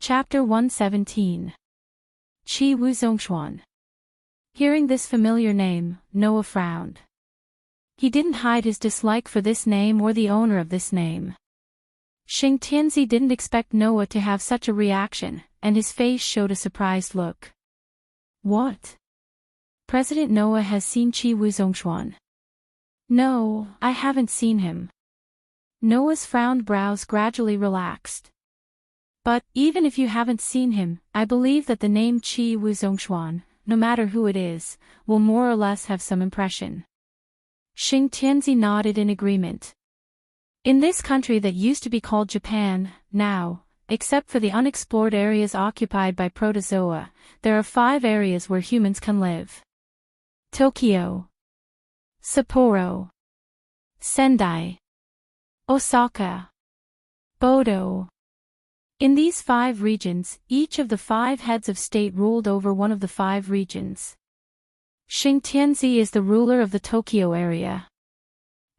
Chapter 117. Qi Wu Zhongshuan. Hearing this familiar name, Noah frowned. He didn't hide his dislike for this name or the owner of this name. Xing Tianzi didn't expect Noah to have such a reaction, and his face showed a surprised look. What? President Noah has seen Qi Wu Zhongshuan? No, I haven't seen him. Noah's frowned brows gradually relaxed. But, even if you haven't seen him, I believe that the name Qi Wu Zhongshuan, no matter who it is, will more or less have some impression. Xing Tianzi nodded in agreement. In this country that used to be called Japan, now, except for the unexplored areas occupied by protozoa, there are 5 areas where humans can live. Tokyo, Sapporo, Sendai, Osaka, Bodo. In these 5 regions, each of the 5 heads of state ruled over one of the 5 regions. Xing Tianzi is the ruler of the Tokyo area.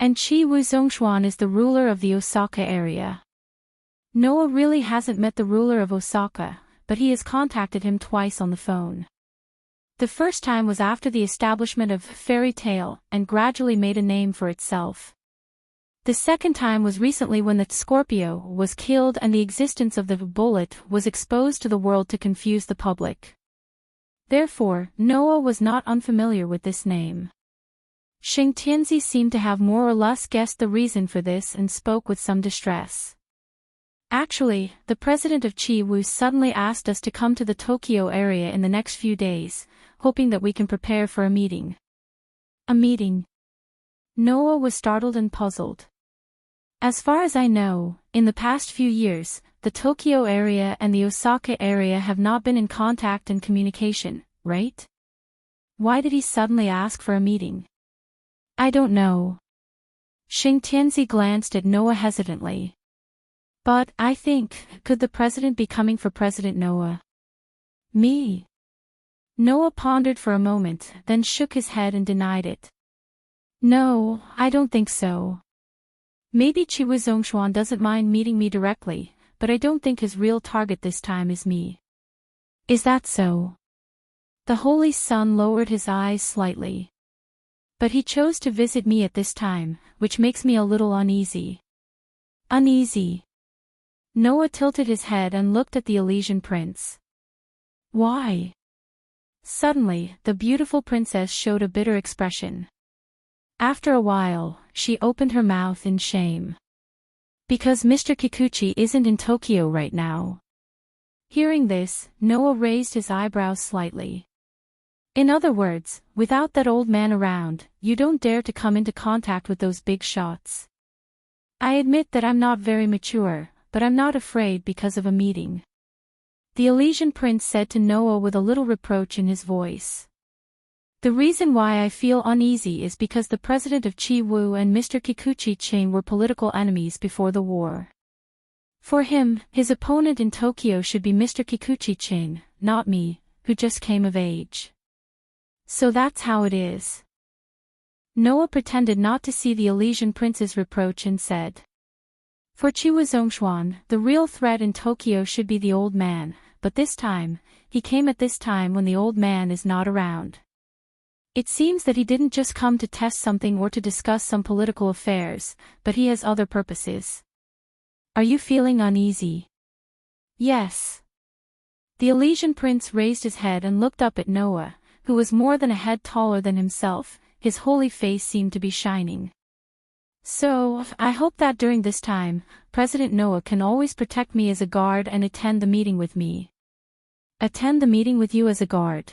And Qi Wu Zhongshuan is the ruler of the Osaka area. Noah really hasn't met the ruler of Osaka, but he has contacted him twice on the phone. The first time was after the establishment of Fairy Tale, and gradually made a name for itself. The second time was recently when the Scorpio was killed and the existence of the bullet was exposed to the world to confuse the public. Therefore, Noah was not unfamiliar with this name. Xing Tianzi seemed to have more or less guessed the reason for this and spoke with some distress. Actually, the president of Qi Wu suddenly asked us to come to the Tokyo area in the next few days, hoping that we can prepare for a meeting. A meeting? Noah was startled and puzzled. As far as I know, in the past few years, the Tokyo area and the Osaka area have not been in contact and communication, right? Why did he suddenly ask for a meeting? I don't know. Xing Tianzi glanced at Noah hesitantly. But, I think, could the president be coming for President Noah? Me? Noah pondered for a moment, then shook his head and denied it. No, I don't think so. Maybe Qi Wu Zhongshuan doesn't mind meeting me directly, but I don't think his real target this time is me. Is that so? The Holy Son lowered his eyes slightly. But he chose to visit me at this time, which makes me a little uneasy. Uneasy? Noah tilted his head and looked at the Elysian prince. Why? Suddenly, the beautiful princess showed a bitter expression. After a while, she opened her mouth in shame. Because Mr. Kikuchi isn't in Tokyo right now. Hearing this, Noah raised his eyebrows slightly. In other words, without that old man around, you don't dare to come into contact with those big shots. I admit that I'm not very mature, but I'm not afraid because of a meeting. The Elysian prince said to Noah with a little reproach in his voice. The reason why I feel uneasy is because the president of Qi Wu and Mr. Kikuchi Chain were political enemies before the war. For him, his opponent in Tokyo should be Mr. Kikuchi Chain, not me, who just came of age. So that's how it is. Noah pretended not to see the Elysian prince's reproach and said. For Qi Wu Zhongshuan, the real threat in Tokyo should be the old man, but this time, he came at this time when the old man is not around. It seems that he didn't just come to test something or to discuss some political affairs, but he has other purposes. Are you feeling uneasy? Yes. The Elysian prince raised his head and looked up at Noah, who was more than a head taller than himself. His holy face seemed to be shining. So, I hope that during this time, President Noah can always protect me as a guard and attend the meeting with me. Attend the meeting with you as a guard?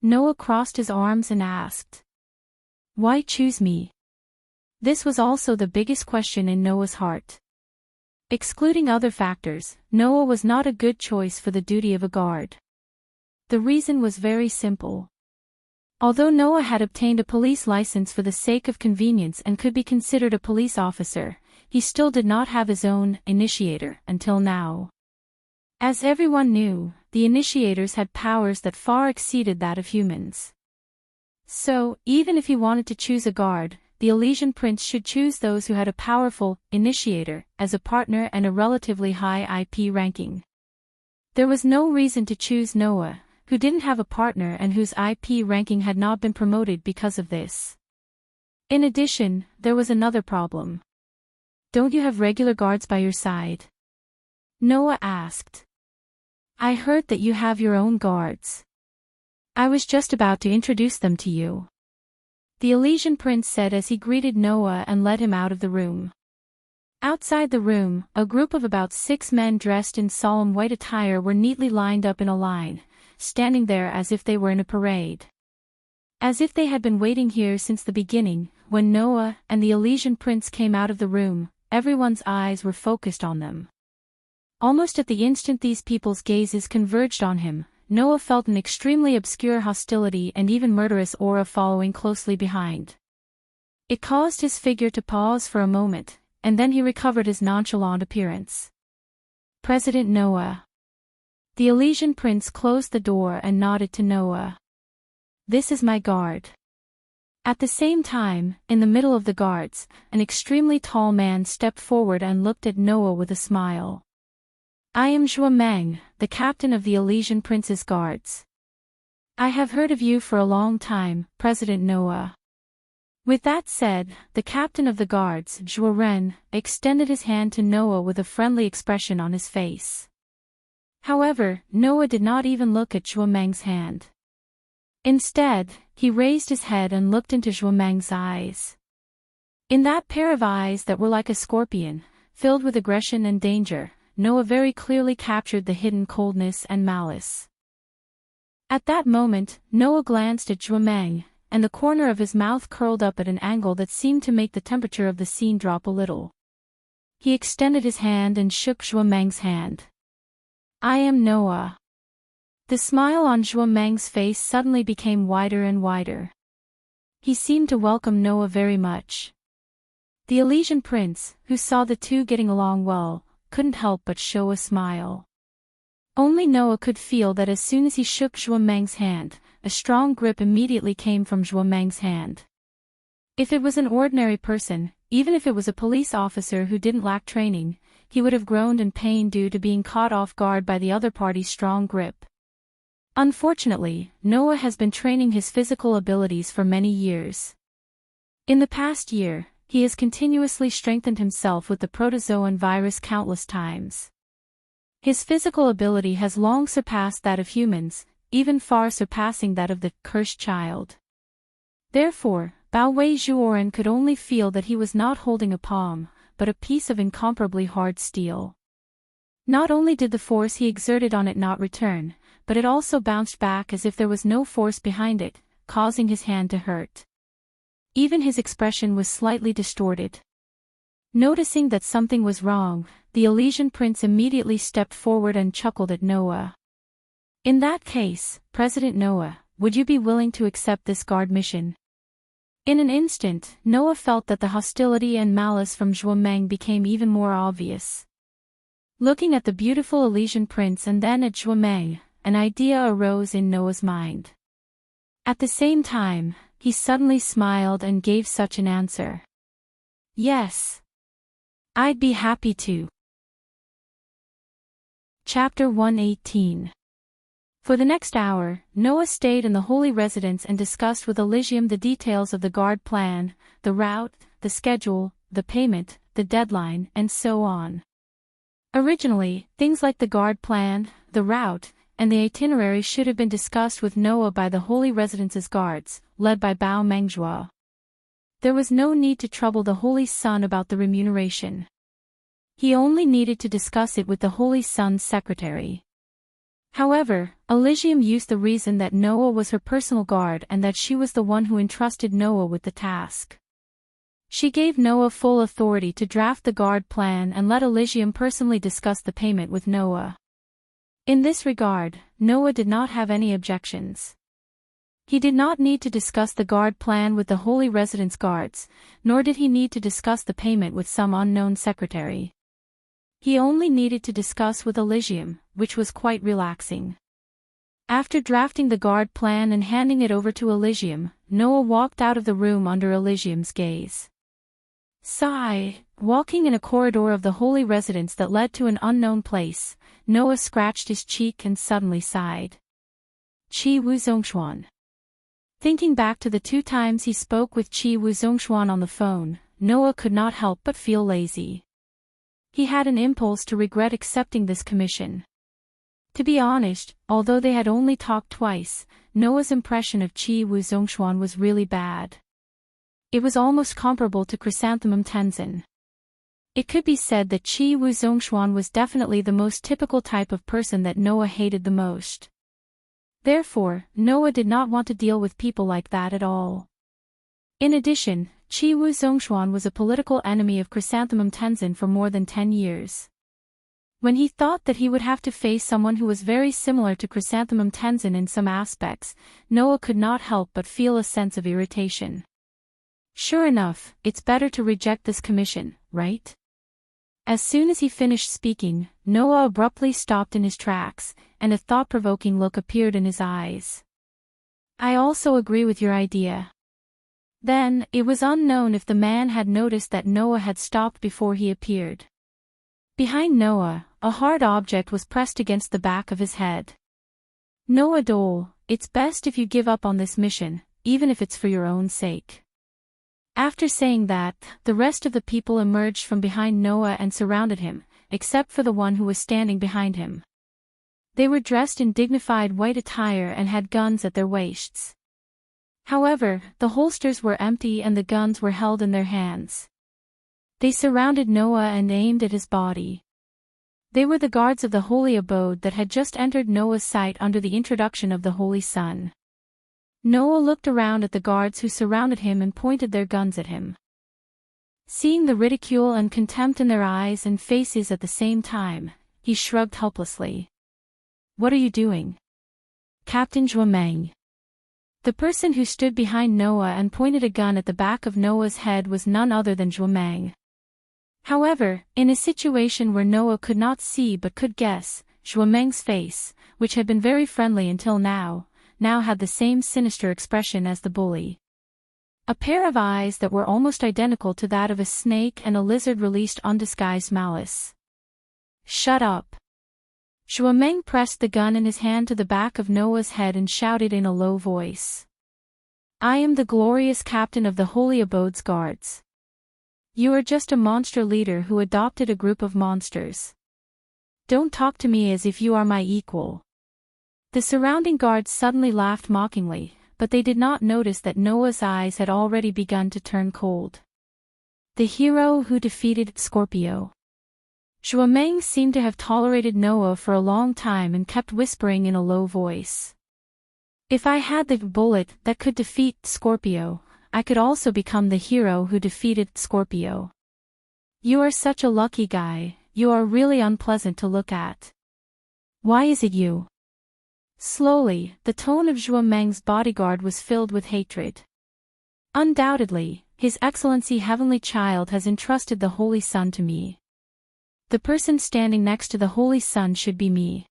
Noah crossed his arms and asked. Why choose me? This was also the biggest question in Noah's heart. Excluding other factors, Noah was not a good choice for the duty of a guard. The reason was very simple. Although Noah had obtained a police license for the sake of convenience and could be considered a police officer, he still did not have his own initiator until now. As everyone knew, the initiators had powers that far exceeded that of humans. So, even if he wanted to choose a guard, the Elysian prince should choose those who had a powerful initiator as a partner and a relatively high IP ranking. There was no reason to choose Noah, who didn't have a partner and whose IP ranking had not been promoted because of this. In addition, there was another problem. Don't you have regular guards by your side? Noah asked. I heard that you have your own guards. I was just about to introduce them to you. The Elysian prince said as he greeted Noah and led him out of the room. Outside the room, a group of about 6 men dressed in solemn white attire were neatly lined up in a line, standing there as if they were in a parade. As if they had been waiting here since the beginning, when Noah and the Elysian prince came out of the room, everyone's eyes were focused on them. Almost at the instant these people's gazes converged on him, Noah felt an extremely obscure hostility and even murderous aura following closely behind. It caused his figure to pause for a moment, and then he recovered his nonchalant appearance. President Noah. The Elysian prince closed the door and nodded to Noah. This is my guard. At the same time, in the middle of the guards, an extremely tall man stepped forward and looked at Noah with a smile. I am Zhuameng, the captain of the Elysian prince's guards. I have heard of you for a long time, President Noah. With that said, the captain of the guards, Zhuaren, extended his hand to Noah with a friendly expression on his face. However, Noah did not even look at Zhuameng's hand. Instead, he raised his head and looked into Zhuameng's eyes. In that pair of eyes that were like a scorpion, filled with aggression and danger, Noah very clearly captured the hidden coldness and malice. At that moment, Noah glanced at Zhuameng, and the corner of his mouth curled up at an angle that seemed to make the temperature of the scene drop a little. He extended his hand and shook Zhuameng's hand. I am Noah. The smile on Zhuameng's face suddenly became wider and wider. He seemed to welcome Noah very much. The Elysian prince, who saw the two getting along well, couldn't help but show a smile. Only Noah could feel that as soon as he shook Zhuameng's hand, a strong grip immediately came from Zhuameng's hand. If it was an ordinary person, even if it was a police officer who didn't lack training, he would have groaned in pain due to being caught off guard by the other party's strong grip. Unfortunately, Noah has been training his physical abilities for many years. In the past year, he has continuously strengthened himself with the protozoan virus countless times. His physical ability has long surpassed that of humans, even far surpassing that of the cursed child. Therefore, Bao Wei Zhuoren could only feel that he was not holding a palm, but a piece of incomparably hard steel. Not only did the force he exerted on it not return, but it also bounced back as if there was no force behind it, causing his hand to hurt. Even his expression was slightly distorted. Noticing that something was wrong, the Elysian prince immediately stepped forward and chuckled at Noah. In that case, President Noah, would you be willing to accept this guard mission? In an instant, Noah felt that the hostility and malice from Zhuameng became even more obvious. Looking at the beautiful Elysian prince and then at Zhuameng, an idea arose in Noah's mind. At the same time, he suddenly smiled and gave such an answer. Yes. I'd be happy to. Chapter 118. For the next hour, Noah stayed in the holy residence and discussed with Elysium the details of the guard plan, the route, the schedule, the payment, the deadline, and so on. Originally, things like the guard plan, the route, and the itinerary should have been discussed with Noah by the holy residence's guards, led by Bao Mengjua. There was no need to trouble the Holy Son about the remuneration. He only needed to discuss it with the Holy Son's secretary. However, Elysium used the reason that Noah was her personal guard and that she was the one who entrusted Noah with the task. She gave Noah full authority to draft the guard plan and let Elysium personally discuss the payment with Noah. In this regard, Noah did not have any objections. He did not need to discuss the guard plan with the holy residence guards, nor did he need to discuss the payment with some unknown secretary. He only needed to discuss with Elysium, which was quite relaxing. After drafting the guard plan and handing it over to Elysium, Noah walked out of the room under Elysium's gaze. Sigh, walking in a corridor of the holy residence that led to an unknown place, Noah scratched his cheek and suddenly sighed. Qi Wuzhongshuan. Thinking back to the 2 times he spoke with Qi Wuzhongshuan on the phone, Noah could not help but feel lazy. He had an impulse to regret accepting this commission. To be honest, although they had only talked twice, Noah's impression of Qi Wuzhongshuan was really bad. It was almost comparable to Chrysanthemum Tenzin. It could be said that Qi Wuzhongshuan was definitely the most typical type of person that Noah hated the most. Therefore, Noah did not want to deal with people like that at all. In addition, Qi Wuzhongshuan was a political enemy of Chrysanthemum Tenzin for more than 10 years. When he thought that he would have to face someone who was very similar to Chrysanthemum Tenzin in some aspects, Noah could not help but feel a sense of irritation. Sure enough, it's better to reject this commission, right? As soon as he finished speaking, Noah abruptly stopped in his tracks, and a thought-provoking look appeared in his eyes. I also agree with your idea. Then, it was unknown if the man had noticed that Noah had stopped before he appeared. Behind Noah, a hard object was pressed against the back of his head. Noah Dole, it's best if you give up on this mission, even if it's for your own sake. After saying that, the rest of the people emerged from behind Noah and surrounded him, except for the one who was standing behind him. They were dressed in dignified white attire and had guns at their waists. However, the holsters were empty and the guns were held in their hands. They surrounded Noah and aimed at his body. They were the guards of the holy abode that had just entered Noah's sight under the introduction of the Holy Sun. Noah looked around at the guards who surrounded him and pointed their guns at him. Seeing the ridicule and contempt in their eyes and faces at the same time, he shrugged helplessly. What are you doing? Captain Zhuomeng. The person who stood behind Noah and pointed a gun at the back of Noah's head was none other than Zhuomeng. However, in a situation where Noah could not see but could guess, Zhuomeng's face, which had been very friendly until now had the same sinister expression as the bully. A pair of eyes that were almost identical to that of a snake and a lizard released undisguised malice. Shut up. Zhuomeng pressed the gun in his hand to the back of Noah's head and shouted in a low voice. I am the glorious captain of the Holy Abode's guards. You are just a monster leader who adopted a group of monsters. Don't talk to me as if you are my equal. The surrounding guards suddenly laughed mockingly, but they did not notice that Noah's eyes had already begun to turn cold. The hero who defeated Scorpio. Zhuomeng seemed to have tolerated Noah for a long time and kept whispering in a low voice. If I had the bullet that could defeat Scorpio, I could also become the hero who defeated Scorpio. You are such a lucky guy, you are really unpleasant to look at. Why is it you? Slowly, the tone of Zhuomeng's bodyguard was filled with hatred. Undoubtedly, His Excellency Heavenly Child has entrusted the Holy Sun to me. The person standing next to the Holy Sun should be me.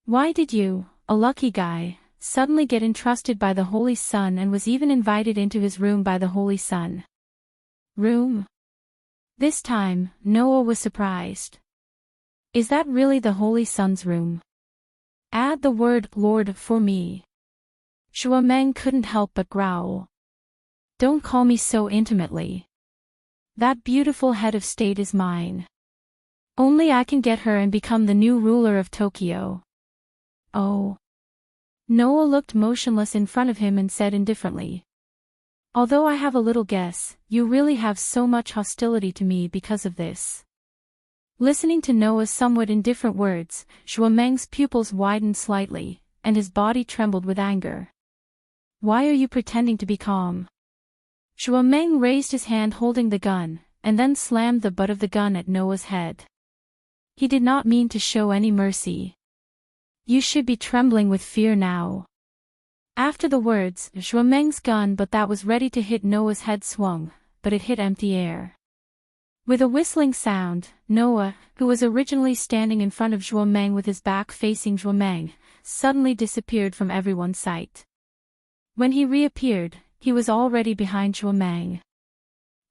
Why did you, a lucky guy, suddenly get entrusted by the Holy Sun and was even invited into his room by the Holy Sun? Room? This time, Noah was surprised. Is that really the Holy Sun's room? Add the word Lord for me. Zhuomeng couldn't help but growl. Don't call me so intimately. That beautiful head of state is mine. Only I can get her and become the new ruler of Tokyo. Oh. Noah looked motionless in front of him and said indifferently. Although I have a little guess, you really have so much hostility to me because of this. Listening to Noah's somewhat indifferent words, Zhuomeng's pupils widened slightly, and his body trembled with anger. Why are you pretending to be calm? Zhuomeng raised his hand holding the gun, and then slammed the butt of the gun at Noah's head. He did not mean to show any mercy. You should be trembling with fear now. After the words, Zhuomeng's gun that was ready to hit Noah's head swung, but it hit empty air. With a whistling sound, Noah, who was originally standing in front of Zhuomeng with his back facing Zhuomeng, suddenly disappeared from everyone's sight. When he reappeared, he was already behind Zhuomeng.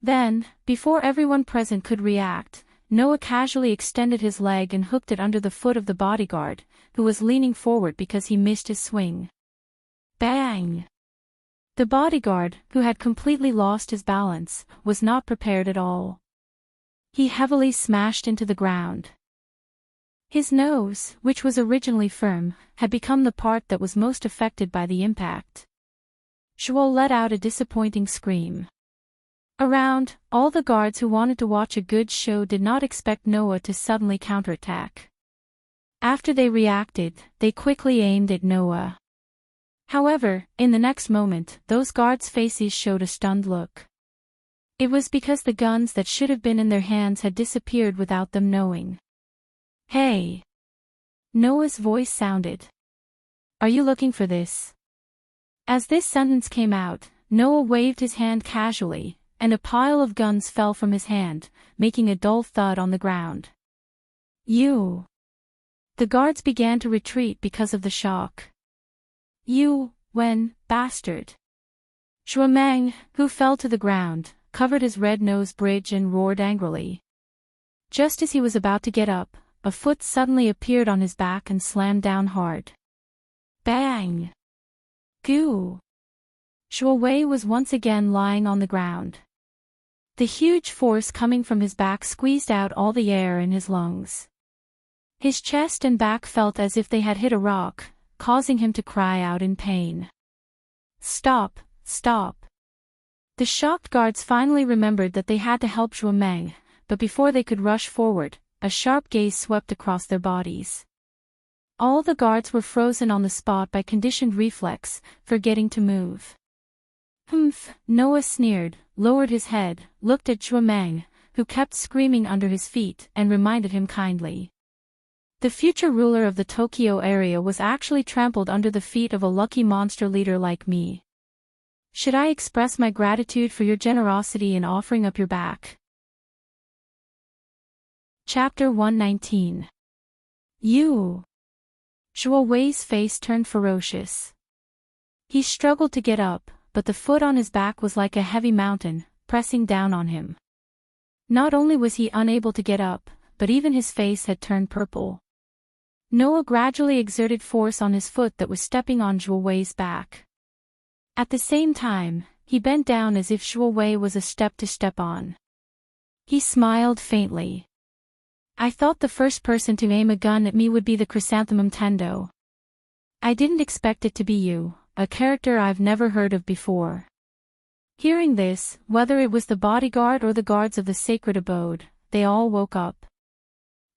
Then, before everyone present could react, Noah casually extended his leg and hooked it under the foot of the bodyguard, who was leaning forward because he missed his swing. Bang! The bodyguard, who had completely lost his balance, was not prepared at all. He heavily smashed into the ground. His nose, which was originally firm, had become the part that was most affected by the impact. Zhuo let out a disappointing scream. Around, all the guards who wanted to watch a good show did not expect Noah to suddenly counterattack. After they reacted, they quickly aimed at Noah. However, in the next moment, those guards' faces showed a stunned look. It was because the guns that should have been in their hands had disappeared without them knowing. Hey! Noah's voice sounded. Are you looking for this? As this sentence came out, Noah waved his hand casually, and a pile of guns fell from his hand, making a dull thud on the ground. You! The guards began to retreat because of the shock. You, bastard! Zhuo Meng, who fell to the ground, covered his red-nosed bridge and roared angrily. Just as he was about to get up, a foot suddenly appeared on his back and slammed down hard. Bang! Goo! Zhuo Wei was once again lying on the ground. The huge force coming from his back squeezed out all the air in his lungs. His chest and back felt as if they had hit a rock, causing him to cry out in pain. Stop, stop. The shocked guards finally remembered that they had to help Zhuo Meng, but before they could rush forward, a sharp gaze swept across their bodies. All the guards were frozen on the spot by conditioned reflex, forgetting to move. Humph, Noah sneered, lowered his head, looked at Zhuo Meng, who kept screaming under his feet, and reminded him kindly. The future ruler of the Tokyo area was actually trampled under the feet of a lucky monster leader like me. Should I express my gratitude for your generosity in offering up your back? Chapter 119. You! Zhuo Wei's face turned ferocious. He struggled to get up, but the foot on his back was like a heavy mountain, pressing down on him. Not only was he unable to get up, but even his face had turned purple. Noah gradually exerted force on his foot that was stepping on Zhuo Wei's back. At the same time, he bent down as if Zhuo Wei was a step to step on. He smiled faintly. I thought the first person to aim a gun at me would be the chrysanthemum Tendo. I didn't expect it to be you, a character I've never heard of before. Hearing this, whether it was the bodyguard or the guards of the sacred abode, they all woke up.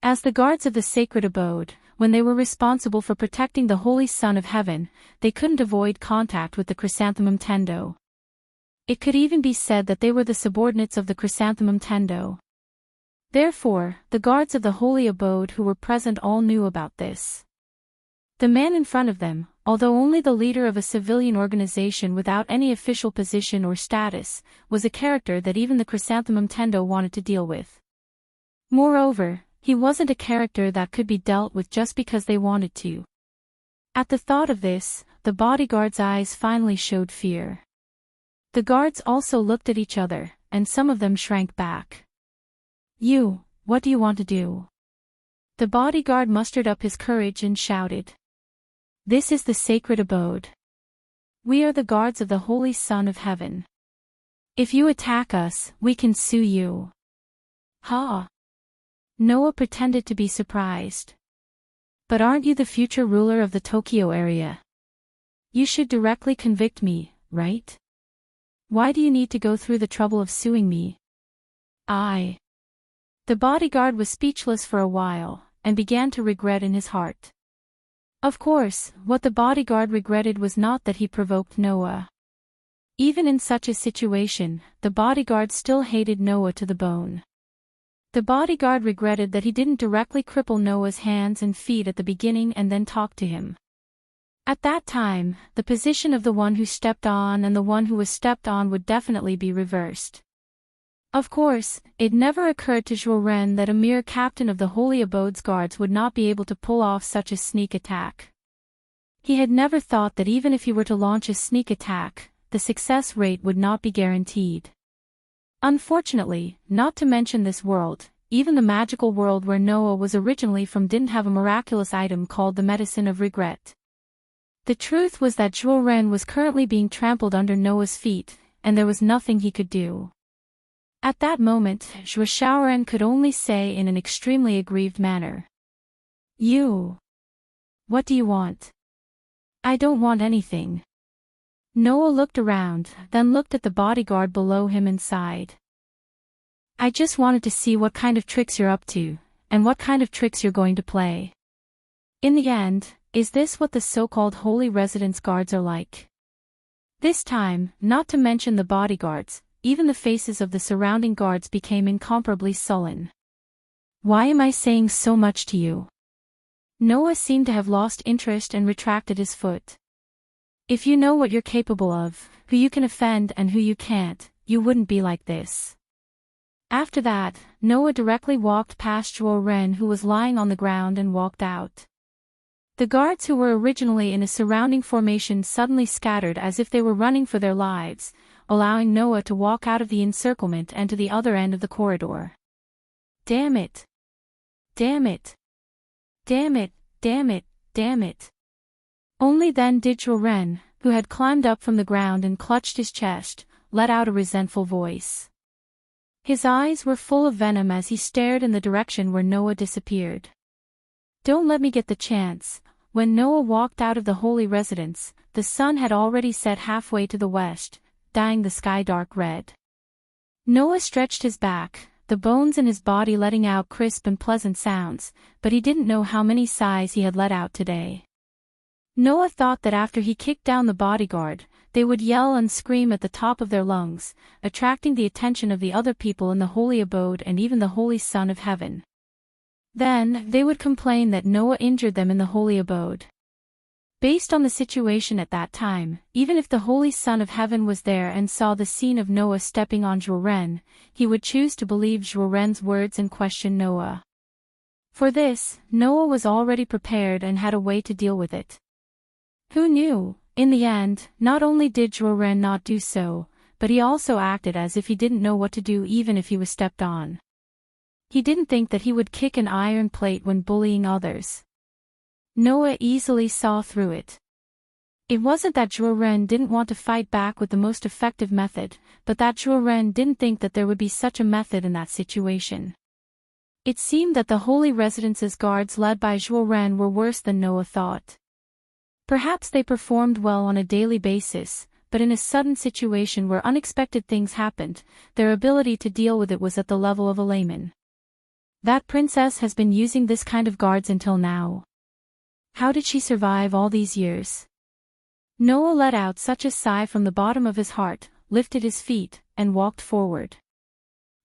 As the guards of the sacred abode, when they were responsible for protecting the Holy Son of Heaven, they couldn't avoid contact with the chrysanthemum Tendo. It could even be said that they were the subordinates of the chrysanthemum Tendo. Therefore, the guards of the Holy Abode who were present all knew about this. The man in front of them, although only the leader of a civilian organization without any official position or status, was a character that even the chrysanthemum Tendo wanted to deal with. Moreover, he wasn't a character that could be dealt with just because they wanted to. At the thought of this, the bodyguard's eyes finally showed fear. The guards also looked at each other, and some of them shrank back. You, what do you want to do? The bodyguard mustered up his courage and shouted. This is the sacred abode. We are the guards of the Holy Son of Heaven. If you attack us, we can sue you. Ha! Noah pretended to be surprised. But aren't you the future ruler of the Tokyo area? You should directly convict me, right? Why do you need to go through the trouble of suing me? The bodyguard was speechless for a while, and began to regret in his heart. Of course, what the bodyguard regretted was not that he provoked Noah. Even in such a situation, the bodyguard still hated Noah to the bone. The bodyguard regretted that he didn't directly cripple Noah's hands and feet at the beginning and then talk to him. At that time, the position of the one who stepped on and the one who was stepped on would definitely be reversed. Of course, it never occurred to Zhuo Ren that a mere captain of the Holy Abode's guards would not be able to pull off such a sneak attack. He had never thought that even if he were to launch a sneak attack, the success rate would not be guaranteed. Unfortunately, not to mention this world, even the magical world where Noah was originally from didn't have a miraculous item called the medicine of regret. The truth was that Zhuo was currently being trampled under Noah's feet, and there was nothing he could do. At that moment, Zhuo could only say in an extremely aggrieved manner, "You. What do you want?" "I don't want anything." Noah looked around, then looked at the bodyguard below him and sighed. "I just wanted to see what kind of tricks you're up to, and what kind of tricks you're going to play. In the end, is this what the so-called holy residence guards are like?" This time, not to mention the bodyguards, even the faces of the surrounding guards became incomparably sullen. "Why am I saying so much to you?" Noah seemed to have lost interest and retracted his foot. "If you know what you're capable of, who you can offend and who you can't, you wouldn't be like this." After that, Noah directly walked past Zhuo who was lying on the ground and walked out. The guards who were originally in a surrounding formation suddenly scattered as if they were running for their lives, allowing Noah to walk out of the encirclement and to the other end of the corridor. "Damn it! Damn it! Damn it! Damn it! Damn it!" Only then did Zhuo, who had climbed up from the ground and clutched his chest, let out a resentful voice. His eyes were full of venom as he stared in the direction where Noah disappeared. "Don't let me get the chance." When Noah walked out of the holy residence, the sun had already set halfway to the west, dyeing the sky dark red. Noah stretched his back, the bones in his body letting out crisp and pleasant sounds, but he didn't know how many sighs he had let out today. Noah thought that after he kicked down the bodyguard, they would yell and scream at the top of their lungs, attracting the attention of the other people in the holy abode and even the Holy Son of Heaven. Then, they would complain that Noah injured them in the holy abode. Based on the situation at that time, even if the Holy Son of Heaven was there and saw the scene of Noah stepping on Zhuo, he would choose to believe Zhuo's words and question Noah. For this, Noah was already prepared and had a way to deal with it. Who knew? In the end, not only did Zhuo not do so, but he also acted as if he didn't know what to do even if he was stepped on. He didn't think that he would kick an iron plate when bullying others. Noah easily saw through it. It wasn't that Zhuo didn't want to fight back with the most effective method, but that Zhuo didn't think that there would be such a method in that situation. It seemed that the holy residence's guards led by Zhuo were worse than Noah thought. Perhaps they performed well on a daily basis, but in a sudden situation where unexpected things happened, their ability to deal with it was at the level of a layman. That princess has been using this kind of guards until now. How did she survive all these years? Noah let out such a sigh from the bottom of his heart, lifted his feet, and walked forward.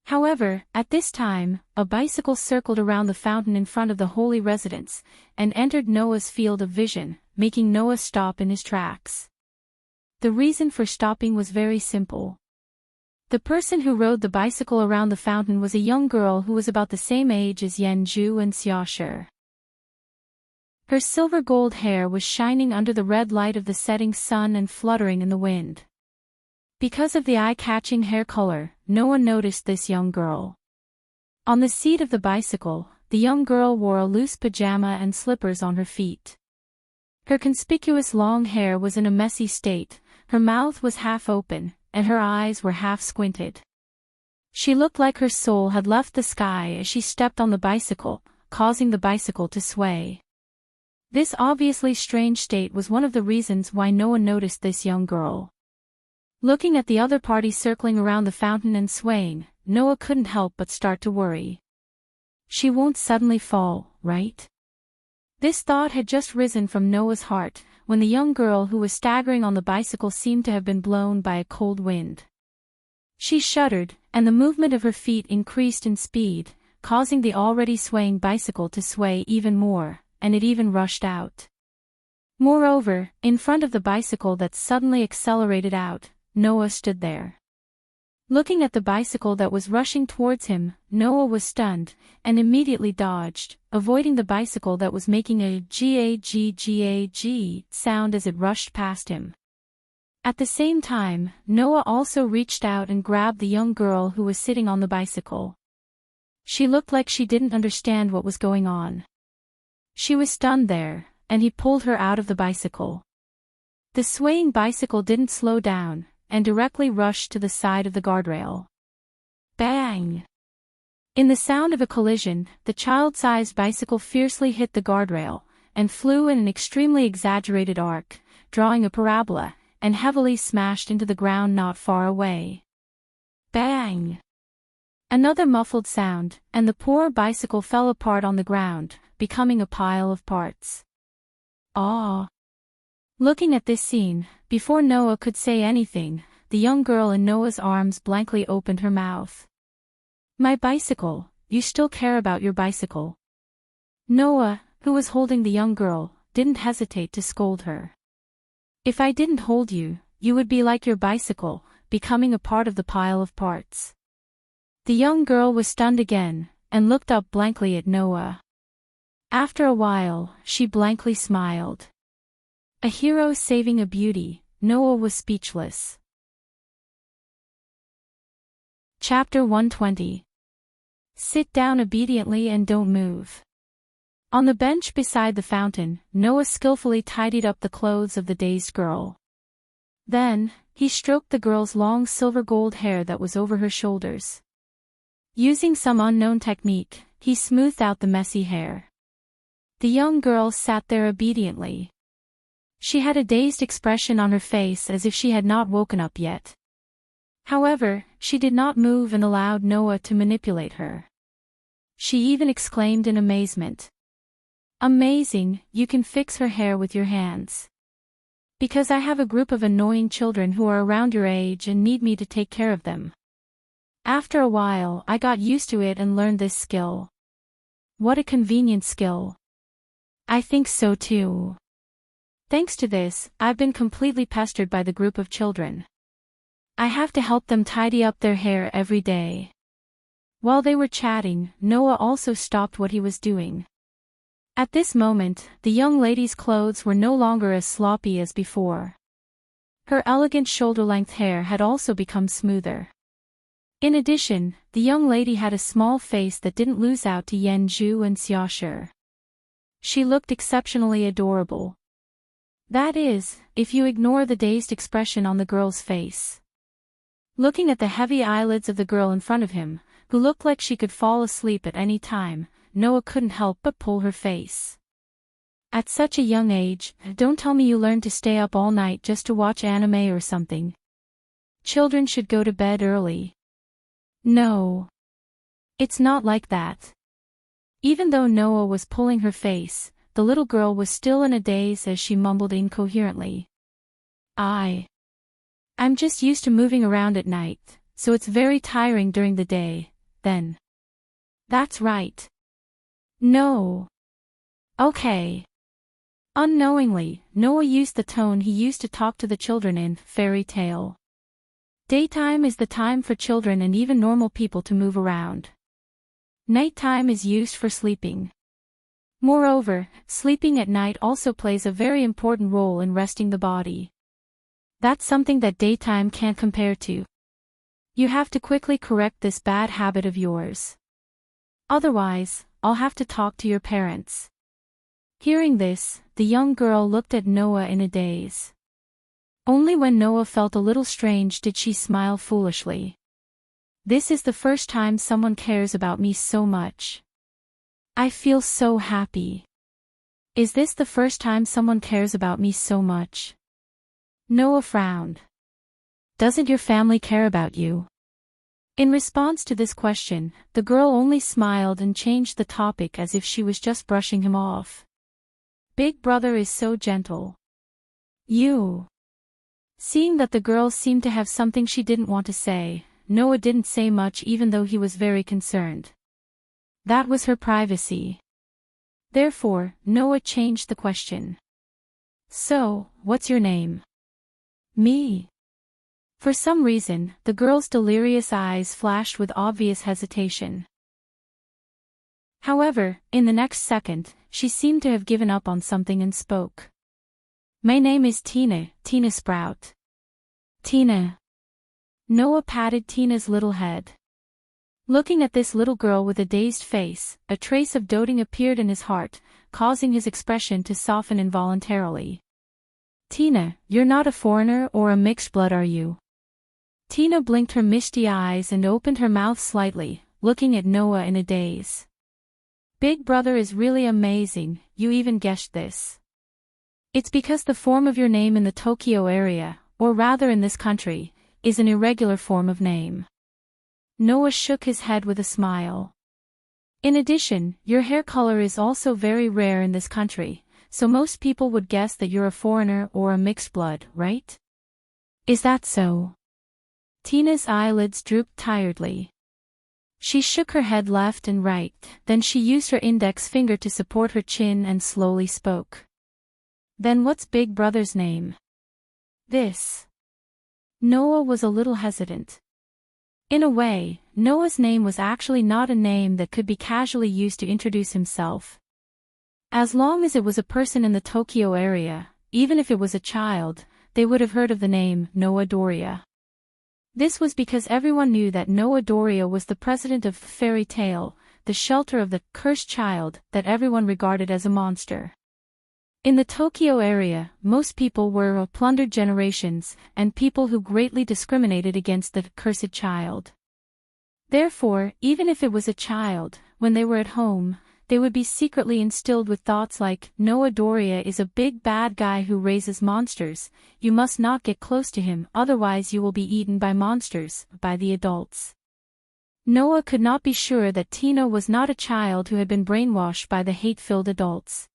However, at this time, a bicycle circled around the fountain in front of the holy residence, and entered Noah's field of vision, making Noah stop in his tracks. The reason for stopping was very simple. The person who rode the bicycle around the fountain was a young girl who was about the same age as Yanju and Xiaoshi. Her silver-gold hair was shining under the red light of the setting sun and fluttering in the wind. Because of the eye-catching hair color, no one noticed this young girl. On the seat of the bicycle, the young girl wore a loose pajama and slippers on her feet. Her conspicuous long hair was in a messy state, her mouth was half open, and her eyes were half squinted. She looked like her soul had left the sky as she stepped on the bicycle, causing the bicycle to sway. This obviously strange state was one of the reasons why no one noticed this young girl. Looking at the other party circling around the fountain and swaying, Noah couldn't help but start to worry. She won't suddenly fall, right? This thought had just risen from Noah's heart, when the young girl who was staggering on the bicycle seemed to have been blown by a cold wind. She shuddered, and the movement of her feet increased in speed, causing the already swaying bicycle to sway even more, and it even rushed out. Moreover, in front of the bicycle that suddenly accelerated out, Noah stood there. Looking at the bicycle that was rushing towards him, Noah was stunned, and immediately dodged, avoiding the bicycle that was making a gag sound as it rushed past him. At the same time, Noah also reached out and grabbed the young girl who was sitting on the bicycle. She looked like she didn't understand what was going on. She was stunned there, and he pulled her out of the bicycle. The swaying bicycle didn't slow down, and directly rushed to the side of the guardrail. Bang! In the sound of a collision, the child-sized bicycle fiercely hit the guardrail, and flew in an extremely exaggerated arc, drawing a parabola, and heavily smashed into the ground not far away. Bang! Another muffled sound, and the poor bicycle fell apart on the ground, becoming a pile of parts. Ah! Looking at this scene, before Noah could say anything, the young girl in Noah's arms blankly opened her mouth. My bicycle, you still care about your bicycle? Noah, who was holding the young girl, didn't hesitate to scold her. If I didn't hold you, you would be like your bicycle, becoming a part of the pile of parts. The young girl was stunned again, and looked up blankly at Noah. After a while, she blankly smiled. A hero saving a beauty, Noah was speechless. Chapter 120. Sit down obediently and don't move. On the bench beside the fountain, Noah skillfully tidied up the clothes of the dazed girl. Then, he stroked the girl's long silver-gold hair that was over her shoulders. Using some unknown technique, he smoothed out the messy hair. The young girl sat there obediently. She had a dazed expression on her face as if she had not woken up yet. However, she did not move and allowed Noah to manipulate her. She even exclaimed in amazement. Amazing, you can fix her hair with your hands. Because I have a group of annoying children who are around your age and need me to take care of them. After a while, I got used to it and learned this skill. What a convenient skill. I think so too. Thanks to this, I've been completely pestered by the group of children. I have to help them tidy up their hair every day. While they were chatting, Noah also stopped what he was doing. At this moment, the young lady's clothes were no longer as sloppy as before. Her elegant shoulder-length hair had also become smoother. In addition, the young lady had a small face that didn't lose out to Yen Zhu and Xiaoshi. She looked exceptionally adorable. That is, if you ignore the dazed expression on the girl's face. Looking at the heavy eyelids of the girl in front of him, who looked like she could fall asleep at any time, Noah couldn't help but pull her face. At such a young age, don't tell me you learned to stay up all night just to watch anime or something. Children should go to bed early. No. It's not like that. Even though Noah was pulling her face, the little girl was still in a daze as she mumbled incoherently. I'm just used to moving around at night, so it's very tiring during the day, then. That's right. No. Okay. Unknowingly, Noah used the tone he used to talk to the children in Fairy Tale. Daytime is the time for children and even normal people to move around. Nighttime is used for sleeping. Moreover, sleeping at night also plays a very important role in resting the body. That's something that daytime can't compare to. You have to quickly correct this bad habit of yours. Otherwise, I'll have to talk to your parents. Hearing this, the young girl looked at Noah in a daze. Only when Noah felt a little strange did she smile foolishly. This is the first time someone cares about me so much. I feel so happy. Is this the first time someone cares about me so much? Noah frowned. Doesn't your family care about you? In response to this question, the girl only smiled and changed the topic as if she was just brushing him off. Big brother is so gentle. You. Seeing that the girl seemed to have something she didn't want to say, Noah didn't say much even though he was very concerned. That was her privacy. Therefore, Noah changed the question. So, what's your name? Me. For some reason, the girl's delirious eyes flashed with obvious hesitation. However, in the next second, she seemed to have given up on something and spoke. My name is Tina Sprout. Tina. Noah patted Tina's little head. Looking at this little girl with a dazed face, a trace of doting appeared in his heart, causing his expression to soften involuntarily. Tina, you're not a foreigner or a mixed blood, are you? Tina blinked her misty eyes and opened her mouth slightly, looking at Noah in a daze. Big brother is really amazing, you even guessed this. It's because the form of your name in the Tokyo area, or rather in this country, is an irregular form of name. Noah shook his head with a smile. In addition, your hair color is also very rare in this country, so most people would guess that you're a foreigner or a mixed blood, right? Is that so? Tina's eyelids drooped tiredly. She shook her head left and right, then she used her index finger to support her chin and slowly spoke. Then what's Big Brother's name? This. Noah was a little hesitant. In a way, Noah's name was actually not a name that could be casually used to introduce himself. As long as it was a person in the Tokyo area, even if it was a child, they would have heard of the name Noah Doria. This was because everyone knew that Noah Doria was the president of the fairy tale, the shelter of the cursed child that everyone regarded as a monster. In the Tokyo area, most people were of plundered generations and people who greatly discriminated against the cursed child. Therefore, even if it was a child, when they were at home, they would be secretly instilled with thoughts like, Noah Doria is a big bad guy who raises monsters, you must not get close to him, otherwise you will be eaten by monsters, by the adults. Noah could not be sure that Tina was not a child who had been brainwashed by the hate-filled adults.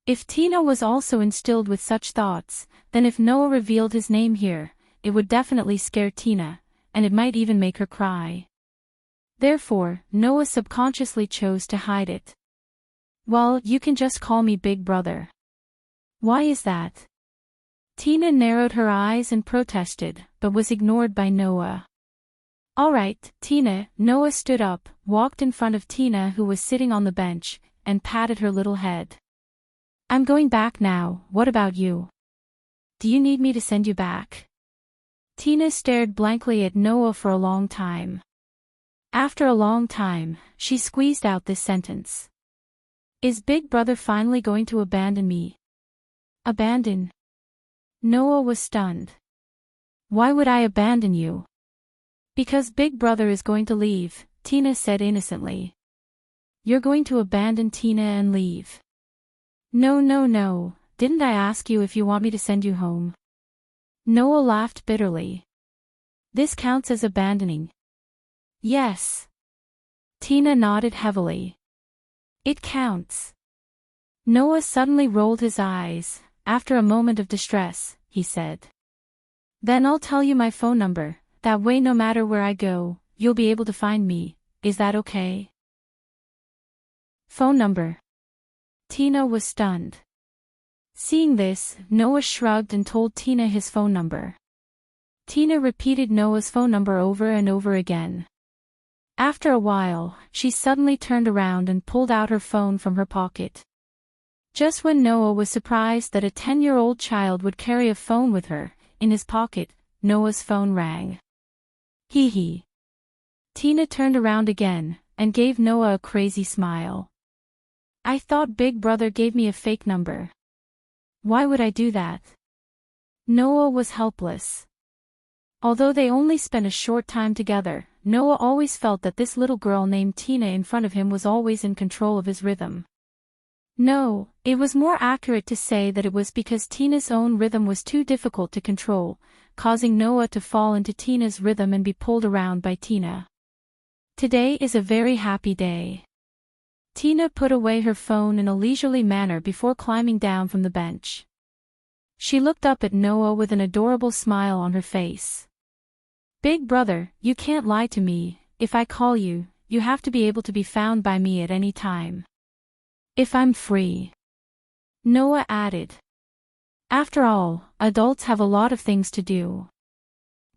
If Tina was also instilled with such thoughts, then if Noah revealed his name here, it would definitely scare Tina, and it might even make her cry. Therefore, Noah subconsciously chose to hide it. Well, you can just call me Big Brother. Why is that? Tina narrowed her eyes and protested, but was ignored by Noah. Alright, Tina. Noah stood up, walked in front of Tina who was sitting on the bench, and patted her little head. I'm going back now, what about you? Do you need me to send you back? Tina stared blankly at Noah for a long time. After a long time, she squeezed out this sentence. Is Big Brother finally going to abandon me? Abandon? Noah was stunned. Why would I abandon you? Because Big Brother is going to leave, Tina said innocently. You're going to abandon Tina and leave? No, didn't I ask you if you want me to send you home? Noah laughed bitterly. This counts as abandoning. Yes. Tina nodded heavily. It counts. Noah suddenly rolled his eyes. After a moment of distress, he said. Then I'll tell you my phone number, that way no matter where I go, you'll be able to find me, is that okay? Phone number. Tina was stunned. Seeing this, Noah shrugged and told Tina his phone number. Tina repeated Noah's phone number over and over again. After a while, she suddenly turned around and pulled out her phone from her pocket. Just when Noah was surprised that a 10-year-old child would carry a phone with her, in his pocket, Noah's phone rang. Hee hee. Tina turned around again, and gave Noah a crazy smile. I thought Big Brother gave me a fake number. Why would I do that? Noah was helpless. Although they only spent a short time together, Noah always felt that this little girl named Tina in front of him was always in control of his rhythm. No, it was more accurate to say that it was because Tina's own rhythm was too difficult to control, causing Noah to fall into Tina's rhythm and be pulled around by Tina. Today is a very happy day. Tina put away her phone in a leisurely manner before climbing down from the bench. She looked up at Noah with an adorable smile on her face. Big Brother, you can't lie to me. If I call you, you have to be able to be found by me at any time. If I'm free. Noah added. After all, adults have a lot of things to do.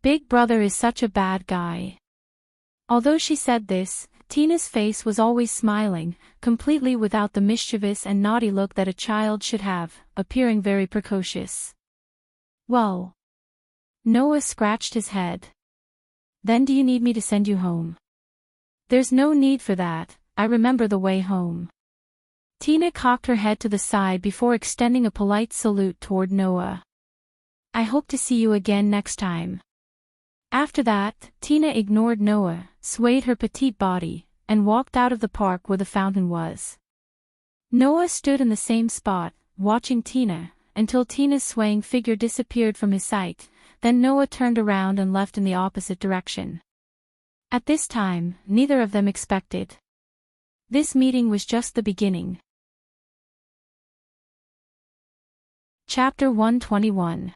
Big Brother is such a bad guy. Although she said this, Tina's face was always smiling, completely without the mischievous and naughty look that a child should have, appearing very precocious. Well. Noah scratched his head. Then do you need me to send you home? There's no need for that, I remember the way home. Tina cocked her head to the side before extending a polite salute toward Noah. I hope to see you again next time. After that, Tina ignored Noah, swayed her petite body, and walked out of the park where the fountain was. Noah stood in the same spot, watching Tina, until Tina's swaying figure disappeared from his sight, then Noah turned around and left in the opposite direction. At this time, neither of them expected. This meeting was just the beginning. Chapter 121.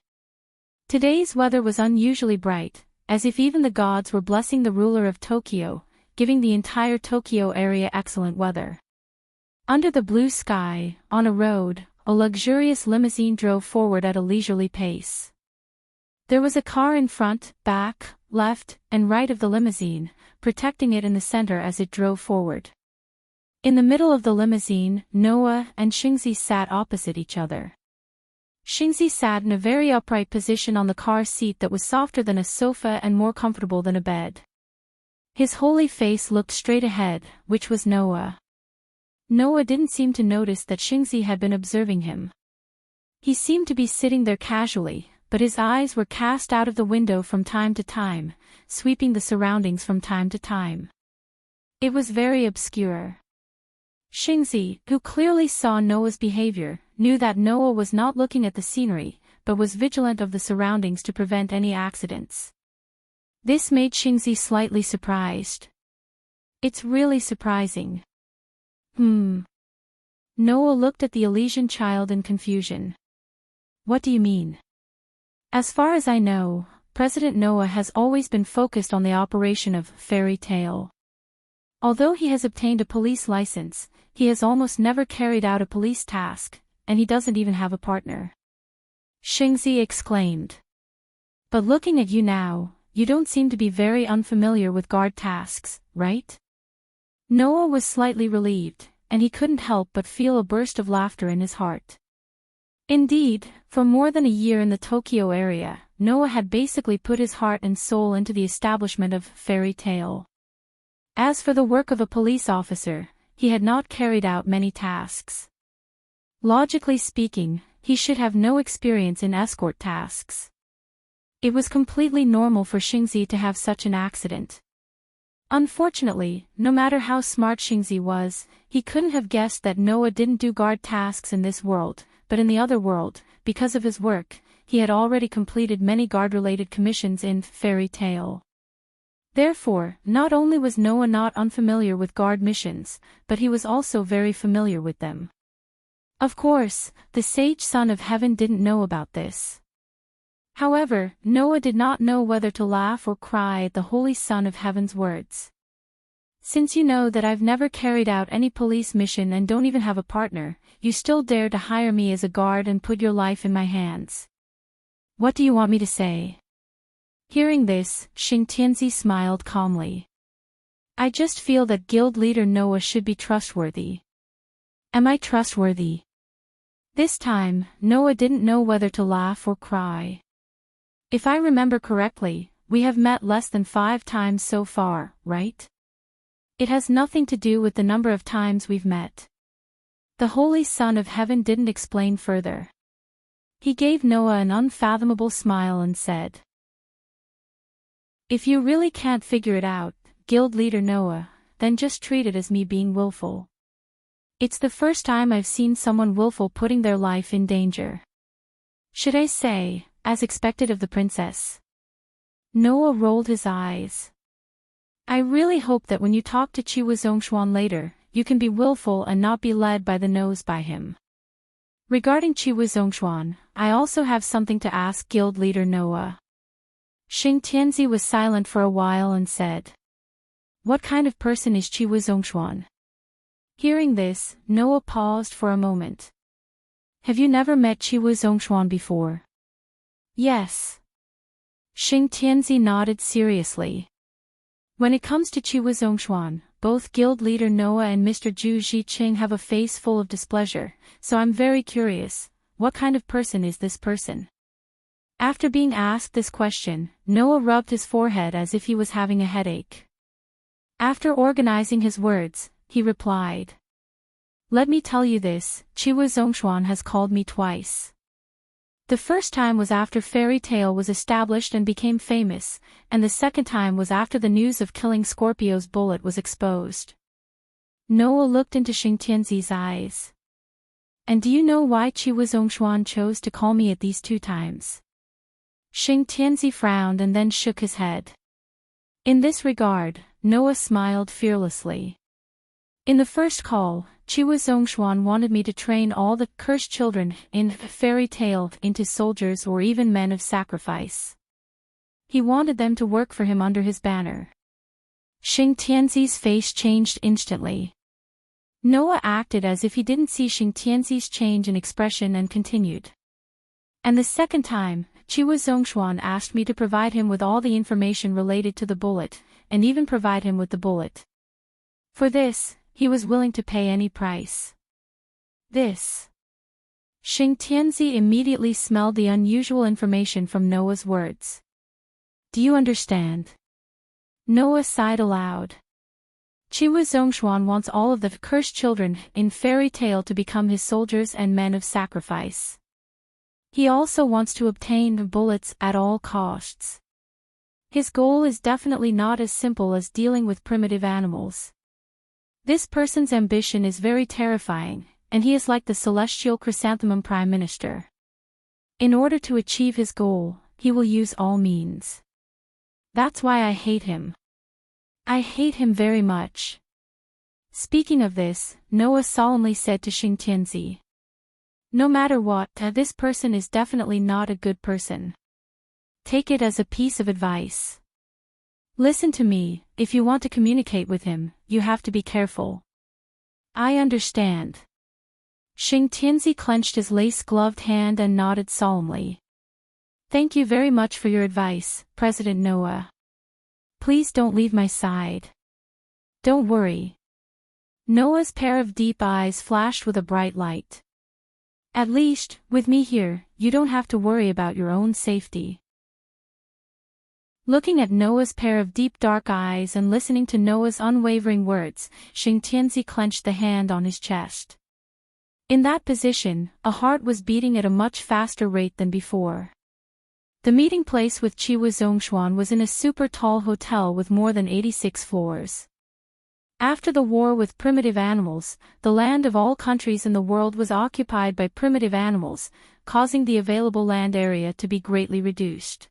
Today's weather was unusually bright, as if even the gods were blessing the ruler of Tokyo, giving the entire Tokyo area excellent weather. Under the blue sky, on a road, a luxurious limousine drove forward at a leisurely pace. There was a car in front, back, left, and right of the limousine, protecting it in the center as it drove forward. In the middle of the limousine, Noah and Xingzi sat opposite each other. Xingzi sat in a very upright position on the car seat that was softer than a sofa and more comfortable than a bed. His holy face looked straight ahead, which was Noah. Noah didn't seem to notice that Xingzi had been observing him. He seemed to be sitting there casually, but his eyes were cast out of the window from time to time, sweeping the surroundings from time to time. It was very obscure. Xingzi, who clearly saw Noah's behavior, knew that Noah was not looking at the scenery, but was vigilant of the surroundings to prevent any accidents. This made Xingzi slightly surprised. It's really surprising. Noah looked at the Elysian child in confusion. What do you mean? As far as I know, President Noah has always been focused on the operation of fairy tale. Although he has obtained a police license, he has almost never carried out a police task, and he doesn't even have a partner. Xingzi exclaimed. But looking at you now, you don't seem to be very unfamiliar with guard tasks, right? Noah was slightly relieved, and he couldn't help but feel a burst of laughter in his heart. Indeed, for more than a year in the Tokyo area, Noah had basically put his heart and soul into the establishment of fairy tale. As for the work of a police officer, he had not carried out many tasks. Logically speaking, he should have no experience in escort tasks. It was completely normal for Xingzi to have such an accident. Unfortunately, no matter how smart Xingzi was, he couldn't have guessed that Noah didn't do guard tasks in this world, but in the other world, because of his work, he had already completed many guard-related commissions in fairy tale. Therefore, not only was Noah not unfamiliar with guard missions, but he was also very familiar with them. Of course, the sage son of heaven didn't know about this. However, Noah did not know whether to laugh or cry at the holy son of heaven's words. Since you know that I've never carried out any police mission and don't even have a partner, you still dare to hire me as a guard and put your life in my hands. What do you want me to say? Hearing this, Xing Tianzi smiled calmly. I just feel that guild leader Noah should be trustworthy. Am I trustworthy? This time, Noah didn't know whether to laugh or cry. If I remember correctly, we have met less than 5 times so far, right? It has nothing to do with the number of times we've met. The Holy Son of Heaven didn't explain further. He gave Noah an unfathomable smile and said, If you really can't figure it out, guild leader Noah, then just treat it as me being willful. It's the first time I've seen someone willful putting their life in danger. Should I say, as expected of the princess? Noah rolled his eyes. I really hope that when you talk to Chiwu Zhongshuan later, you can be willful and not be led by the nose by him. Regarding Chiwu Zhongshuan, I also have something to ask guild leader Noah. Xing Tianzi was silent for a while and said, What kind of person is Chiwu Zhongshuan? Hearing this, Noah paused for a moment. Have you never met Chiwu Zhongshuan before? Yes. Xing Tianzi nodded seriously. When it comes to Chiwu Zhongshuan, both guild leader Noah and Mr. Zhu Zhiqing have a face full of displeasure, so I'm very curious, what kind of person is this person? After being asked this question, Noah rubbed his forehead as if he was having a headache. After organizing his words, he replied, "Let me tell you this, Chiwu Zhongshuan has called me twice. The first time was after Fairy Tale was established and became famous, and the second time was after the news of killing Scorpio's bullet was exposed." Noah looked into Xing Tianzi's eyes. "And do you know why Chiwu Zhongshuan chose to call me at these two times?" Xing Tianzi frowned and then shook his head. In this regard, Noah smiled fearlessly. "In the first call, Chiwu Zhongshuan wanted me to train all the cursed children in Fairy Tale into soldiers or even men of sacrifice. He wanted them to work for him under his banner." Xing Tianzi's face changed instantly. Noah acted as if he didn't see Xing Tianzi's change in expression and continued. "And the second time, Chiwu Zhongshuan asked me to provide him with all the information related to the bullet, and even provide him with the bullet. For this, he was willing to pay any price." This. Xing Tianzi immediately smelled the unusual information from Noah's words. "Do you understand?" Noah sighed aloud. "Chiwu Zhongshuan wants all of the cursed children in Fairy Tale to become his soldiers and men of sacrifice. He also wants to obtain the bullets at all costs. His goal is definitely not as simple as dealing with primitive animals. This person's ambition is very terrifying, and he is like the celestial chrysanthemum prime minister. In order to achieve his goal, he will use all means. That's why I hate him. I hate him very much." Speaking of this, Noah solemnly said to Xing Tianzi, "No matter what, this person is definitely not a good person. Take it as a piece of advice. Listen to me, if you want to communicate with him, you have to be careful." "I understand." Xing Tianzi clenched his lace-gloved hand and nodded solemnly. "Thank you very much for your advice, President Noah. Please don't leave my side. Don't worry." Noah's pair of deep eyes flashed with a bright light. "At least, with me here, you don't have to worry about your own safety." Looking at Noah's pair of deep dark eyes and listening to Noah's unwavering words, Xing Tianzi clenched the hand on his chest. In that position, a heart was beating at a much faster rate than before. The meeting place with Chiwu Zhongshuan was in a super tall hotel with more than 86 floors. After the war with primitive animals, the land of all countries in the world was occupied by primitive animals, causing the available land area to be greatly reduced.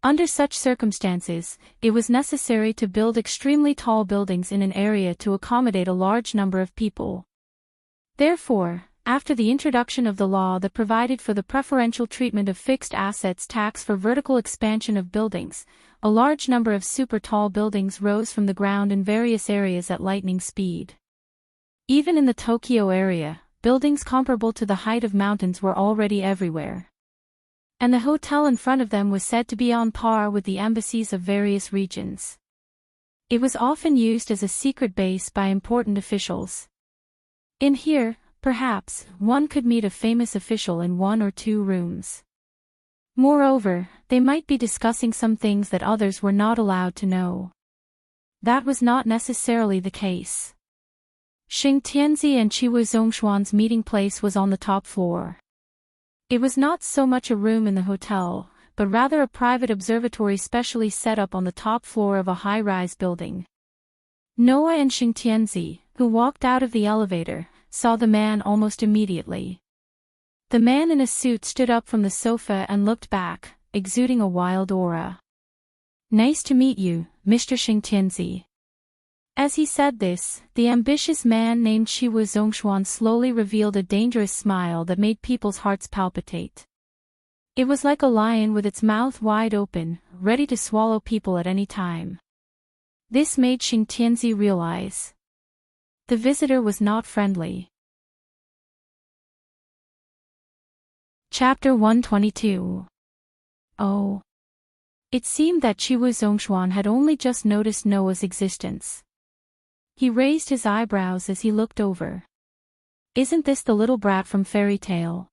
Under such circumstances, it was necessary to build extremely tall buildings in an area to accommodate a large number of people. Therefore, after the introduction of the law that provided for the preferential treatment of fixed assets tax for vertical expansion of buildings, a large number of super tall buildings rose from the ground in various areas at lightning speed. Even in the Tokyo area, buildings comparable to the height of mountains were already everywhere. And the hotel in front of them was said to be on par with the embassies of various regions. It was often used as a secret base by important officials. In here, perhaps, one could meet a famous official in one or two rooms. Moreover, they might be discussing some things that others were not allowed to know. That was not necessarily the case. Xing Tianzi and Chiwu Zhongshuan's meeting place was on the top floor. It was not so much a room in the hotel, but rather a private observatory specially set up on the top floor of a high-rise building. Noah and Xing Tianzi, who walked out of the elevator, saw the man almost immediately. The man in a suit stood up from the sofa and looked back, exuding a wild aura. "Nice to meet you, Mr. Xing Tianzi." As he said this, the ambitious man named Chiwu Zhongshuan slowly revealed a dangerous smile that made people's hearts palpitate. It was like a lion with its mouth wide open, ready to swallow people at any time. This made Xing Tianzi realize the visitor was not friendly. Chapter 122. Oh. It seemed that Chiwu Zhongshuan had only just noticed Noah's existence. He raised his eyebrows as he looked over. "Isn't this the little brat from Fairy Tale?"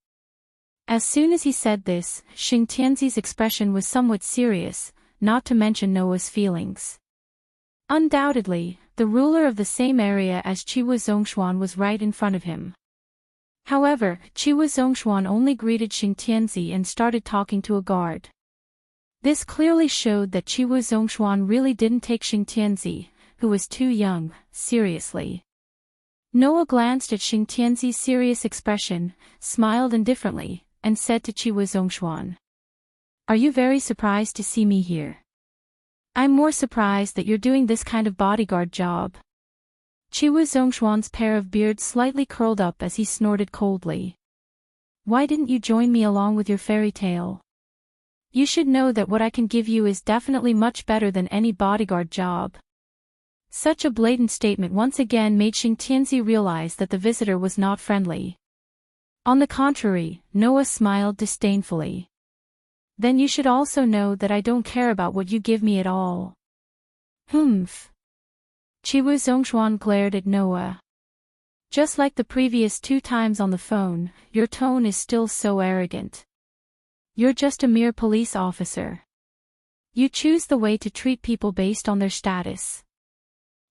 As soon as he said this, Xingtianzi's expression was somewhat serious, not to mention Noah's feelings. Undoubtedly, the ruler of the same area as Chiwu Zhongshuan was right in front of him. However, Chiwu Zhongshuan only greeted Xingtianzi and started talking to a guard. This clearly showed that Chiwu Zhongshuan really didn't take Xingtianzi, who was too young, seriously. Noah glanced at Xingtianzi's serious expression, smiled indifferently, and said to Chiwu Zhongshuan, "Are you very surprised to see me here? I'm more surprised that you're doing this kind of bodyguard job." Chiwu Zhongshuan's pair of beards slightly curled up as he snorted coldly. "Why didn't you join me along with your fairy tale? You should know that what I can give you is definitely much better than any bodyguard job." Such a blatant statement once again made Xingtianzi realize that the visitor was not friendly. On the contrary, Noah smiled disdainfully. "Then you should also know that I don't care about what you give me at all." Humph. Chiwu Zhongshuan glared at Noah. "Just like the previous 2 times on the phone, your tone is still so arrogant. You're just a mere police officer. You choose the way to treat people based on their status.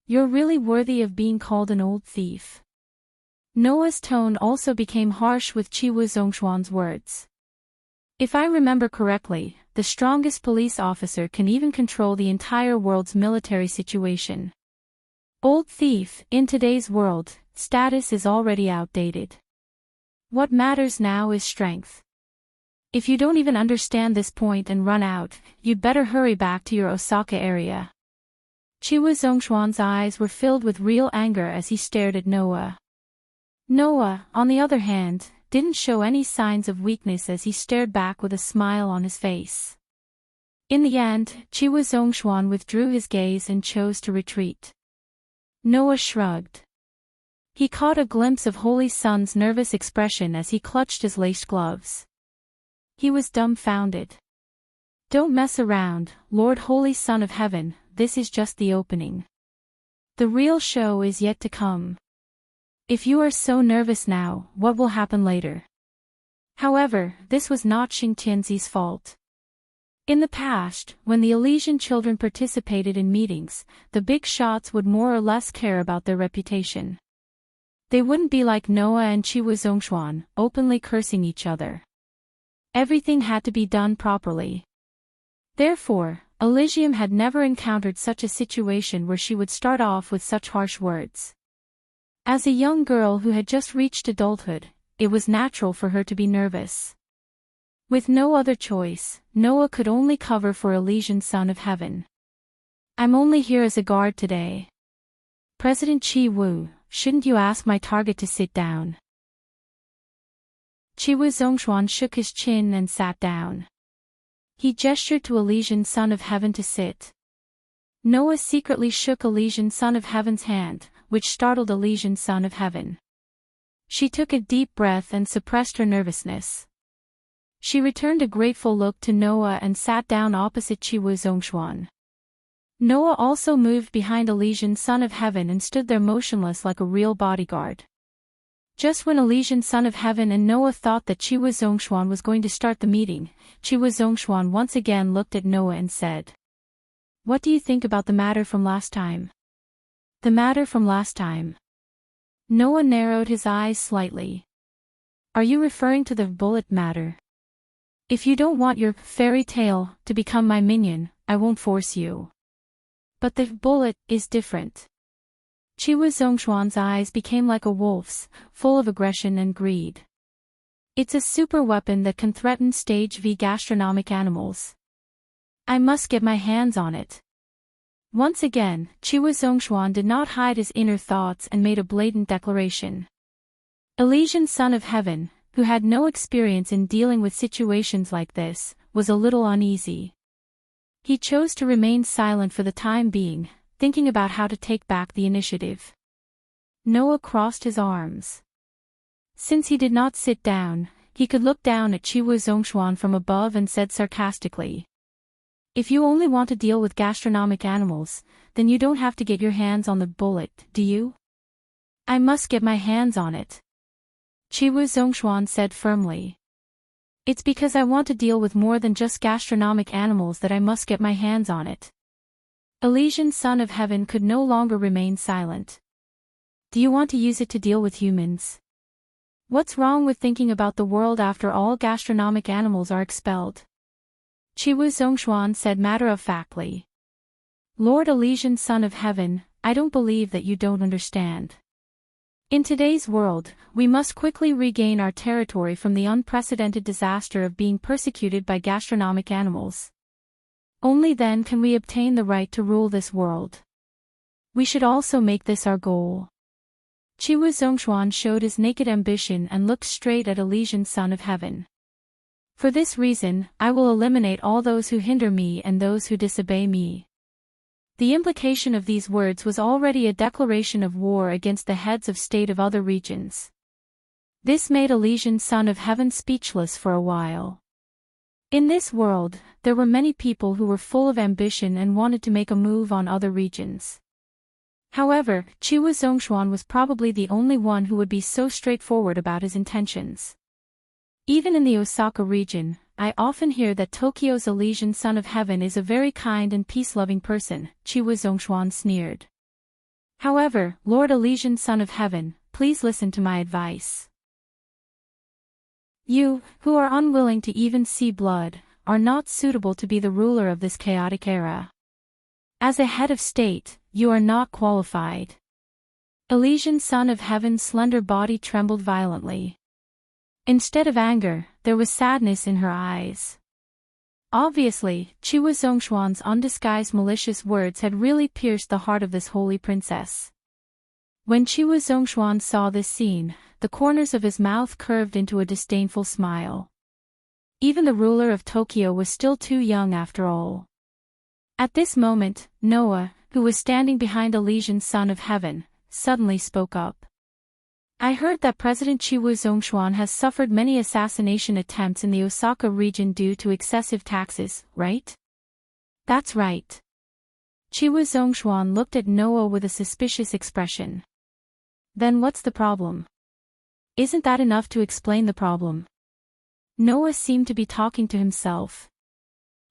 You're really worthy of being called an old thief." Noah's tone also became harsh with Chiwu Zhongshuan's words. "If I remember correctly, the strongest police officer can even control the entire world's military situation. Old thief, in today's world, status is already outdated. What matters now is strength. If you don't even understand this point and run out, you'd better hurry back to your Osaka area." Chiwu Zhongshuan's eyes were filled with real anger as he stared at Noah. Noah, on the other hand, didn't show any signs of weakness as he stared back with a smile on his face. In the end, Chiwu Zhongshuan withdrew his gaze and chose to retreat. Noah shrugged. He caught a glimpse of Holy Sun's nervous expression as he clutched his laced gloves. He was dumbfounded. "Don't mess around, Lord Holy Son of Heaven, this is just the opening. The real show is yet to come. If you are so nervous now, what will happen later?" However, this was not Xingtianzi's fault. In the past, when the Elysian children participated in meetings, the big shots would more or less care about their reputation. They wouldn't be like Noah and Chiwu Zhongshuan, openly cursing each other. Everything had to be done properly. Therefore, Elysium had never encountered such a situation where she would start off with such harsh words. As a young girl who had just reached adulthood, it was natural for her to be nervous. With no other choice, Noah could only cover for Elysian Son of Heaven. "I'm only here as a guard today. President Chi-Wu, shouldn't you ask my target to sit down?" Chiwu Zhongshuan shook his chin and sat down. He gestured to Elysian Son of Heaven to sit. Noah secretly shook Elysian Son of Heaven's hand, which startled Elysian Son of Heaven. She took a deep breath and suppressed her nervousness. She returned a grateful look to Noah and sat down opposite Chiwu Zhongshuan. Noah also moved behind Elysian Son of Heaven and stood there motionless like a real bodyguard. Just when Elysian Son of Heaven and Noah thought that Chiwu Zhongshuan was going to start the meeting, Chiwu Zhongshuan once again looked at Noah and said, "What do you think about the matter from last time?" "The matter from last time?" Noah narrowed his eyes slightly. "Are you referring to the bullet matter? If you don't want your fairy tale to become my minion, I won't force you. But the bullet is different." Chiwu Zhongshuan's eyes became like a wolf's, full of aggression and greed. "It's a super weapon that can threaten stage V gastronomic animals. I must get my hands on it." Once again, Chiwu Zhongshuan did not hide his inner thoughts and made a blatant declaration. Elysian Son of Heaven, who had no experience in dealing with situations like this, was a little uneasy. He chose to remain silent for the time being, thinking about how to take back the initiative. Noah crossed his arms. Since he did not sit down, he could look down at Chiwu Zhongshuan from above and said sarcastically, "If you only want to deal with gastronomic animals, then you don't have to get your hands on the bullet, do you?" "I must get my hands on it," Chiwu Zhongshuan said firmly. It's because I want to deal with more than just gastronomic animals that I must get my hands on it. Elysian Son of Heaven could no longer remain silent. Do you want to use it to deal with humans? What's wrong with thinking about the world after all gastronomic animals are expelled? Chiwu Zhongshuan said matter-of-factly. Lord Elysian Son of Heaven, I don't believe that you don't understand. In today's world, we must quickly regain our territory from the unprecedented disaster of being persecuted by gastronomic animals. Only then can we obtain the right to rule this world. We should also make this our goal. Chiwu Zhongshuan showed his naked ambition and looked straight at Elysian Son of Heaven. For this reason, I will eliminate all those who hinder me and those who disobey me. The implication of these words was already a declaration of war against the heads of state of other regions. This made Elysian Son of Heaven speechless for a while. In this world, there were many people who were full of ambition and wanted to make a move on other regions. However, Chiwu Zhongshuan was probably the only one who would be so straightforward about his intentions. Even in the Osaka region, I often hear that Tokyo's Elysian Son of Heaven is a very kind and peace-loving person, Chiwu Zhongshuan sneered. However, Lord Elysian Son of Heaven, please listen to my advice. You, who are unwilling to even see blood, are not suitable to be the ruler of this chaotic era. As a head of state, you are not qualified. Elysian Son of Heaven's slender body trembled violently. Instead of anger, there was sadness in her eyes. Obviously, Chiwu Zhongshuan's undisguised malicious words had really pierced the heart of this holy princess. When Chiwu Zhongshuan saw this scene, the corners of his mouth curved into a disdainful smile. Even the ruler of Tokyo was still too young after all. At this moment, Noah, who was standing behind Elysian Son of Heaven, suddenly spoke up. I heard that President Chiwu Zhongshuan has suffered many assassination attempts in the Osaka region due to excessive taxes, right? That's right. Chiwu Zhongshuan looked at Noah with a suspicious expression. Then what's the problem? Isn't that enough to explain the problem? Noah seemed to be talking to himself.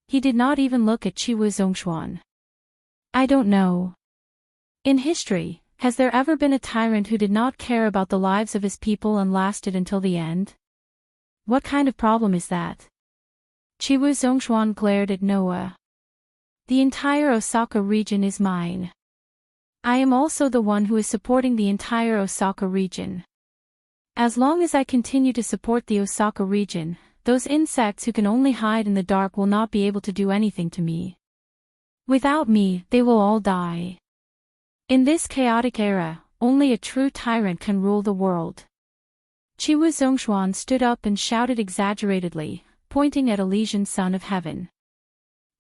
He did not even look at Chiwu Zhongshuan. I don't know. In history, has there ever been a tyrant who did not care about the lives of his people and lasted until the end? What kind of problem is that? Chiwu Zhongshuan glared at Noah. The entire Osaka region is mine. I am also the one who is supporting the entire Osaka region. As long as I continue to support the Osaka region, those insects who can only hide in the dark will not be able to do anything to me. Without me, they will all die. In this chaotic era, only a true tyrant can rule the world. Chiwu Zhongshuan stood up and shouted exaggeratedly, pointing at Elysian Son of Heaven.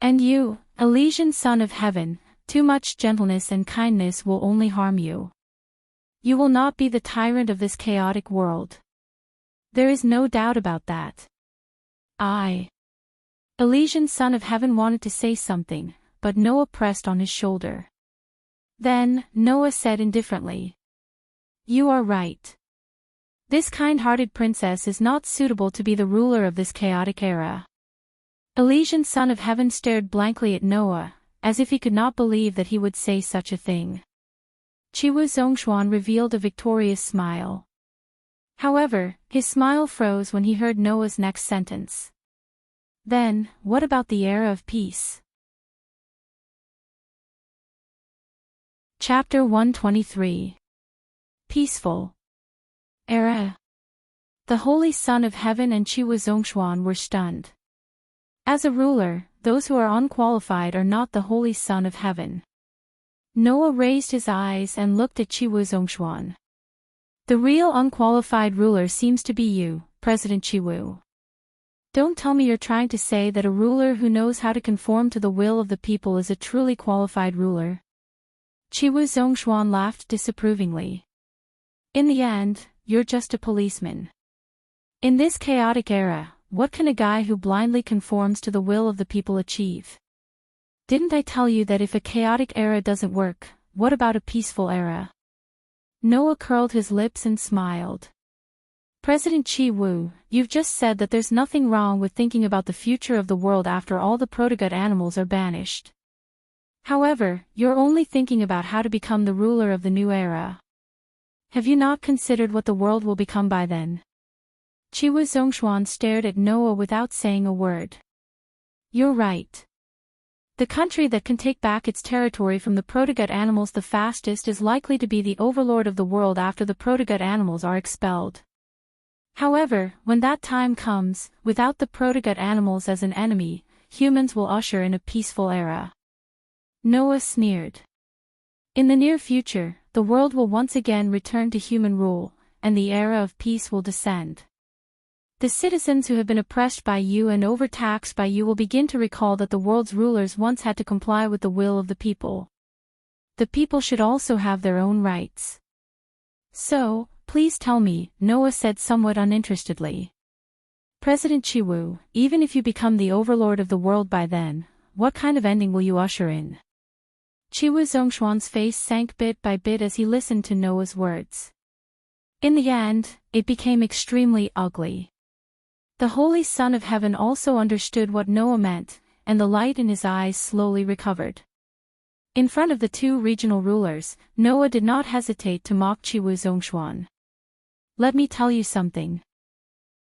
And you, Elysian Son of Heaven, too much gentleness and kindness will only harm you. You will not be the tyrant of this chaotic world. There is no doubt about that. Elysian Son of Heaven wanted to say something, but Noah pressed on his shoulder. Then, Noah said indifferently. You are right. This kind-hearted princess is not suitable to be the ruler of this chaotic era. Elysian Son of Heaven stared blankly at Noah, as if he could not believe that he would say such a thing. Chiwu Zhongshuan revealed a victorious smile. However, his smile froze when he heard Noah's next sentence. Then, what about the era of peace? Chapter 123. Peaceful Era. The Holy Son of Heaven and Chiwu Zhongshuan were stunned. As a ruler, those who are unqualified are not the Holy Son of Heaven. Noah raised his eyes and looked at Chiwu Zhongshuan. The real unqualified ruler seems to be you, President Chiwu. Don't tell me you're trying to say that a ruler who knows how to conform to the will of the people is a truly qualified ruler. Chiwu Zhongshuan laughed disapprovingly. In the end, you're just a policeman. In this chaotic era, what can a guy who blindly conforms to the will of the people achieve? Didn't I tell you that if a chaotic era doesn't work, what about a peaceful era? Noah curled his lips and smiled. President Chi Wu, you've just said that there's nothing wrong with thinking about the future of the world after all the proto-gut animals are banished. However, you're only thinking about how to become the ruler of the new era. Have you not considered what the world will become by then? Chi Wu Zhongshuan stared at Noah without saying a word. You're right. The country that can take back its territory from the proto-gut animals the fastest is likely to be the overlord of the world after the proto-gut animals are expelled. However, when that time comes, without the proto-gut animals as an enemy, humans will usher in a peaceful era. Noah sneered. In the near future, the world will once again return to human rule, and the era of peace will descend. The citizens who have been oppressed by you and overtaxed by you will begin to recall that the world's rulers once had to comply with the will of the people. The people should also have their own rights. So, please tell me, Noah said somewhat uninterestedly. President Chi Wu, even if you become the overlord of the world by then, what kind of ending will you usher in? Chi Wu Zhongshuan's face sank bit by bit as he listened to Noah's words. In the end, it became extremely ugly. The Holy Son of Heaven also understood what Noah meant, and the light in his eyes slowly recovered. In front of the two regional rulers, Noah did not hesitate to mock Chi Wu Zhongshuan. Let me tell you something.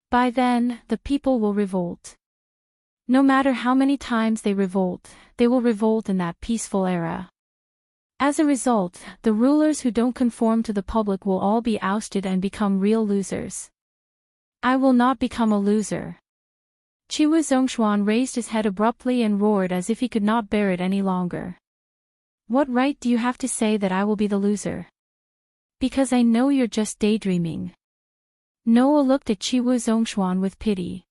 By then, the people will revolt. No matter how many times they will revolt in that peaceful era. As a result, the rulers who don't conform to the public will all be ousted and become real losers. I will not become a loser. Chi Wu Zhongshuan raised his head abruptly and roared as if he could not bear it any longer. What right do you have to say that I will be the loser? Because I know you're just daydreaming. Noah looked at Chi Wu Zhongshuan with pity.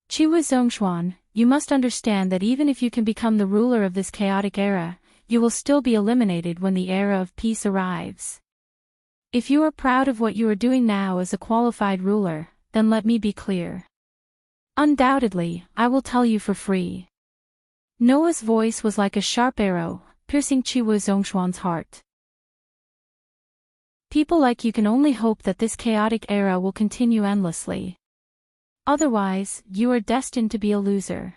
Chi Wu Zhongshuan, you must understand that even if you can become the ruler of this chaotic era, you will still be eliminated when the era of peace arrives. If you are proud of what you are doing now as a qualified ruler, then let me be clear. Undoubtedly, I will tell you for free. Noah's voice was like a sharp arrow, piercing Chi Wu Zhongshuan's heart. People like you can only hope that this chaotic era will continue endlessly. Otherwise, you are destined to be a loser.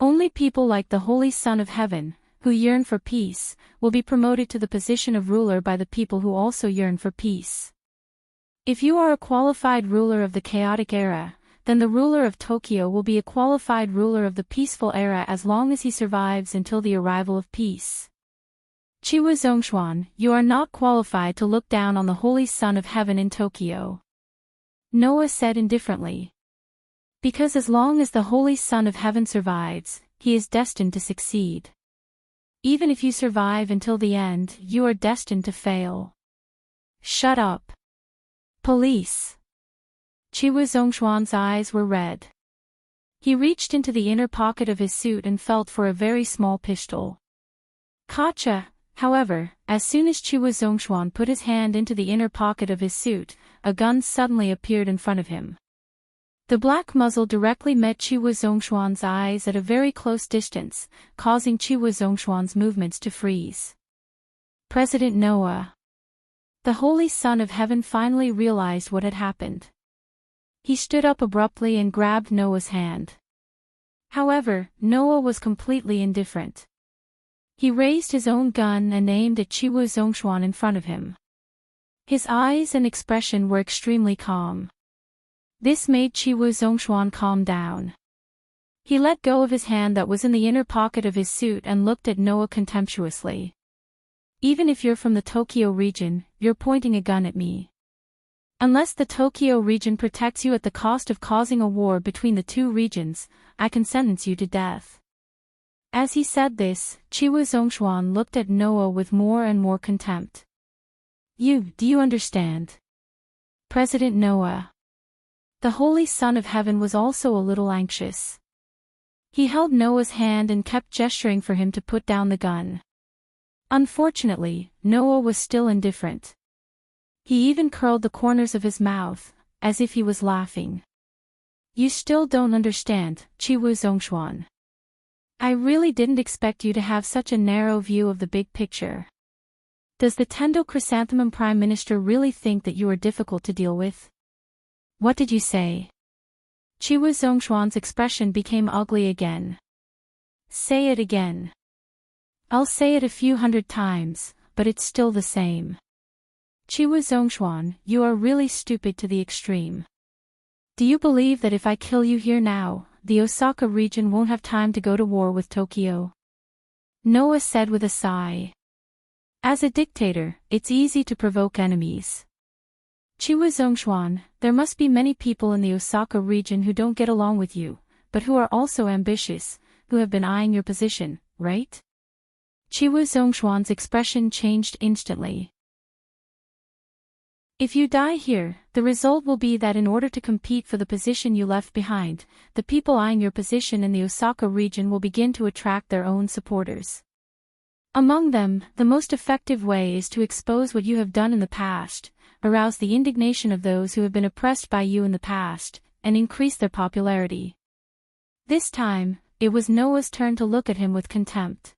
Only people like the Holy Son of Heaven, who yearn for peace, will be promoted to the position of ruler by the people who also yearn for peace. If you are a qualified ruler of the chaotic era, then the ruler of Tokyo will be a qualified ruler of the peaceful era as long as he survives until the arrival of peace. Chi Wu Zhongshuan, you are not qualified to look down on the Holy Son of Heaven in Tokyo. Noah said indifferently. Because as long as the Holy Son of Heaven survives, he is destined to succeed. Even if you survive until the end, you are destined to fail. Shut up. Police. Chi Wu Zhongshuan's eyes were red. He reached into the inner pocket of his suit and felt for a very small pistol. Gotcha. However, as soon as Chi Wu Zhongshuan put his hand into the inner pocket of his suit, a gun suddenly appeared in front of him. The black muzzle directly met Chi Wu Zhongshuan's eyes at a very close distance, causing Chi Wu Zhongshuan's movements to freeze. President Noah. The Holy Son of Heaven finally realized what had happened. He stood up abruptly and grabbed Noah's hand. However, Noah was completely indifferent. He raised his own gun and aimed at Chi Wu Zhongshuan in front of him. His eyes and expression were extremely calm. This made Chi Wu Zhongshuan calm down. He let go of his hand that was in the inner pocket of his suit and looked at Noah contemptuously. Even if you're from the Tokyo region, you're pointing a gun at me. Unless the Tokyo region protects you at the cost of causing a war between the two regions, I can sentence you to death. As he said this, Chi Wu Zhongshuan looked at Noah with more and more contempt. Do you understand? President Noah. The Holy Son of Heaven was also a little anxious. He held Noah's hand and kept gesturing for him to put down the gun. Unfortunately, Noah was still indifferent. He even curled the corners of his mouth, as if he was laughing. You still don't understand, Chi Wu Zhongshuan. I really didn't expect you to have such a narrow view of the big picture. Does the Tendo Chrysanthemum Prime Minister really think that you are difficult to deal with? What did you say? Chi Wu Zhongshuan's expression became ugly again. Say it again. I'll say it a few hundred times, but it's still the same. Chi Wu Zhongshuan, you are really stupid to the extreme. Do you believe that if I kill you here now, the Osaka region won't have time to go to war with Tokyo? Noah said with a sigh. As a dictator, it's easy to provoke enemies. Chi Wu Zhongshuan, there must be many people in the Osaka region who don't get along with you, but who are also ambitious, who have been eyeing your position, right? Chi Wu Zhongshuan's expression changed instantly. If you die here, the result will be that in order to compete for the position you left behind, the people eyeing your position in the Osaka region will begin to attract their own supporters. Among them, the most effective way is to expose what you have done in the past, arouse the indignation of those who have been oppressed by you in the past, and increase their popularity. This time, it was Noah's turn to look at him with contempt.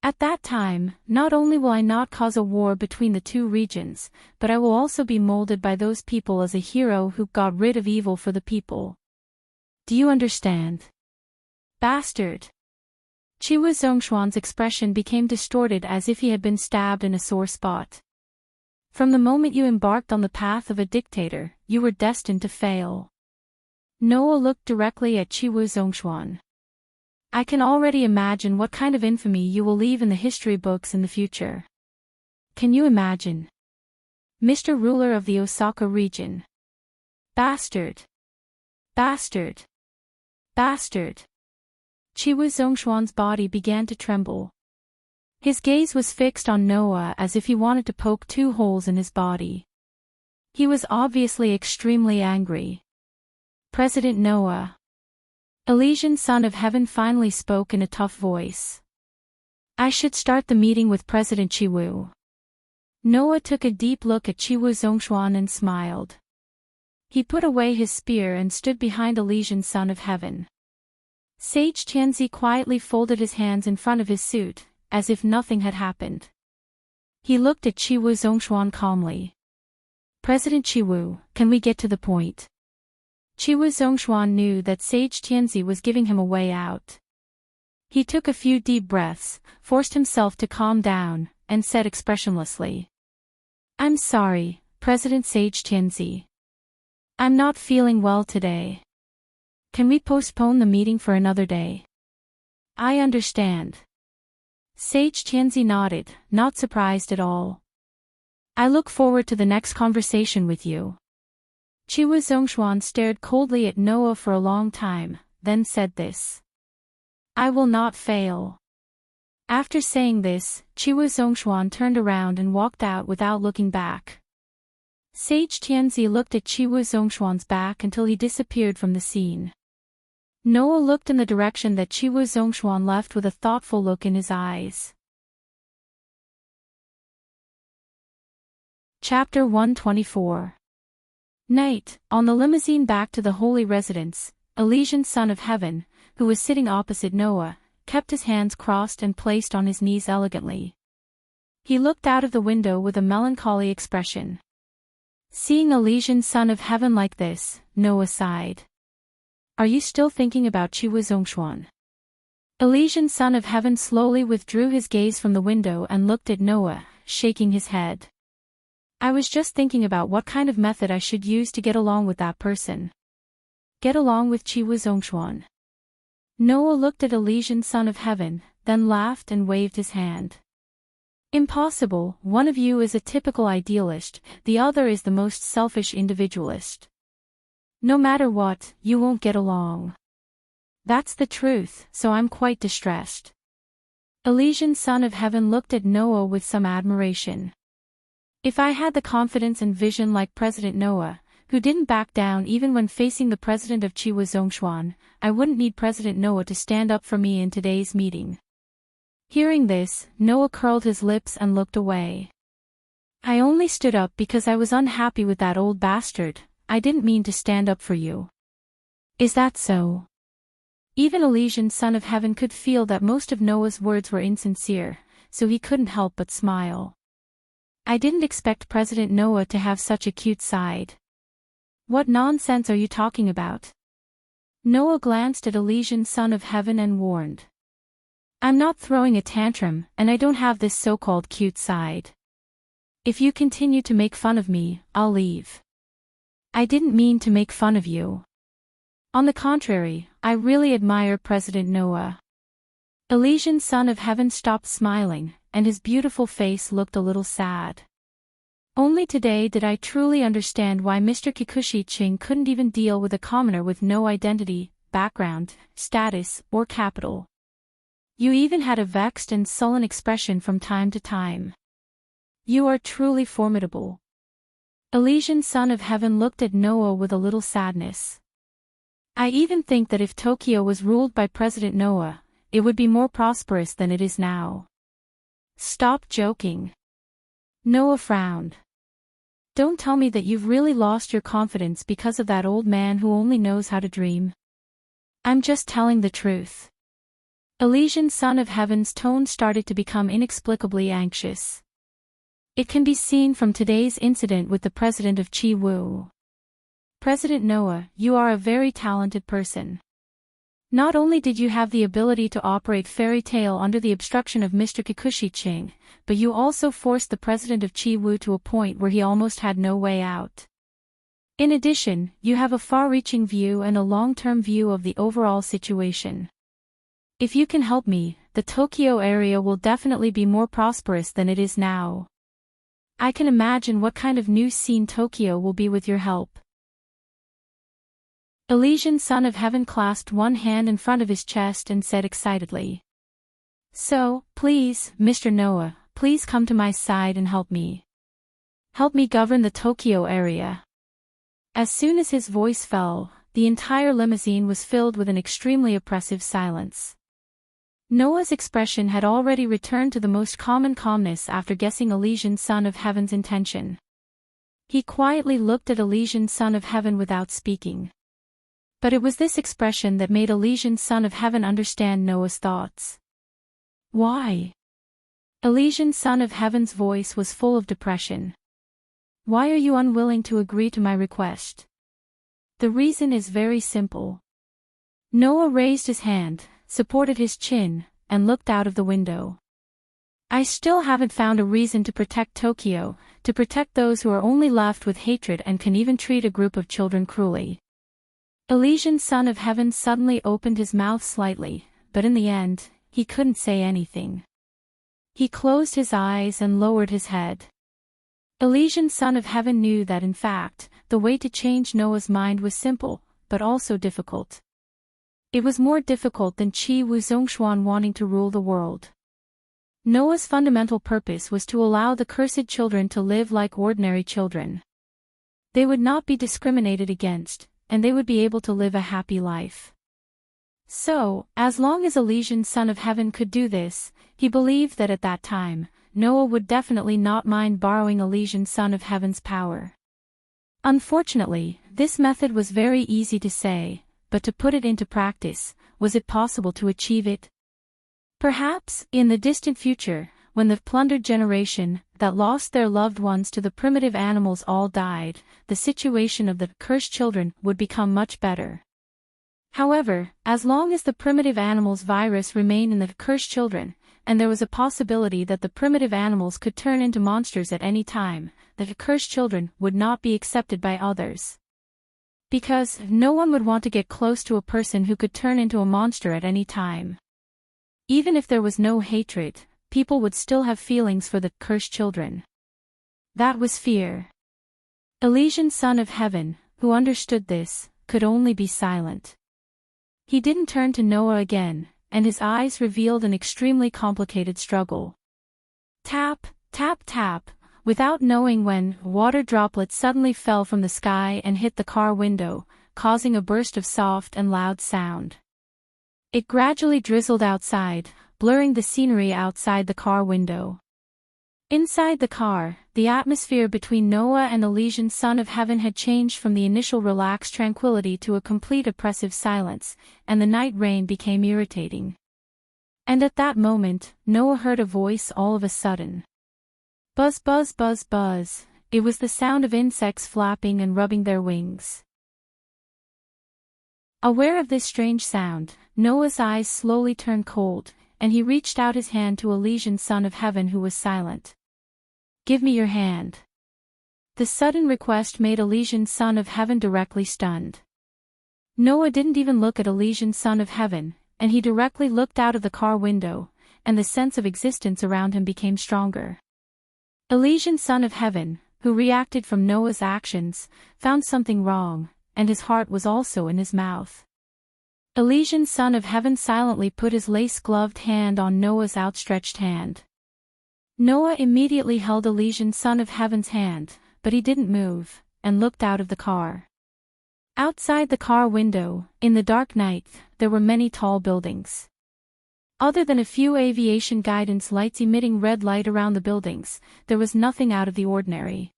At that time, not only will I not cause a war between the two regions, but I will also be molded by those people as a hero who got rid of evil for the people. Do you understand? Bastard! Chi Wu Zhongshuan's expression became distorted as if he had been stabbed in a sore spot. From the moment you embarked on the path of a dictator, you were destined to fail. Noah looked directly at Chi Wu Zhongshuan. I can already imagine what kind of infamy you will leave in the history books in the future. Can you imagine? Mr. Ruler of the Osaka region. Bastard! Bastard! Bastard! Chi Wu Zhongshuan's body began to tremble. His gaze was fixed on Noah as if he wanted to poke two holes in his body. He was obviously extremely angry. President Noah. Elysian Son of Heaven finally spoke in a tough voice. I should start the meeting with President Chi Wu. Noah took a deep look at Chi Wu Zhongshuan and smiled. He put away his spear and stood behind Elysian Son of Heaven. Sage Tianzi quietly folded his hands in front of his suit, as if nothing had happened. He looked at Chi Wu Zhongshuan calmly. President Chi Wu, can we get to the point? Chi Wu Zhongshuan knew that Sage Tianzi was giving him a way out. He took a few deep breaths, forced himself to calm down, and said expressionlessly. I'm sorry, President Sage Tianzi. I'm not feeling well today. Can we postpone the meeting for another day? I understand. Sage Tianzi nodded, not surprised at all. I look forward to the next conversation with you. Chi Wu Zhongshuan stared coldly at Noah for a long time, then said this. I will not fail. After saying this, Chi Wu Zhongshuan turned around and walked out without looking back. Sage Tianzi looked at Chi Wu Zhongshuan's back until he disappeared from the scene. Noah looked in the direction that Chi Wu Zhongshuan left with a thoughtful look in his eyes. Chapter 124. Night, on the limousine back to the holy residence, Elysian Son of Heaven, who was sitting opposite Noah, kept his hands crossed and placed on his knees elegantly. He looked out of the window with a melancholy expression. Seeing Elysian Son of Heaven like this, Noah sighed. Are you still thinking about Chi Wu Zhongshuan? Elysian Son of Heaven slowly withdrew his gaze from the window and looked at Noah, shaking his head. I was just thinking about what kind of method I should use to get along with that person. Get along with Chi Wu Zhongshuan. Noah looked at Elysian Son of Heaven, then laughed and waved his hand. Impossible, one of you is a typical idealist, the other is the most selfish individualist. No matter what, you won't get along. That's the truth, so I'm quite distressed. Elysian Son of Heaven looked at Noah with some admiration. If I had the confidence and vision like President Noah, who didn't back down even when facing the president of Chi Wu Zhongshuan, I wouldn't need President Noah to stand up for me in today's meeting. Hearing this, Noah curled his lips and looked away. I only stood up because I was unhappy with that old bastard, I didn't mean to stand up for you. Is that so? Even Elysian Son of Heaven could feel that most of Noah's words were insincere, so he couldn't help but smile. I didn't expect President Noah to have such a cute side. What nonsense are you talking about? Noah glanced at Elysian son of heaven and warned. I'm not throwing a tantrum, and I don't have this so-called cute side. If you continue to make fun of me, I'll leave. I didn't mean to make fun of you. On the contrary, I really admire President Noah. Elysian son of heaven stopped smiling, and his beautiful face looked a little sad. Only today did I truly understand why Mr. Kikuchi Ching couldn't even deal with a commoner with no identity, background, status, or capital. You even had a vexed and sullen expression from time to time. You are truly formidable. Elysian son of heaven looked at Noah with a little sadness. I even think that if Tokyo was ruled by President Noah, it would be more prosperous than it is now. Stop joking. Noah frowned. Don't tell me that you've really lost your confidence because of that old man who only knows how to dream. I'm just telling the truth. Elysian son of heaven's tone started to become inexplicably anxious. It can be seen from today's incident with the president of Chi Wu. President Noah, you are a very talented person. Not only did you have the ability to operate fairy tale under the obstruction of Mr. Kikuchi Ching, but you also forced the president of Chi Wu to a point where he almost had no way out. In addition, you have a far-reaching view and a long-term view of the overall situation. If you can help me, the Tokyo area will definitely be more prosperous than it is now. I can imagine what kind of new scene Tokyo will be with your help. Elysian son of heaven clasped one hand in front of his chest and said excitedly. So, please, Mr. Noah, please come to my side and help me. Help me govern the Tokyo area. As soon as his voice fell, the entire limousine was filled with an extremely oppressive silence. Noah's expression had already returned to the most common calmness after guessing Elysian son of heaven's intention. He quietly looked at Elysian son of heaven without speaking. But it was this expression that made Elysian son of heaven understand Noah's thoughts. Why? Elysian son of heaven's voice was full of depression. Why are you unwilling to agree to my request? The reason is very simple. Noah raised his hand, supported his chin, and looked out of the window. I still haven't found a reason to protect Tokyo, to protect those who are only left with hatred and can even treat a group of children cruelly. Elysian son of heaven suddenly opened his mouth slightly, but in the end, he couldn't say anything. He closed his eyes and lowered his head. Elysian son of heaven knew that in fact, the way to change Noah's mind was simple, but also difficult. It was more difficult than Chi Wu Zhongshuan wanting to rule the world. Noah's fundamental purpose was to allow the cursed children to live like ordinary children. They would not be discriminated against, and they would be able to live a happy life. So, as long as Elysian son of heaven could do this, he believed that at that time, Noah would definitely not mind borrowing Elysian son of heaven's power. Unfortunately, this method was very easy to say, but to put it into practice, was it possible to achieve it? Perhaps, in the distant future, when the plundered generation that lost their loved ones to the primitive animals all died, the situation of the cursed children would become much better. However, as long as the primitive animals virus remained in the cursed children, and there was a possibility that the primitive animals could turn into monsters at any time, the cursed children would not be accepted by others. Because no one would want to get close to a person who could turn into a monster at any time. Even if there was no hatred, people would still have feelings for the cursed children. That was fear. Elysian son of heaven, who understood this, could only be silent. He didn't turn to Noah again, and his eyes revealed an extremely complicated struggle. Tap, tap, tap, without knowing when, water droplets suddenly fell from the sky and hit the car window, causing a burst of soft and loud sound. It gradually drizzled outside, blurring the scenery outside the car window. Inside the car, the atmosphere between Noah and Elysian son of heaven had changed from the initial relaxed tranquility to a complete oppressive silence, and the night rain became irritating. And at that moment, Noah heard a voice all of a sudden. Buzz, buzz, buzz, buzz. it was the sound of insects flapping and rubbing their wings. Aware of this strange sound, Noah's eyes slowly turned cold, and he reached out his hand to Elysian son of heaven who was silent. "Give me your hand." The sudden request made Elysian son of heaven directly stunned. Noah didn't even look at Elysian son of heaven, and he directly looked out of the car window, and the sense of existence around him became stronger. Elysian son of heaven, who reacted from Noah's actions, found something wrong, and his heart was also in his mouth. Elysian son of heaven silently put his lace-gloved hand on Noah's outstretched hand. Noah immediately held Elysian son of heaven's hand, but he didn't move, and looked out of the car. Outside the car window, in the dark night, there were many tall buildings. Other than a few aviation guidance lights emitting red light around the buildings, there was nothing out of the ordinary.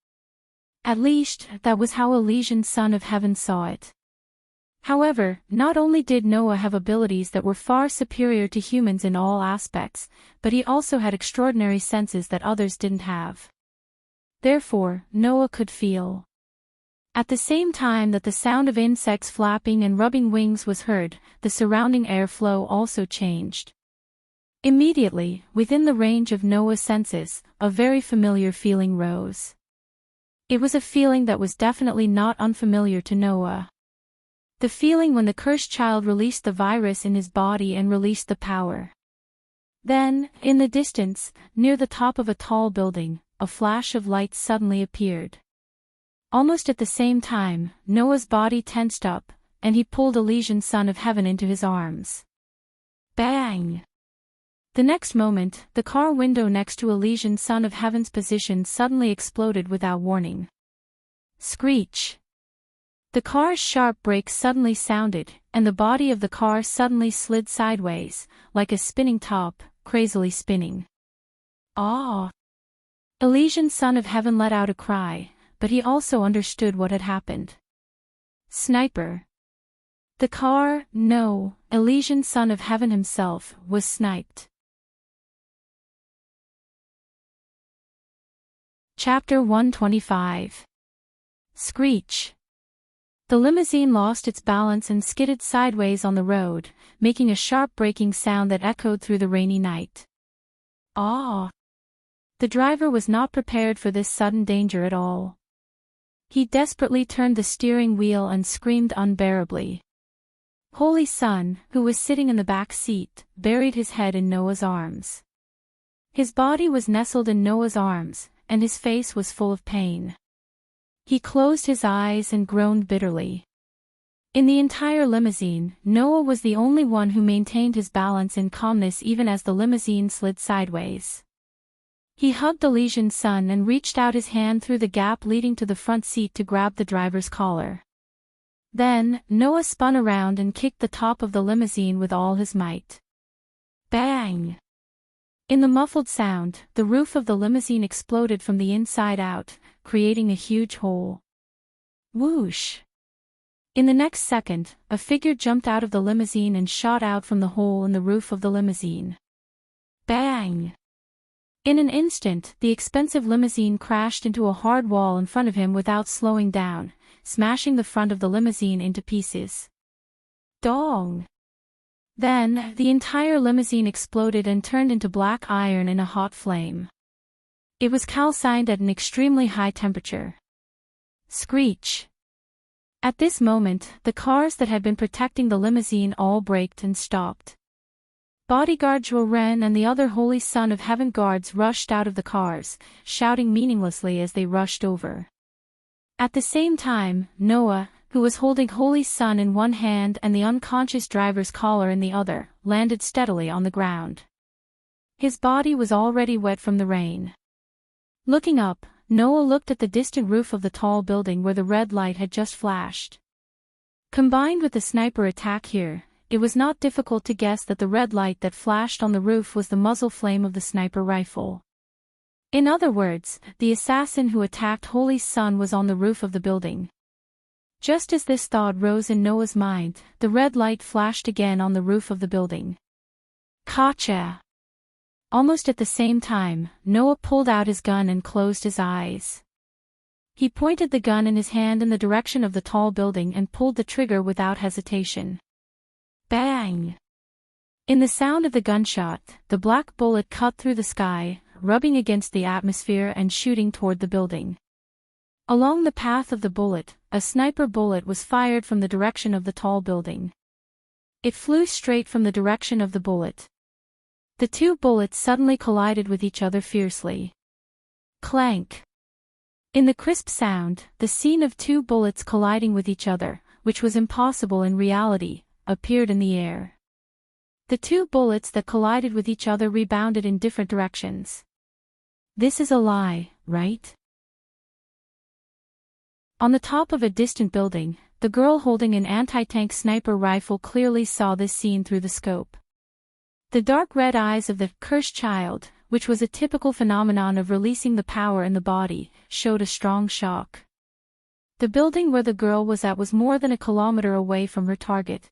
At least, that was how Elysian son of heaven saw it. However, not only did Noah have abilities that were far superior to humans in all aspects, but he also had extraordinary senses that others didn't have. Therefore, Noah could feel. At the same time that the sound of insects flapping and rubbing wings was heard, the surrounding airflow also changed. Immediately, within the range of Noah's senses, a very familiar feeling rose. It was a feeling that was definitely not unfamiliar to Noah. The feeling when the cursed child released the virus in his body and released the power. Then, in the distance, near the top of a tall building, a flash of light suddenly appeared. Almost at the same time, Noah's body tensed up, and he pulled Elysian son of heaven into his arms. Bang! The next moment, the car window next to Elysian son of heaven's position suddenly exploded without warning. Screech! The car's sharp brakes suddenly sounded, and the body of the car suddenly slid sideways, like a spinning top, crazily spinning. Ah! Elysian son of heaven let out a cry, but he also understood what had happened. Sniper! The car, no, Elysian son of heaven himself, was sniped. Chapter 125. Screech! The limousine lost its balance and skidded sideways on the road, making a sharp braking sound that echoed through the rainy night. Ah! The driver was not prepared for this sudden danger at all. He desperately turned the steering wheel and screamed unbearably. Holy Son, who was sitting in the back seat, buried his head in Noah's arms. His body was nestled in Noah's arms, and his face was full of pain. He closed his eyes and groaned bitterly. In the entire limousine, Noah was the only one who maintained his balance in calmness even as the limousine slid sideways. He hugged Elysian's son and reached out his hand through the gap leading to the front seat to grab the driver's collar. Then, Noah spun around and kicked the top of the limousine with all his might. Bang! In the muffled sound, the roof of the limousine exploded from the inside out, creating a huge hole. Whoosh! In the next second, a figure jumped out of the limousine and shot out from the hole in the roof of the limousine. Bang! In an instant, the expensive limousine crashed into a hard wall in front of him without slowing down, smashing the front of the limousine into pieces. Dong! Then, the entire limousine exploded and turned into black iron in a hot flame. It was calcined at an extremely high temperature. Screech! At this moment, the cars that had been protecting the limousine all braked and stopped. Bodyguard Joren and the other Holy Son of Heaven guards rushed out of the cars, shouting meaninglessly as they rushed over. At the same time, Noah, who was holding Holy Son in one hand and the unconscious driver's collar in the other, landed steadily on the ground. His body was already wet from the rain. Looking up, Noah looked at the distant roof of the tall building where the red light had just flashed. Combined with the sniper attack here, it was not difficult to guess that the red light that flashed on the roof was the muzzle flame of the sniper rifle. In other words, the assassin who attacked Holy Son was on the roof of the building. Just as this thought rose in Noah's mind, the red light flashed again on the roof of the building. Gotcha! Almost at the same time, Noah pulled out his gun and closed his eyes. He pointed the gun in his hand in the direction of the tall building and pulled the trigger without hesitation. Bang! In the sound of the gunshot, the black bullet cut through the sky, rubbing against the atmosphere and shooting toward the building. Along the path of the bullet, a sniper bullet was fired from the direction of the tall building. It flew straight from the direction of the bullet. The two bullets suddenly collided with each other fiercely. Clank! In the crisp sound, the scene of two bullets colliding with each other, which was impossible in reality, appeared in the air. The two bullets that collided with each other rebounded in different directions. This is a lie, right? On the top of a distant building, the girl holding an anti-tank sniper rifle clearly saw this scene through the scope. The dark red eyes of the cursed child, which was a typical phenomenon of releasing the power in the body, showed a strong shock. The building where the girl was at was more than a kilometer away from her target.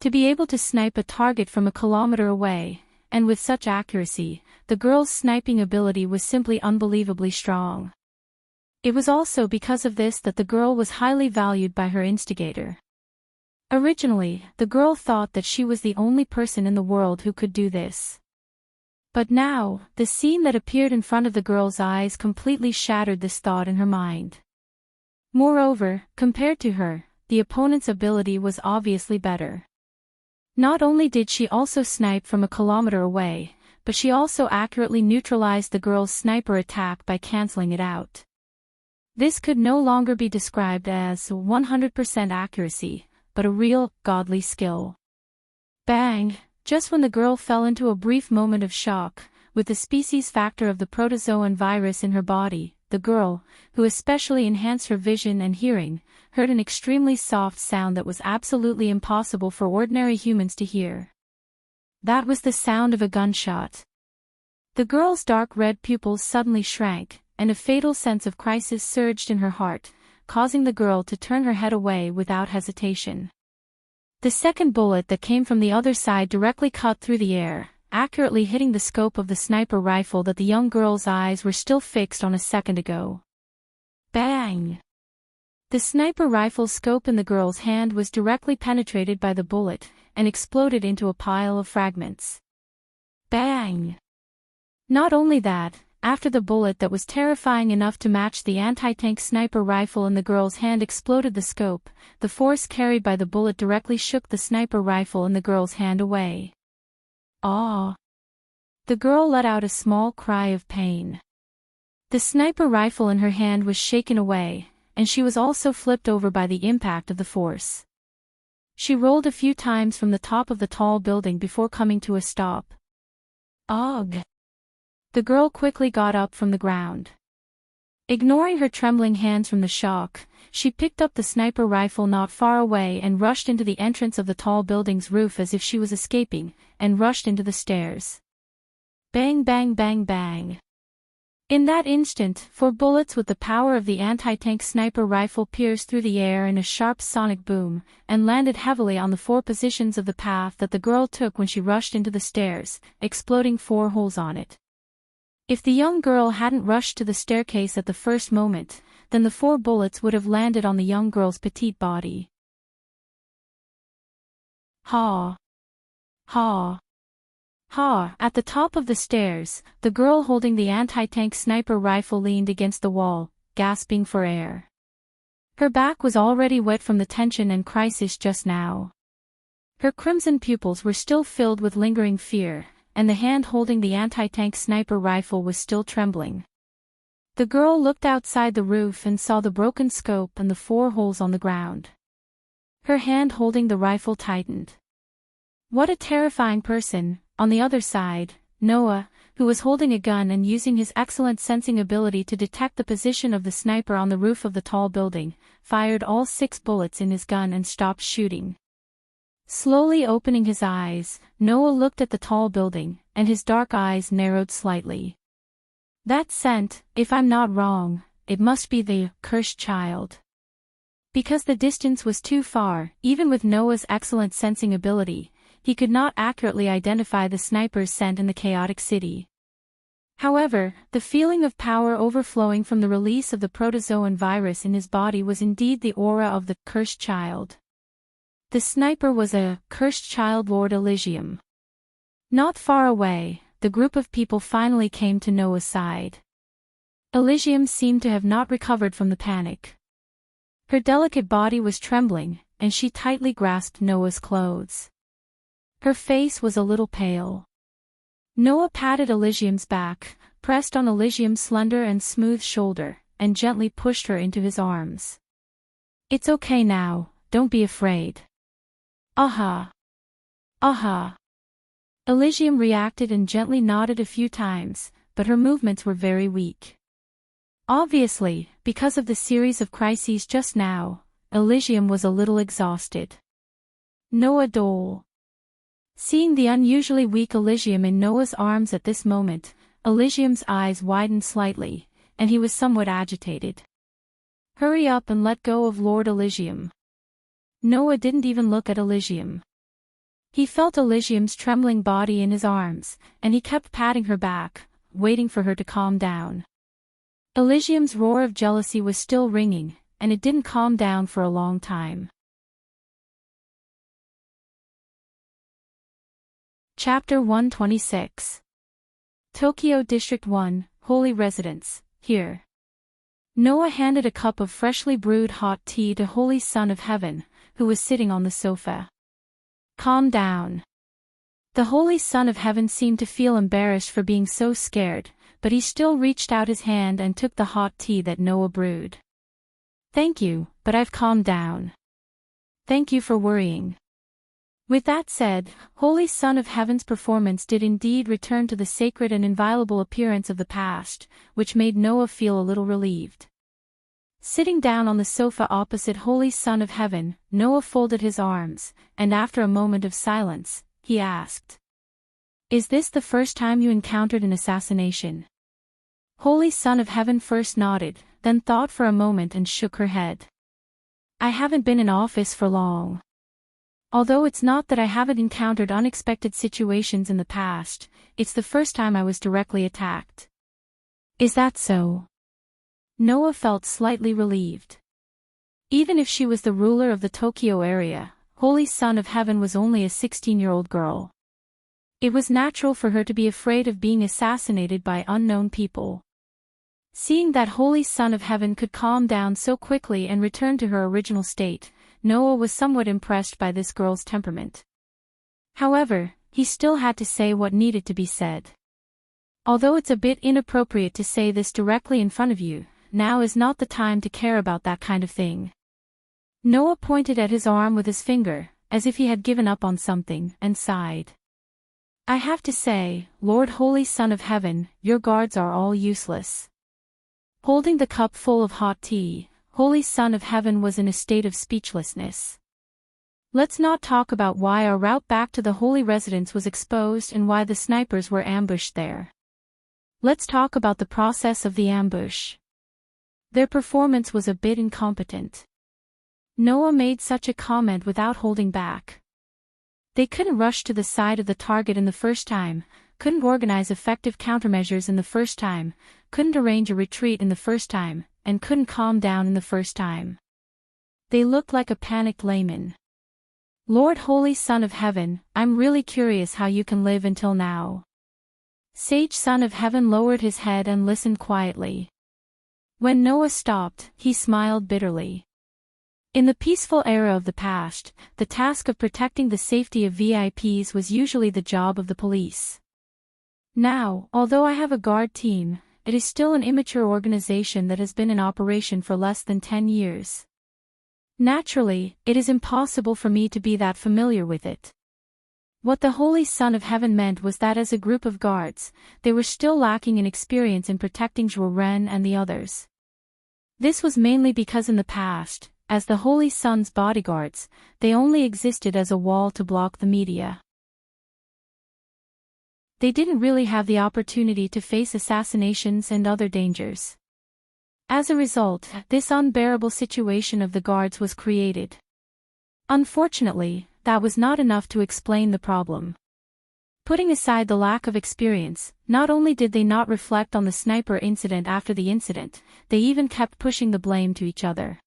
To be able to snipe a target from a kilometer away, and with such accuracy, the girl's sniping ability was simply unbelievably strong. It was also because of this that the girl was highly valued by her instigator. Originally, the girl thought that she was the only person in the world who could do this. But now, the scene that appeared in front of the girl's eyes completely shattered this thought in her mind. Moreover, compared to her, the opponent's ability was obviously better. Not only did she also snipe from a kilometer away, but she also accurately neutralized the girl's sniper attack by canceling it out. This could no longer be described as 100% accuracy, but a real, godly skill. Bang! Just when the girl fell into a brief moment of shock, with the species factor of the protozoan virus in her body, the girl, who especially enhanced her vision and hearing, heard an extremely soft sound that was absolutely impossible for ordinary humans to hear. That was the sound of a gunshot. The girl's dark red pupils suddenly shrank, and a fatal sense of crisis surged in her heart, causing the girl to turn her head away without hesitation. The second bullet that came from the other side directly cut through the air, accurately hitting the scope of the sniper rifle that the young girl's eyes were still fixed on a second ago. Bang! The sniper rifle's scope in the girl's hand was directly penetrated by the bullet, and exploded into a pile of fragments. Bang! Not only that, after the bullet that was terrifying enough to match the anti-tank sniper rifle in the girl's hand exploded the scope, the force carried by the bullet directly shook the sniper rifle in the girl's hand away. Ah! The girl let out a small cry of pain. The sniper rifle in her hand was shaken away, and she was also flipped over by the impact of the force. She rolled a few times from the top of the tall building before coming to a stop. Ugh! The girl quickly got up from the ground. Ignoring her trembling hands from the shock, she picked up the sniper rifle not far away and rushed into the entrance of the tall building's roof as if she was escaping, and rushed into the stairs. Bang bang bang bang. In that instant, 4 bullets with the power of the anti-tank sniper rifle pierced through the air in a sharp sonic boom, and landed heavily on the 4 positions of the path that the girl took when she rushed into the stairs, exploding 4 holes on it. If the young girl hadn't rushed to the staircase at the first moment, then the 4 bullets would have landed on the young girl's petite body. Ha! Ha! Ha! At the top of the stairs, the girl holding the anti-tank sniper rifle leaned against the wall, gasping for air. Her back was already wet from the tension and crisis just now. Her crimson pupils were still filled with lingering fear, and the hand holding the anti-tank sniper rifle was still trembling. The girl looked outside the roof and saw the broken scope and the 4 holes on the ground. Her hand holding the rifle tightened. What a terrifying person! On the other side, Noah, who was holding a gun and using his excellent sensing ability to detect the position of the sniper on the roof of the tall building, fired all 6 bullets in his gun and stopped shooting. Slowly opening his eyes, Noah looked at the tall building, and his dark eyes narrowed slightly. That scent, if I'm not wrong, it must be the cursed child. Because the distance was too far, even with Noah's excellent sensing ability, he could not accurately identify the sniper's scent in the chaotic city. However, the feeling of power overflowing from the release of the protozoan virus in his body was indeed the aura of the cursed child. The sniper was a cursed child, Lord Elysium. Not far away, the group of people finally came to Noah's side. Elysium seemed to have not recovered from the panic. Her delicate body was trembling, and she tightly grasped Noah's clothes. Her face was a little pale. Noah patted Elysium's back, pressed on Elysium's slender and smooth shoulder, and gently pushed her into his arms. "It's okay now, don't be afraid." "Aha! Aha!" Elysium reacted and gently nodded a few times, but her movements were very weak. Obviously, because of the series of crises just now, Elysium was a little exhausted. Noah Dole. Seeing the unusually weak Elysium in Noah's arms at this moment, Elysium's eyes widened slightly, and he was somewhat agitated. "Hurry up and let go of Lord Elysium." Noah didn't even look at Elysium. He felt Elysium's trembling body in his arms, and he kept patting her back, waiting for her to calm down. Elysium's roar of jealousy was still ringing, and it didn't calm down for a long time. Chapter 126. Tokyo District 1, Holy Residence, here. Noah handed a cup of freshly brewed hot tea to Holy Son of Heaven, who was sitting on the sofa. "Calm down." The Holy Son of Heaven seemed to feel embarrassed for being so scared, but he still reached out his hand and took the hot tea that Noah brewed. "Thank you, but I've calmed down." "Thank you for worrying." With that said, Holy Son of Heaven's performance did indeed return to the sacred and inviolable appearance of the past, which made Noah feel a little relieved. Sitting down on the sofa opposite Holy Son of Heaven, Noah folded his arms, and after a moment of silence, he asked, "Is this the first time you encountered an assassination?" Holy Son of Heaven first nodded, then thought for a moment and shook her head. "I haven't been in office for long. Although it's not that I haven't encountered unexpected situations in the past, it's the first time I was directly attacked." "Is that so?" Noah felt slightly relieved. Even if she was the ruler of the Tokyo area, Holy Son of Heaven was only a 16-year-old girl. It was natural for her to be afraid of being assassinated by unknown people. Seeing that Holy Son of Heaven could calm down so quickly and return to her original state, Noah was somewhat impressed by this girl's temperament. However, he still had to say what needed to be said. "Although it's a bit inappropriate to say this directly in front of you, now is not the time to care about that kind of thing." Noah pointed at his arm with his finger, as if he had given up on something, and sighed. "I have to say, Lord Holy Son of Heaven, your guards are all useless." Holding the cup full of hot tea, Holy Son of Heaven was in a state of speechlessness. "Let's not talk about why our route back to the holy residence was exposed and why the snipers were ambushed there. Let's talk about the process of the ambush. Their performance was a bit incompetent." Noah made such a comment without holding back. They couldn't rush to the side of the target in the first time, couldn't organize effective countermeasures in the first time, couldn't arrange a retreat in the first time, and couldn't calm down in the first time. They looked like a panicked layman. "Lord Holy Son of Heaven, I'm really curious how you can live until now." Sage Son of Heaven lowered his head and listened quietly. When Noah stopped, he smiled bitterly. In the peaceful era of the past, the task of protecting the safety of VIPs was usually the job of the police. Now, although I have a guard team, it is still an immature organization that has been in operation for less than 10 years. Naturally, it is impossible for me to be that familiar with it. What the Holy Son of Heaven meant was that as a group of guards, they were still lacking in experience in protecting Zhuo Ren and the others. This was mainly because in the past, as the Holy Son's bodyguards, they only existed as a wall to block the media. They didn't really have the opportunity to face assassinations and other dangers. As a result, this unbearable situation of the guards was created. Unfortunately, that was not enough to explain the problem. Putting aside the lack of experience, not only did they not reflect on the sniper incident after the incident, they even kept pushing the blame to each other.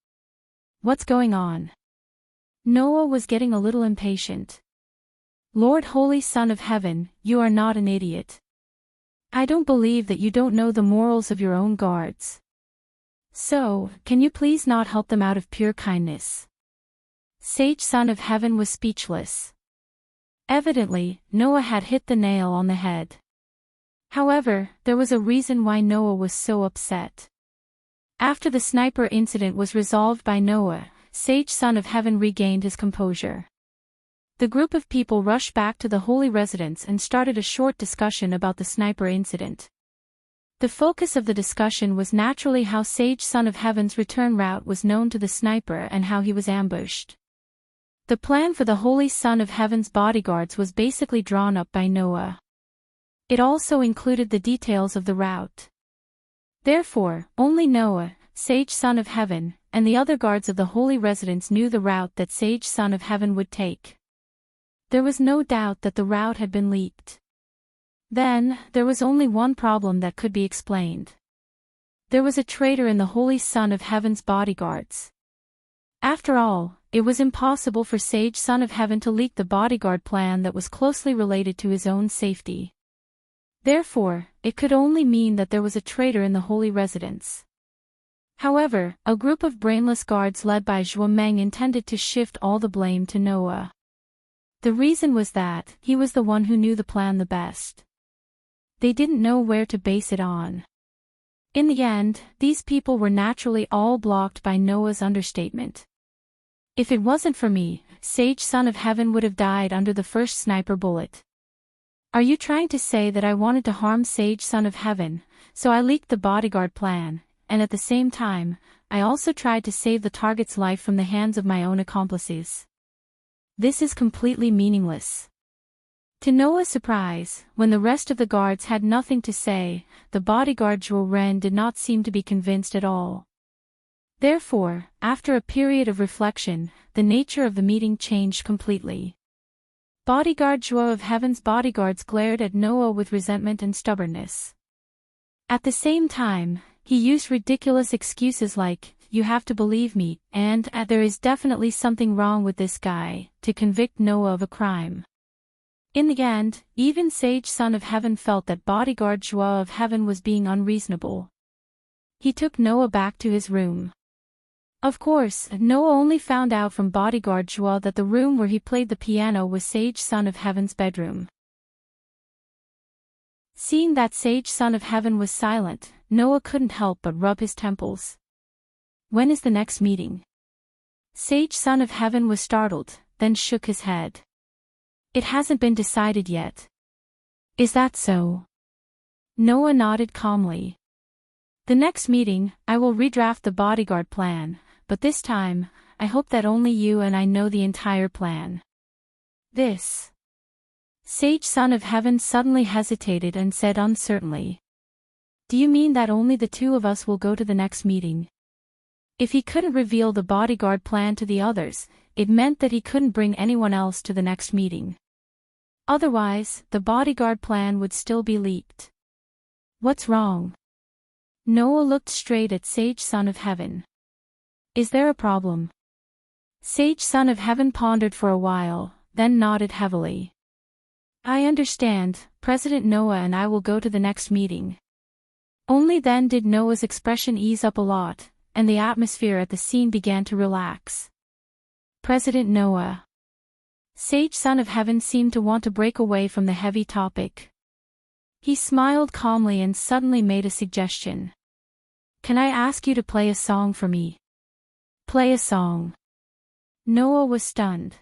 What's going on? Noah was getting a little impatient. Lord Holy Son of Heaven, you are not an idiot. I don't believe that you don't know the morals of your own guards. So, can you please not help them out of pure kindness? Sage Son of Heaven was speechless. Evidently, Noah had hit the nail on the head. However, there was a reason why Noah was so upset. After the sniper incident was resolved by Noah, Sage Son of Heaven regained his composure. The group of people rushed back to the holy residence and started a short discussion about the sniper incident. The focus of the discussion was naturally how Sage Son of Heaven's return route was known to the sniper and how he was ambushed. The plan for the Holy Son of Heaven's bodyguards was basically drawn up by Noah. It also included the details of the route. Therefore, only Noah, Sage Son of Heaven, and the other guards of the holy residence knew the route that Sage Son of Heaven would take. There was no doubt that the route had been leaked. Then, there was only one problem that could be explained. There was a traitor in the Holy Son of Heaven's bodyguards. After all, it was impossible for Sage Son of Heaven to leak the bodyguard plan that was closely related to his own safety. Therefore, it could only mean that there was a traitor in the holy residence. However, a group of brainless guards led by Zhuo Meng intended to shift all the blame to Noah. The reason was that he was the one who knew the plan the best. They didn't know where to base it on. In the end, these people were naturally all blocked by Noah's understatement. If it wasn't for me, Sage Son of Heaven would have died under the first sniper bullet. Are you trying to say that I wanted to harm Sage Son of Heaven, so I leaked the bodyguard plan, and at the same time, I also tried to save the target's life from the hands of my own accomplices? This is completely meaningless. To Noah's surprise, when the rest of the guards had nothing to say, the bodyguard Zhuo Ren did not seem to be convinced at all. Therefore, after a period of reflection, the nature of the meeting changed completely. Bodyguard Zhuo of Heaven's bodyguards glared at Noah with resentment and stubbornness. At the same time, he used ridiculous excuses like, "You have to believe me," and "There is definitely something wrong with this guy," to convict Noah of a crime. In the end, even Sage Son of Heaven felt that bodyguard Zhuo of Heaven was being unreasonable. He took Noah back to his room. Of course, Noah only found out from bodyguard Zhuo that the room where he played the piano was Sage Son of Heaven's bedroom. Seeing that Sage Son of Heaven was silent, Noah couldn't help but rub his temples. When is the next meeting? Sage Son of Heaven was startled, then shook his head. It hasn't been decided yet. Is that so? Noah nodded calmly. The next meeting, I will redraft the bodyguard plan, but this time, I hope that only you and I know the entire plan. This. Sage Son of Heaven suddenly hesitated and said uncertainly. Do you mean that only the two of us will go to the next meeting? If he couldn't reveal the bodyguard plan to the others, it meant that he couldn't bring anyone else to the next meeting. Otherwise, the bodyguard plan would still be leaked. What's wrong? Noah looked straight at Sage Son of Heaven. Is there a problem? Sage Son of Heaven pondered for a while, then nodded heavily. I understand, President Noah and I will go to the next meeting. Only then did Noah's expression ease up a lot, and the atmosphere at the scene began to relax. President Noah. Sage Son of Heaven seemed to want to break away from the heavy topic. He smiled calmly and suddenly made a suggestion. Can I ask you to play a song for me? Play a song. Noah was stunned.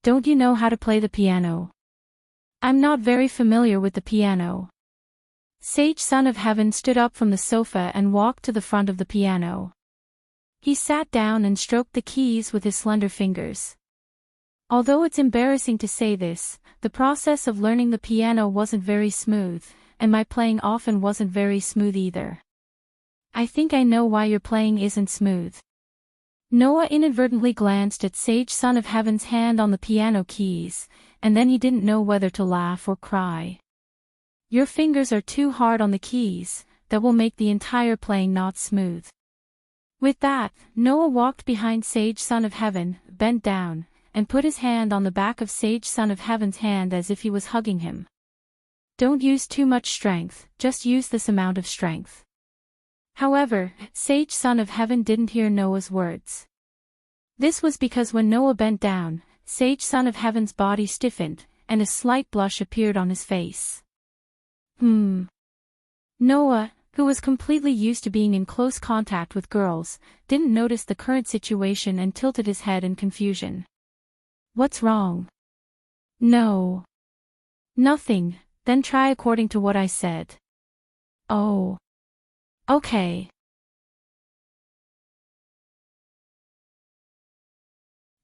Don't you know how to play the piano? I'm not very familiar with the piano. Sage Son of Heaven stood up from the sofa and walked to the front of the piano. He sat down and stroked the keys with his slender fingers. Although it's embarrassing to say this, the process of learning the piano wasn't very smooth, and my playing often wasn't very smooth either. I think I know why your playing isn't smooth. Noah inadvertently glanced at Sage Son of Heaven's hand on the piano keys, and then he didn't know whether to laugh or cry. Your fingers are too hard on the keys, that will make the entire playing not smooth. With that, Noah walked behind Sage Son of Heaven, bent down, and put his hand on the back of Sage Son of Heaven's hand as if he was hugging him. Don't use too much strength, just use this amount of strength. However, Sage Son of Heaven didn't hear Noah's words. This was because when Noah bent down, Sage Son of Heaven's body stiffened, and a slight blush appeared on his face. Noah, who was completely used to being in close contact with girls, didn't notice the current situation and tilted his head in confusion. What's wrong? No. Nothing, then try according to what I said. Oh. Okay.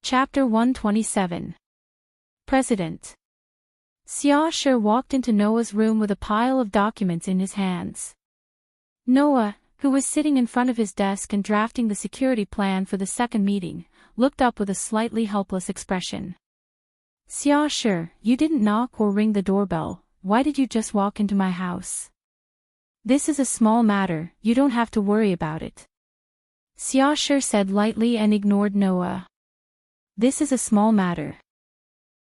Chapter 127. President. Xiaoshu walked into Noah's room with a pile of documents in his hands. Noah, who was sitting in front of his desk and drafting the security plan for the second meeting, looked up with a slightly helpless expression. Xiaoshu, you didn't knock or ring the doorbell, why did you just walk into my house? This is a small matter, you don't have to worry about it. Xiaoshu said lightly and ignored Noah. This is a small matter.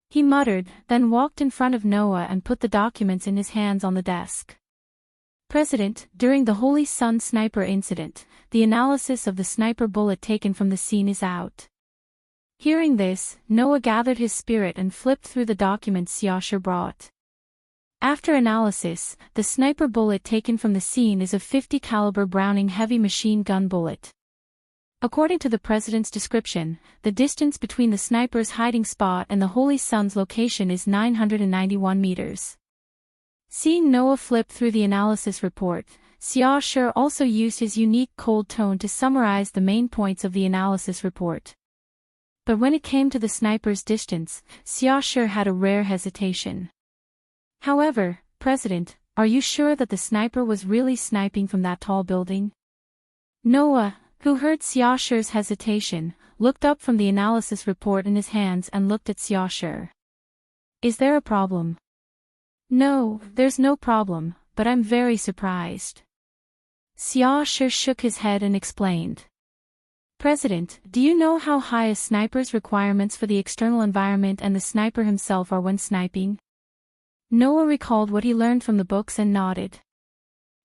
He muttered, then walked in front of Noah and put the documents in his hands on the desk. President, during the Holy Sun sniper incident, the analysis of the sniper bullet taken from the scene is out. Hearing this, Noah gathered his spirit and flipped through the documents Xiaoshu brought. After analysis, the sniper bullet taken from the scene is a .50 caliber Browning heavy machine gun bullet. According to the president's description, the distance between the sniper's hiding spot and the Holy Sun's location is 991 meters. Seeing Noah flip through the analysis report, Xiaoshu also used his unique cold tone to summarize the main points of the analysis report. But when it came to the sniper's distance, Xiaoshu had a rare hesitation. However, President, are you sure that the sniper was really sniping from that tall building? Noah, who heard Xiaoshu's hesitation, looked up from the analysis report in his hands and looked at Xiaoshu. Is there a problem? No, there's no problem, but I'm very surprised. Xiaoshu shook his head and explained. President, do you know how high a sniper's requirements for the external environment and the sniper himself are when sniping? Noah recalled what he learned from the books and nodded.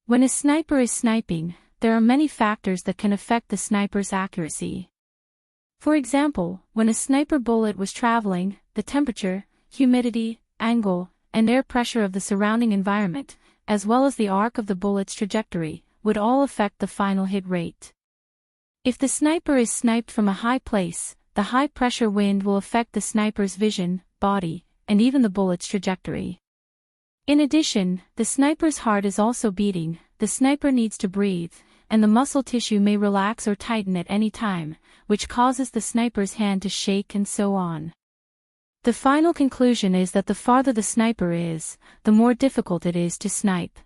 When a sniper is sniping, there are many factors that can affect the sniper's accuracy. For example, when a sniper bullet was traveling, the temperature, humidity, angle, and air pressure of the surrounding environment, as well as the arc of the bullet's trajectory, would all affect the final hit rate. If the sniper is sniped from a high place, the high-pressure wind will affect the sniper's vision, body, and even the bullet's trajectory. In addition, the sniper's heart is also beating, the sniper needs to breathe, and the muscle tissue may relax or tighten at any time, which causes the sniper's hand to shake and so on. The final conclusion is that the farther the sniper is, the more difficult it is to snipe.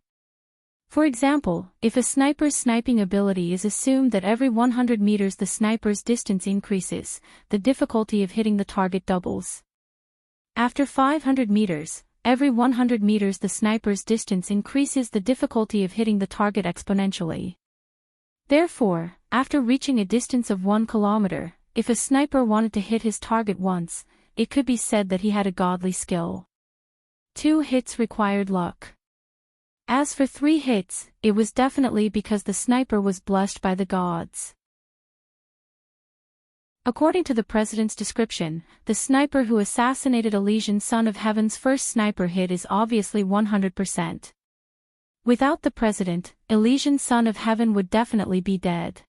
For example, if a sniper's sniping ability is assumed that every 100 meters the sniper's distance increases, the difficulty of hitting the target doubles. After 500 meters, every 100 meters the sniper's distance increases, the difficulty of hitting the target exponentially. Therefore, after reaching a distance of 1 kilometer, if a sniper wanted to hit his target once, it could be said that he had a godly skill. 2 hits required luck. As for 3 hits, it was definitely because the sniper was blessed by the gods. According to the president's description, the sniper who assassinated Elysian Son of Heaven's first sniper hit is obviously 100%. Without the president, Elysian Son of Heaven would definitely be dead.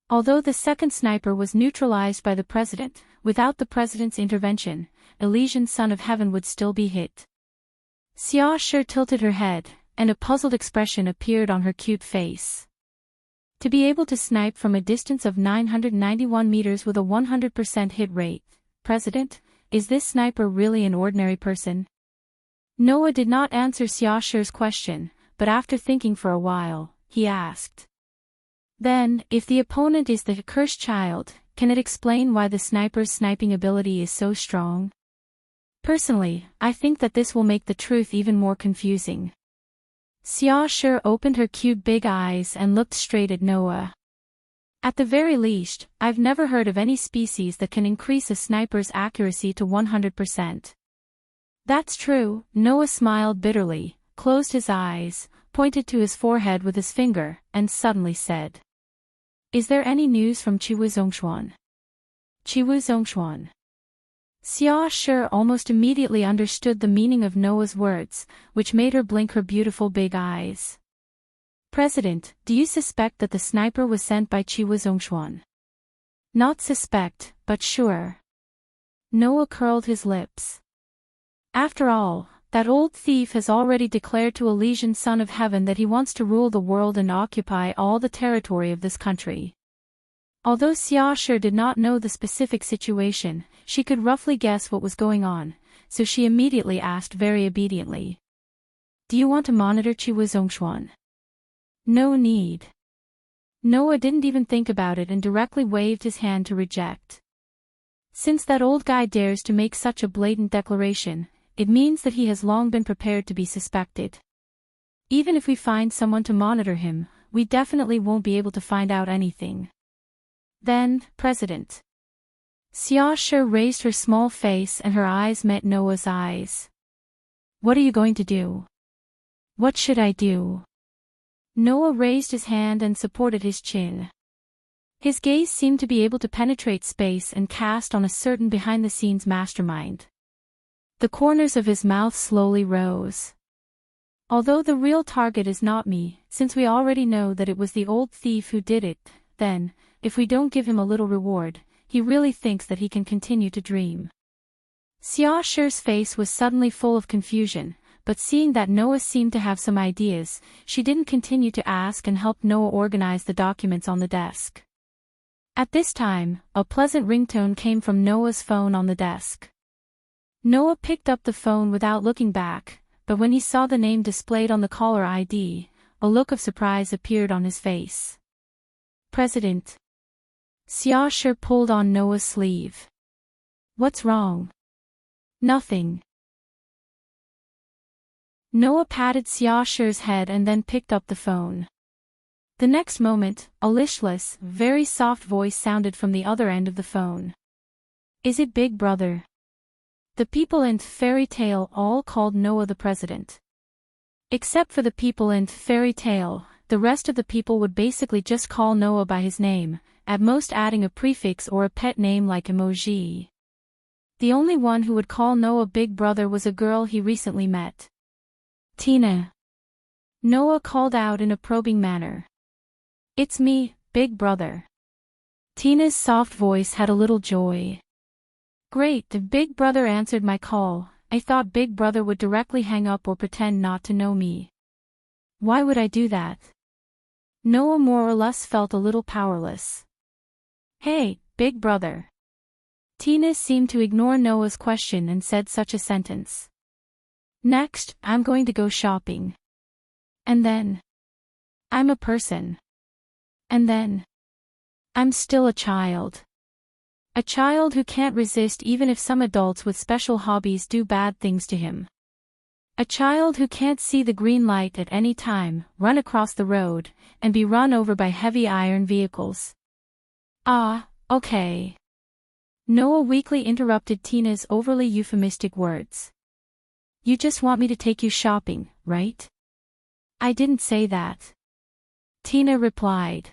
Although the second sniper was neutralized by the president, without the president's intervention, Elysian Son of Heaven would still be hit. Xiaoshu tilted her head, and a puzzled expression appeared on her cute face. To be able to snipe from a distance of 991 meters with a 100% hit rate, President, is this sniper really an ordinary person? Noah did not answer Xiaoshu's question, but after thinking for a while, he asked. Then, if the opponent is the cursed child, can it explain why the sniper's sniping ability is so strong? Personally, I think that this will make the truth even more confusing. Xia Shi opened her cute big eyes and looked straight at Noah. At the very least, I've never heard of any species that can increase a sniper's accuracy to 100%. That's true, Noah smiled bitterly, closed his eyes, pointed to his forehead with his finger, and suddenly said, "Is there any news from Chiwu Zhongshuan?" Chiwu Zhongshuan. Xia Shi almost immediately understood the meaning of Noah's words, which made her blink her beautiful big eyes. "President, do you suspect that the sniper was sent by Chiwu Zhongshuan?" "Not suspect, but sure." Noah curled his lips. After all, that old thief has already declared to Elysian Son of Heaven that he wants to rule the world and occupy all the territory of this country. Although Xia Shi did not know the specific situation, she could roughly guess what was going on, so she immediately asked very obediently. "Do you want to monitor Chiwu Zhongshuan?" "No need." Noah didn't even think about it and directly waved his hand to reject. Since that old guy dares to make such a blatant declaration, it means that he has long been prepared to be suspected. Even if we find someone to monitor him, we definitely won't be able to find out anything. "Then, President." Xia Shi raised her small face and her eyes met Noah's eyes. "What are you going to do?" "What should I do?" Noah raised his hand and supported his chin. His gaze seemed to be able to penetrate space and cast on a certain behind-the-scenes mastermind. The corners of his mouth slowly rose. "Although the real target is not me, since we already know that it was the old thief who did it, then, if we don't give him a little reward, he really thinks that he can continue to dream." Xia Shi's face was suddenly full of confusion, but seeing that Noah seemed to have some ideas, she didn't continue to ask and helped Noah organize the documents on the desk. At this time, a pleasant ringtone came from Noah's phone on the desk. Noah picked up the phone without looking back, but when he saw the name displayed on the caller ID, a look of surprise appeared on his face. "President." Xia Shi pulled on Noah's sleeve. "What's wrong?" "Nothing." Noah patted Xia Shi's head and then picked up the phone. The next moment, a listless, very soft voice sounded from the other end of the phone. "Is it Big Brother?" The people in Fairy Tale all called Noah the president. Except for the people in Fairy Tale, the rest of the people would basically just call Noah by his name, at most adding a prefix or a pet name like emoji. The only one who would call Noah Big Brother was a girl he recently met. "Tina." Noah called out in a probing manner. "It's me, Big Brother." Tina's soft voice had a little joy. "Great, the Big Brother answered my call. I thought Big Brother would directly hang up or pretend not to know me." "Why would I do that?" Noah more or less felt a little powerless. "Hey, Big Brother." Tina seemed to ignore Noah's question and said such a sentence. "Next, I'm going to go shopping. And then, I'm a person. And then, I'm still a child. A child who can't resist even if some adults with special hobbies do bad things to him. A child who can't see the green light at any time, run across the road, and be run over by heavy iron vehicles." "Ah, okay." Noah weakly interrupted Tina's overly euphemistic words. "You just want me to take you shopping, right?" "I didn't say that." Tina replied.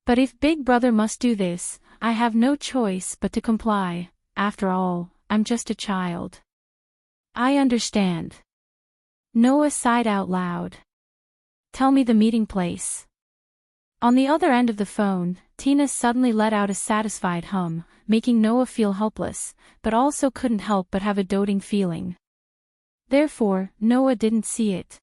"But if Big Brother must do this, I have no choice but to comply. After all, I'm just a child." "I understand." Noah sighed out loud. "Tell me the meeting place." On the other end of the phone, Tina suddenly let out a satisfied hum, making Noah feel helpless, but also couldn't help but have a doting feeling. Therefore, Noah didn't see it.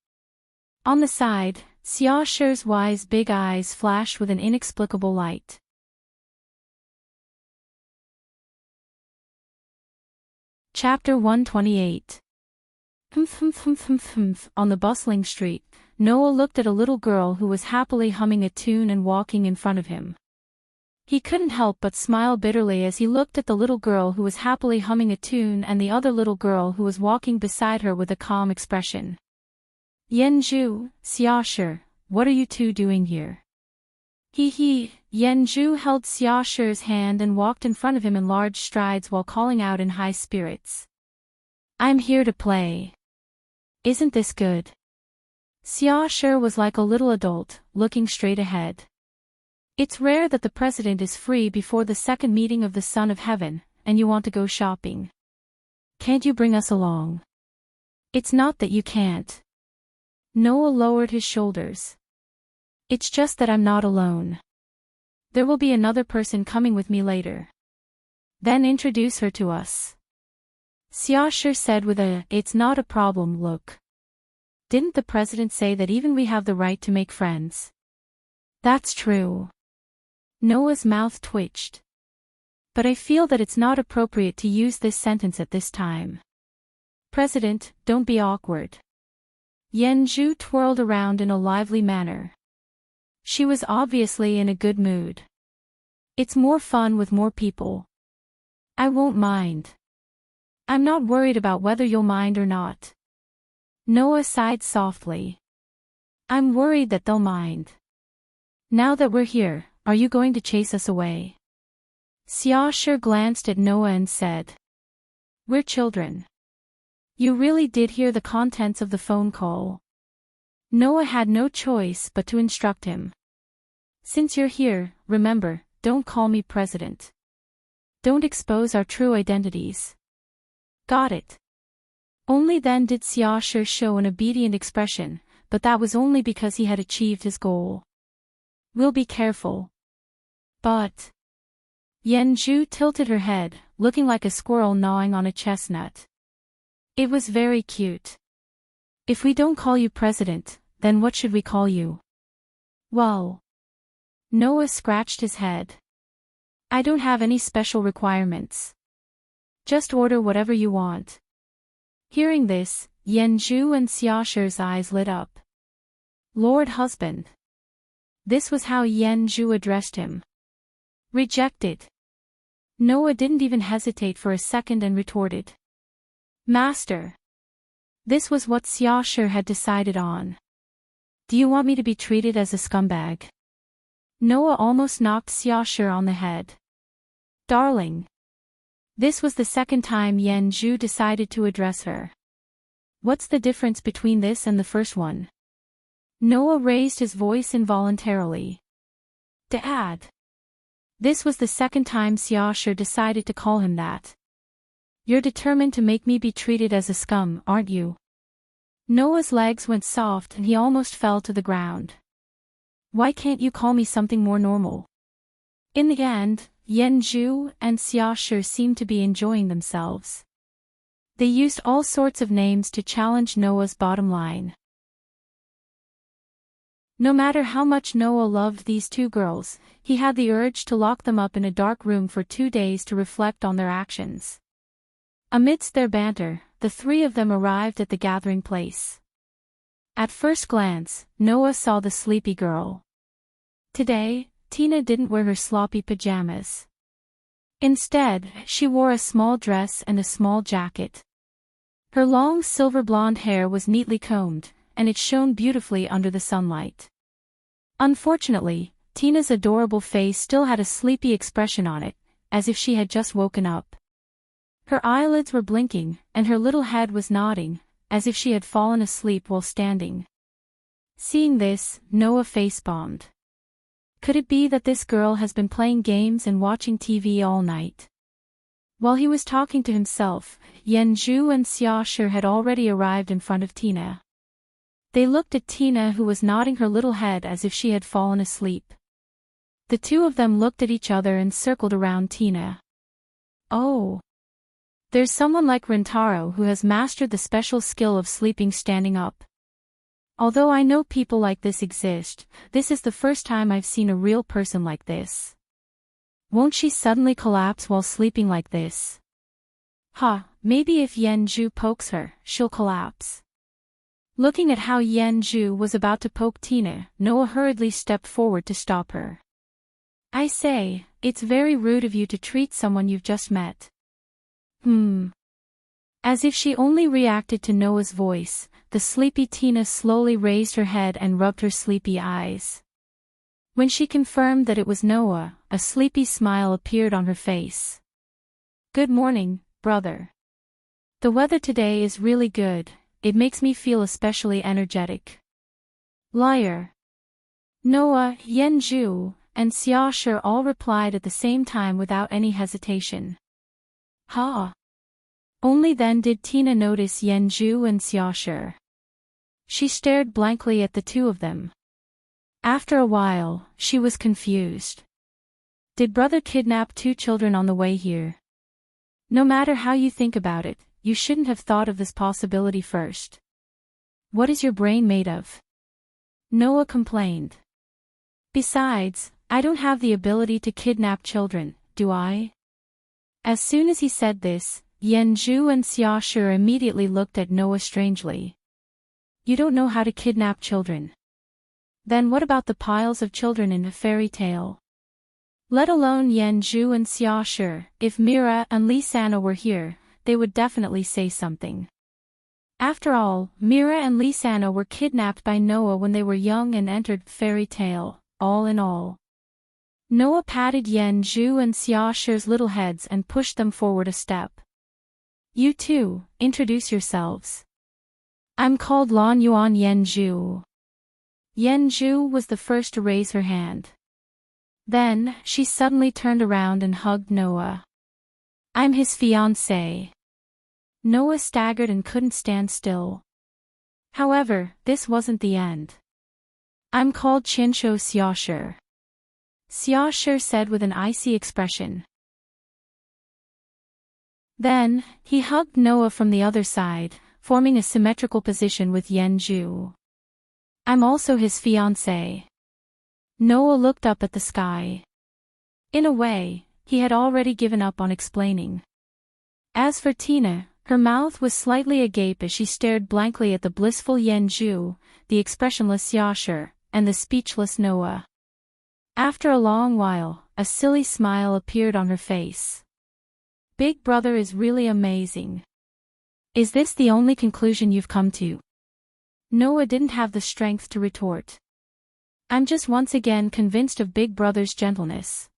On the side, Xia Shi's wise big eyes flashed with an inexplicable light. Chapter 128. On the bustling street, Noah looked at a little girl who was happily humming a tune and walking in front of him. He couldn't help but smile bitterly as he looked at the little girl who was happily humming a tune and the other little girl who was walking beside her with a calm expression. Yanju, Xiaoshi, what are you two doing here? Yanju held Xiaoshi's hand and walked in front of him in large strides while calling out in high spirits. I'm here to play. Isn't this good? Xiaoshi was like a little adult, looking straight ahead. It's rare that the president is free before the second meeting of the Son of Heaven, and you want to go shopping. Can't you bring us along? It's not that you can't. Noah lowered his shoulders. It's just that I'm not alone. There will be another person coming with me later. Then introduce her to us. Xiaoshi said with a, it's not a problem look. Didn't the president say that even we have the right to make friends? That's true. Noah's mouth twitched. But I feel that it's not appropriate to use this sentence at this time. President, don't be awkward. Yanju twirled around in a lively manner. She was obviously in a good mood. It's more fun with more people. I won't mind. I'm not worried about whether you'll mind or not. Noah sighed softly. I'm worried that they'll mind. Now that we're here, are you going to chase us away? Xiaoshi glanced at Noah and said. We're children. You really did hear the contents of the phone call. Noah had no choice but to instruct him. Since you're here, remember, don't call me president. Don't expose our true identities. Got it. Only then did Xiaoshi show an obedient expression, but that was only because he had achieved his goal. We'll be careful. But... Yanju tilted her head, looking like a squirrel gnawing on a chestnut. It was very cute. If we don't call you president, then what should we call you? Well... Noah scratched his head. I don't have any special requirements. Just order whatever you want. Hearing this, Yanju and Xiaoshi's eyes lit up. Lord husband. This was how Yanju addressed him. Rejected. Noah didn't even hesitate for a second and retorted. Master. This was what Xiaoshi had decided on. Do you want me to be treated as a scumbag? Noah almost knocked Xiaoshi on the head. Darling. This was the second time Yanju decided to address her. What's the difference between this and the first one? Noah raised his voice involuntarily. Dad. This was the second time Xiaoshi decided to call him that. You're determined to make me be treated as a scum, aren't you? Noah's legs went soft and he almost fell to the ground. Why can't you call me something more normal? In the end, Yanju and Xiaoshi seemed to be enjoying themselves. They used all sorts of names to challenge Noah's bottom line. No matter how much Noah loved these two girls, he had the urge to lock them up in a dark room for 2 days to reflect on their actions. Amidst their banter, the three of them arrived at the gathering place. At first glance, Noah saw the sleepy girl. Today, Tina didn't wear her sloppy pajamas. Instead, she wore a small dress and a small jacket. Her long silver blonde hair was neatly combed, and it shone beautifully under the sunlight. Unfortunately, Tina's adorable face still had a sleepy expression on it, as if she had just woken up. Her eyelids were blinking, and her little head was nodding, as if she had fallen asleep while standing. Seeing this, Noah face-bombed. Could it be that this girl has been playing games and watching TV all night? While he was talking to himself, Yanju and Xiaoshi had already arrived in front of Tina. They looked at Tina, who was nodding her little head as if she had fallen asleep. The two of them looked at each other and circled around Tina. Oh! There's someone like Rintaro who has mastered the special skill of sleeping standing up. Although I know people like this exist, this is the first time I've seen a real person like this. Won't she suddenly collapse while sleeping like this? Maybe if Yanju pokes her, she'll collapse. Looking at how Yanju was about to poke Tina, Noah hurriedly stepped forward to stop her. I say, it's very rude of you to treat someone you've just met. As if she only reacted to Noah's voice, the sleepy Tina slowly raised her head and rubbed her sleepy eyes. When she confirmed that it was Noah, a sleepy smile appeared on her face. Good morning, brother. The weather today is really good, it makes me feel especially energetic. Liar. Noah, Yenju, and Xiaoshi all replied at the same time without any hesitation. Ha! Only then did Tina notice Yenju and Xiaoshi. She stared blankly at the two of them. After a while, she was confused. Did brother kidnap two children on the way here? No matter how you think about it, you shouldn't have thought of this possibility first. What is your brain made of? Noah complained. Besides, I don't have the ability to kidnap children, do I? As soon as he said this, Yenju and Xiaoshi immediately looked at Noah strangely. You don't know how to kidnap children. Then what about the piles of children in a fairy tale? Let alone Yenju and Xiaoshi, if Mira and Lisana were here, they would definitely say something. After all, Mira and Lisana were kidnapped by Noah when they were young and entered fairy tale, all in all. Noah patted Yenju and Xiaoshi's little heads and pushed them forward a step. You two, introduce yourselves. I'm called Lan Yuan Yenju. Yenju was the first to raise her hand. Then, she suddenly turned around and hugged Noah. I'm his fiancé. Noah staggered and couldn't stand still. However, this wasn't the end. I'm called Qinsho Xiaoshi. Xiaoshi said with an icy expression. Then, he hugged Noah from the other side, forming a symmetrical position with Yenju. I'm also his fiancé. Noah looked up at the sky. In a way, he had already given up on explaining. As for Tina, her mouth was slightly agape as she stared blankly at the blissful Yenju, the expressionless Xiaoshi, and the speechless Noah. After a long while, a silly smile appeared on her face. Big brother is really amazing. Is this the only conclusion you've come to? Noah didn't have the strength to retort. I'm just once again convinced of Big Brother's gentleness.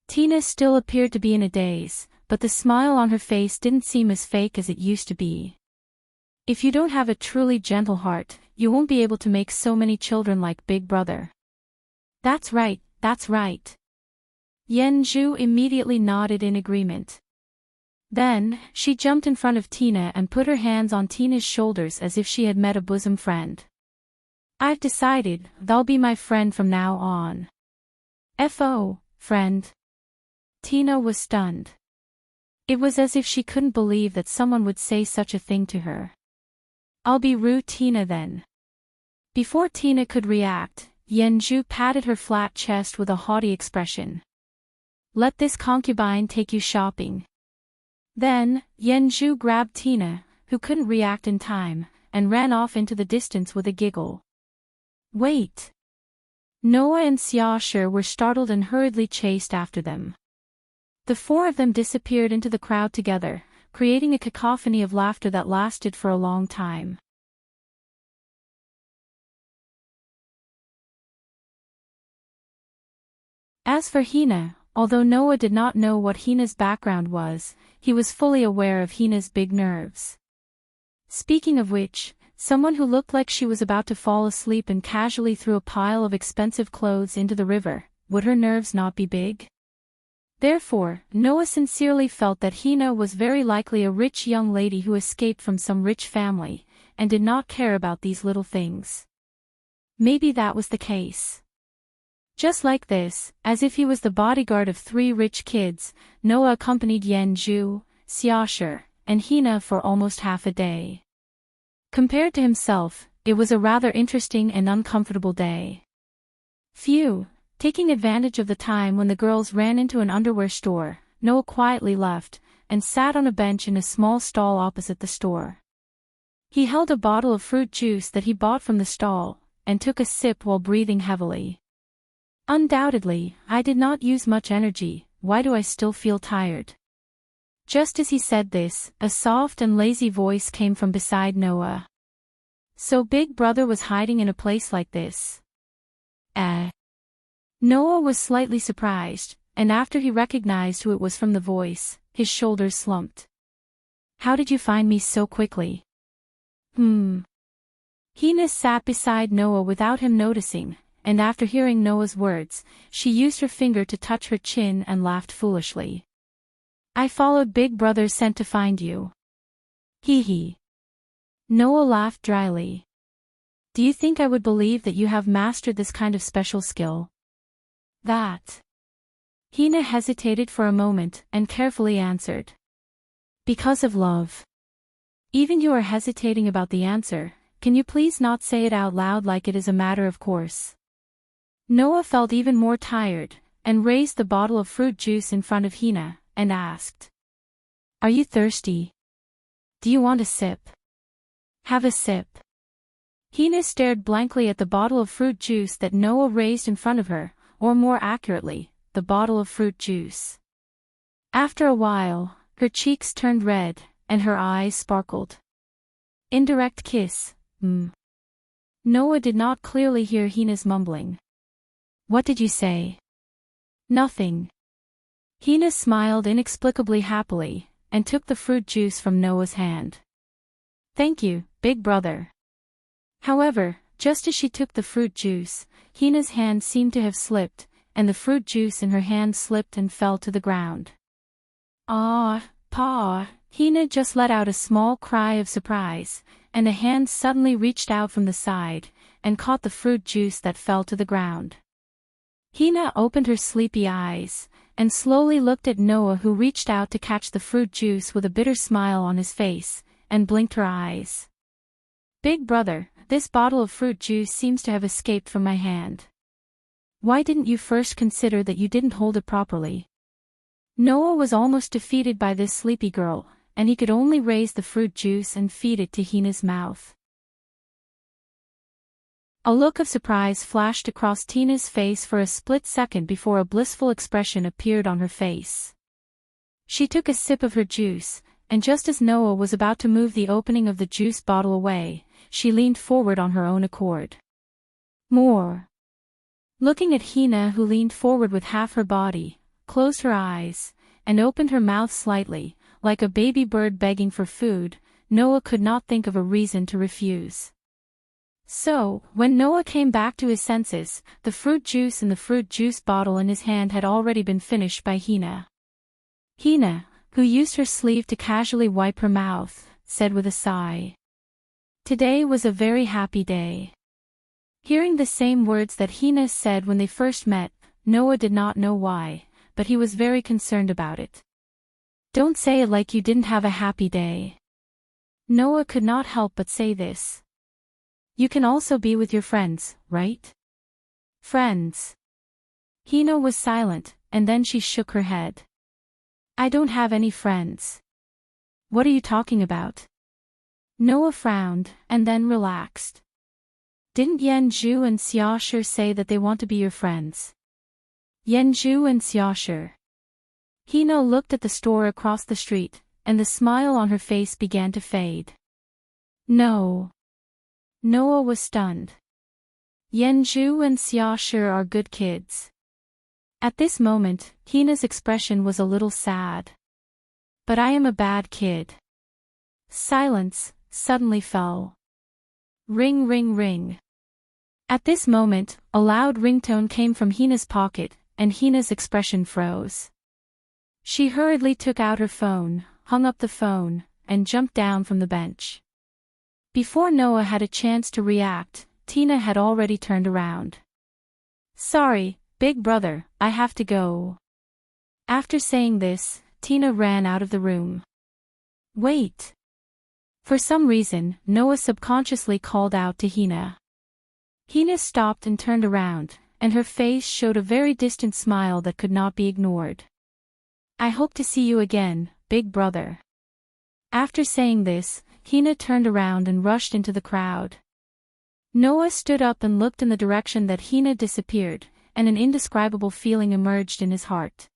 Tina still appeared to be in a daze, but the smile on her face didn't seem as fake as it used to be. If you don't have a truly gentle heart, you won't be able to make so many children like Big Brother. That's right, that's right. Yenju immediately nodded in agreement. Then, she jumped in front of Tina and put her hands on Tina's shoulders as if she had met a bosom friend. I've decided, they'll be my friend from now on. F.O., friend. Tina was stunned. It was as if she couldn't believe that someone would say such a thing to her. I'll be Ru Tina then. Before Tina could react, Yenju patted her flat chest with a haughty expression. Let this concubine take you shopping. Then, Yenju grabbed Tina, who couldn't react in time, and ran off into the distance with a giggle. Wait! Noah and Xiaoshi were startled and hurriedly chased after them. The four of them disappeared into the crowd together, creating a cacophony of laughter that lasted for a long time. As for Hina, although Noah did not know what Hina's background was, he was fully aware of Hina's big nerves. Speaking of which, someone who looked like she was about to fall asleep and casually threw a pile of expensive clothes into the river, would her nerves not be big? Therefore, Noah sincerely felt that Hina was very likely a rich young lady who escaped from some rich family, and did not care about these little things. Maybe that was the case. Just like this, as if he was the bodyguard of 3 rich kids, Noah accompanied Yenju, Xiaoshi, and Hina for almost half a day. Compared to himself, it was a rather interesting and uncomfortable day. Phew, taking advantage of the time when the girls ran into an underwear store, Noah quietly left, and sat on a bench in a small stall opposite the store. He held a bottle of fruit juice that he bought from the stall, and took a sip while breathing heavily. Undoubtedly, I did not use much energy. Why do I still feel tired? Just as he said this, a soft and lazy voice came from beside Noah. So Big Brother was hiding in a place like this. Noah was slightly surprised, and after he recognized who it was from the voice, his shoulders slumped. How did you find me so quickly? Hina sat beside Noah without him noticing, and after hearing Noah's words, she used her finger to touch her chin and laughed foolishly. I followed Big Brother's scent to find you. Hee. Noah laughed dryly. Do you think I would believe that you have mastered this kind of special skill? That. Hina hesitated for a moment and carefully answered. Because of love. Even you are hesitating about the answer, can you please not say it out loud like it is a matter of course? Noah felt even more tired, and raised the bottle of fruit juice in front of Hina, and asked. Are you thirsty? Do you want a sip? Have a sip. Hina stared blankly at the bottle of fruit juice that Noah raised in front of her, or more accurately, the bottle of fruit juice. After a while, her cheeks turned red, and her eyes sparkled. Indirect kiss, Noah did not clearly hear Hina's mumbling. What did you say? Nothing. Hina smiled inexplicably happily, and took the fruit juice from Noah's hand. Thank you, Big Brother. However, just as she took the fruit juice, Hina's hand seemed to have slipped, and the fruit juice in her hand slipped and fell to the ground. Pa! Hina just let out a small cry of surprise, and a hand suddenly reached out from the side, and caught the fruit juice that fell to the ground. Hina opened her sleepy eyes, and slowly looked at Noah, who reached out to catch the fruit juice with a bitter smile on his face, and blinked her eyes. Big Brother, this bottle of fruit juice seems to have escaped from my hand. Why didn't you first consider that you didn't hold it properly? Noah was almost defeated by this sleepy girl, and he could only raise the fruit juice and feed it to Hina's mouth. A look of surprise flashed across Tina's face for a split second before a blissful expression appeared on her face. She took a sip of her juice, and just as Noah was about to move the opening of the juice bottle away, she leaned forward on her own accord. More. Looking at Hina, who leaned forward with half her body, closed her eyes, and opened her mouth slightly, like a baby bird begging for food, Noah could not think of a reason to refuse. So, when Noah came back to his senses, the fruit juice in the fruit juice bottle in his hand had already been finished by Hina. Hina, who used her sleeve to casually wipe her mouth, said with a sigh. Today was a very happy day. Hearing the same words that Hina said when they first met, Noah did not know why, but he was very concerned about it. Don't say it like you didn't have a happy day. Noah could not help but say this. You can also be with your friends, right? Friends. Hina was silent, and then she shook her head. I don't have any friends. What are you talking about? Noah frowned, and then relaxed. Didn't Yanju and Xiaoshi say that they want to be your friends? Yanju and Xiaoshi. Hina looked at the store across the street, and the smile on her face began to fade. No. Noah was stunned. Yanju and Xiaoshi are good kids. At this moment, Hina's expression was a little sad. But I am a bad kid. Silence suddenly fell. Ring ring ring. At this moment, a loud ringtone came from Hina's pocket, and Hina's expression froze. She hurriedly took out her phone, hung up the phone, and jumped down from the bench. Before Noah had a chance to react, Tina had already turned around. Sorry, Big Brother, I have to go. After saying this, Tina ran out of the room. Wait. For some reason, Noah subconsciously called out to Hina. Hina stopped and turned around, and her face showed a very distant smile that could not be ignored. I hope to see you again, Big Brother. After saying this, Hina turned around and rushed into the crowd. Noah stood up and looked in the direction that Hina disappeared, and an indescribable feeling emerged in his heart.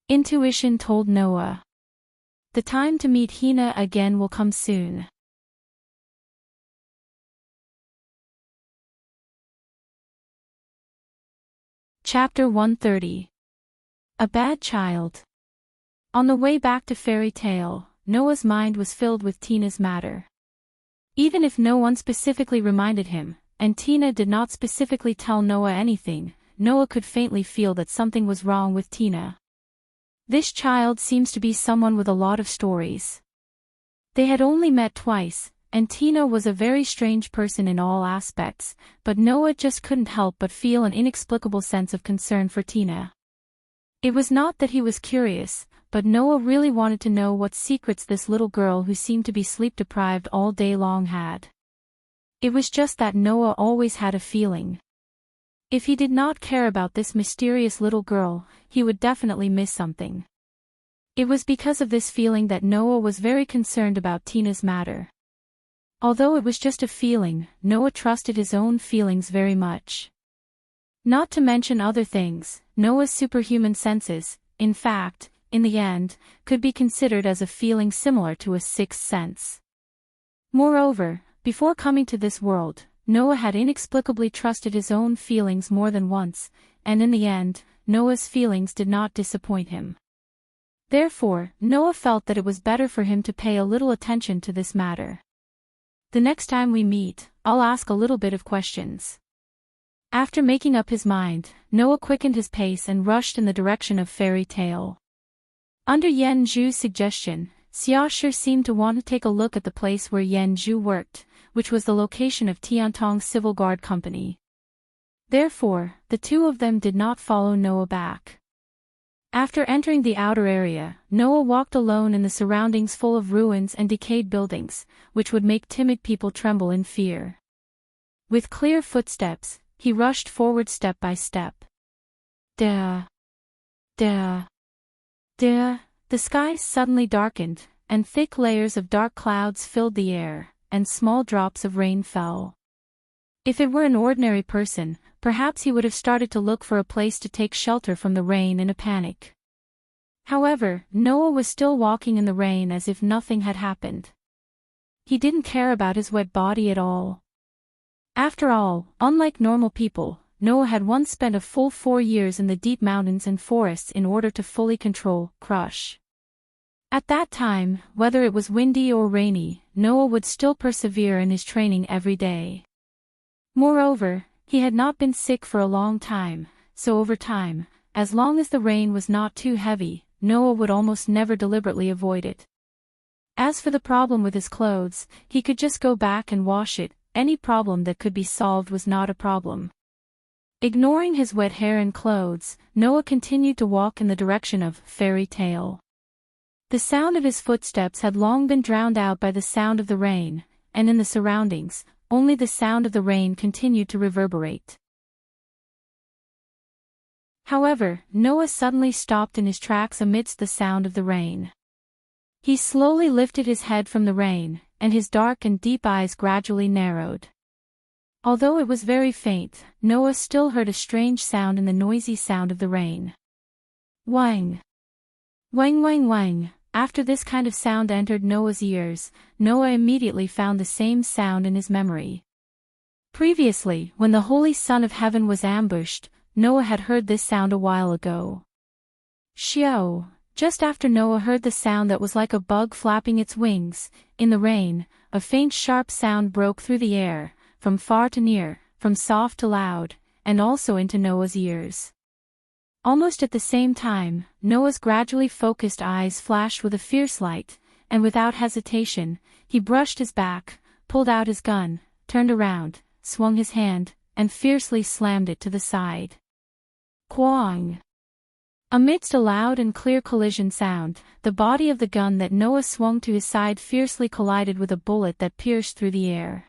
Intuition told Noah, "The time to meet Hina again will come soon." Chapter 130. A Bad Child. On the way back to Fairy Tale, Noah's mind was filled with Tina's matter. Even if no one specifically reminded him, and Tina did not specifically tell Noah anything, Noah could faintly feel that something was wrong with Tina. This child seems to be someone with a lot of stories. They had only met twice, and Tina was a very strange person in all aspects, but Noah just couldn't help but feel an inexplicable sense of concern for Tina. It was not that he was curious, but Noah really wanted to know what secrets this little girl who seemed to be sleep-deprived all day long had. It was just that Noah always had a feeling. If he did not care about this mysterious little girl, he would definitely miss something. It was because of this feeling that Noah was very concerned about Tina's matter. Although it was just a feeling, Noah trusted his own feelings very much. Not to mention other things, Noah's superhuman senses, in fact, in the end, could be considered as a feeling similar to a sixth sense. Moreover, before coming to this world, Noah had inexplicably trusted his own feelings more than once, and in the end, Noah's feelings did not disappoint him. Therefore, Noah felt that it was better for him to pay a little attention to this matter. The next time we meet, I'll ask a little bit of questions. After making up his mind, Noah quickened his pace and rushed in the direction of Fairy Tale. Under Yen Zhu's suggestion, Xiaoshi seemed to want to take a look at the place where Yen Zhu worked, which was the location of Tiantong's Civil Guard Company. Therefore, the two of them did not follow Noah back. After entering the outer area, Noah walked alone in the surroundings full of ruins and decayed buildings, which would make timid people tremble in fear. With clear footsteps, he rushed forward step by step. Da. Da. Da. The sky suddenly darkened, and thick layers of dark clouds filled the air, and small drops of rain fell. If it were an ordinary person, perhaps he would have started to look for a place to take shelter from the rain in a panic. However, Noah was still walking in the rain as if nothing had happened. He didn't care about his wet body at all. After all, unlike normal people, Noah had once spent a full 4 years in the deep mountains and forests in order to fully control, crush. At that time, whether it was windy or rainy, Noah would still persevere in his training every day. Moreover, he had not been sick for a long time, so over time, as long as the rain was not too heavy, Noah would almost never deliberately avoid it. As for the problem with his clothes, he could just go back and wash it. Any problem that could be solved was not a problem. Ignoring his wet hair and clothes, Noah continued to walk in the direction of Fairy Tale. The sound of his footsteps had long been drowned out by the sound of the rain, and in the surroundings, only the sound of the rain continued to reverberate. However, Noah suddenly stopped in his tracks amidst the sound of the rain. He slowly lifted his head from the rain, and his dark and deep eyes gradually narrowed. Although it was very faint, Noah still heard a strange sound in the noisy sound of the rain. Wang! Wang wang wang! After this kind of sound entered Noah's ears, Noah immediately found the same sound in his memory. Previously, when the Holy Son of Heaven was ambushed, Noah had heard this sound a while ago. Xiao! Just after Noah heard the sound that was like a bug flapping its wings, in the rain, a faint sharp sound broke through the air, from far to near, from soft to loud, and also into Noah's ears. Almost at the same time, Noah's gradually focused eyes flashed with a fierce light, and without hesitation, he brushed his back, pulled out his gun, turned around, swung his hand, and fiercely slammed it to the side. Quang! Amidst a loud and clear collision sound, the body of the gun that Noah swung to his side fiercely collided with a bullet that pierced through the air.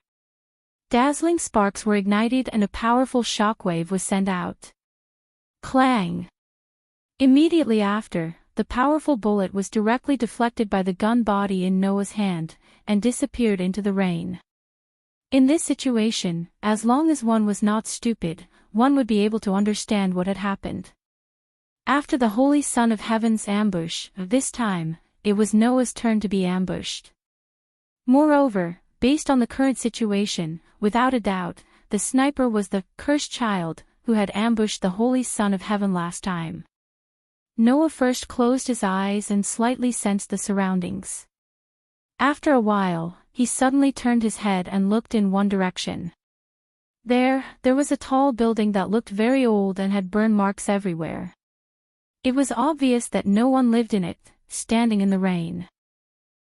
Dazzling sparks were ignited and a powerful shockwave was sent out. Clang! Immediately after, the powerful bullet was directly deflected by the gun body in Noah's hand, and disappeared into the rain. In this situation, as long as one was not stupid, one would be able to understand what had happened. After the Holy Son of Heaven's ambush, this time, it was Noah's turn to be ambushed. Moreover, based on the current situation, without a doubt, the sniper was the cursed child who had ambushed the Holy Son of Heaven last time. Noah first closed his eyes and slightly sensed the surroundings. After a while, he suddenly turned his head and looked in one direction. There was a tall building that looked very old and had burn marks everywhere. It was obvious that no one lived in it, standing in the rain.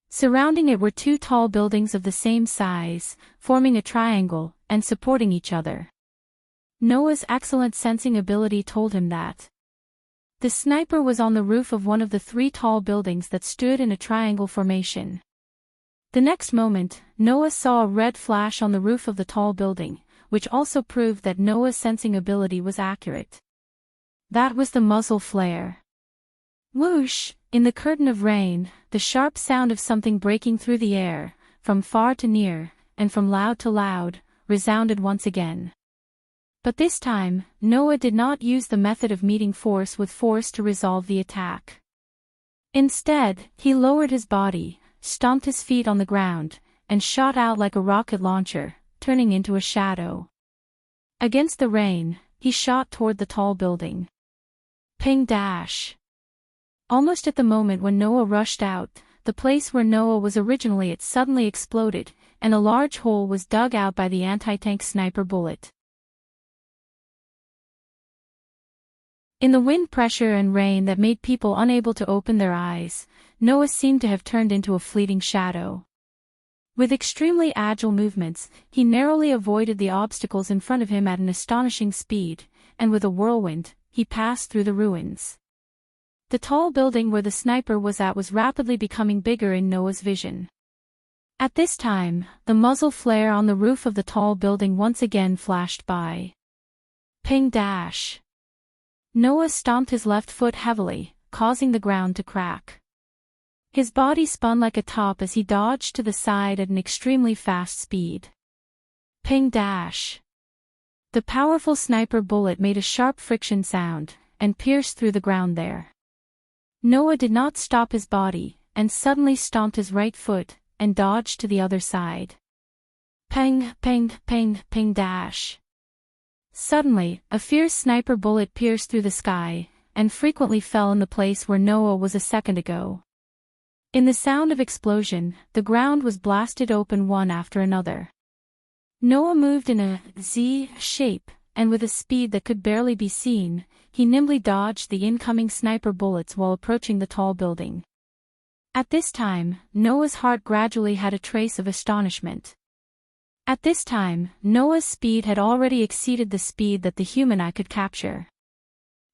Surrounding it were two tall buildings of the same size, forming a triangle, and supporting each other. Noah's excellent sensing ability told him that the sniper was on the roof of one of the three tall buildings that stood in a triangle formation. The next moment, Noah saw a red flash on the roof of the tall building, which also proved that Noah's sensing ability was accurate. That was the muzzle flare. Whoosh! In the curtain of rain, the sharp sound of something breaking through the air, from far to near, and from loud to loud, resounded once again. But this time, Noah did not use the method of meeting force with force to resolve the attack. Instead, he lowered his body, stomped his feet on the ground, and shot out like a rocket launcher, turning into a shadow. Against the rain, he shot toward the tall building. Ping dash! Almost at the moment when Noah rushed out, the place where Noah was originally at suddenly exploded, and a large hole was dug out by the anti-tank sniper bullet. In the wind pressure and rain that made people unable to open their eyes, Noah seemed to have turned into a fleeting shadow. With extremely agile movements, he narrowly avoided the obstacles in front of him at an astonishing speed, and with a whirlwind, he passed through the ruins. The tall building where the sniper was at was rapidly becoming bigger in Noah's vision. At this time, the muzzle flare on the roof of the tall building once again flashed by. Ping dash! Noah stomped his left foot heavily, causing the ground to crack. His body spun like a top as he dodged to the side at an extremely fast speed. Ping dash! The powerful sniper bullet made a sharp friction sound, and pierced through the ground there. Noah did not stop his body, and suddenly stomped his right foot, and dodged to the other side. Ping, ping, ping, ping dash! Suddenly, a fierce sniper bullet pierced through the sky, and frequently fell in the place where Noah was a second ago. In the sound of explosion, the ground was blasted open one after another. Noah moved in a Z shape, and with a speed that could barely be seen, he nimbly dodged the incoming sniper bullets while approaching the tall building. At this time, Noah's heart gradually had a trace of astonishment. At this time, Noah's speed had already exceeded the speed that the human eye could capture.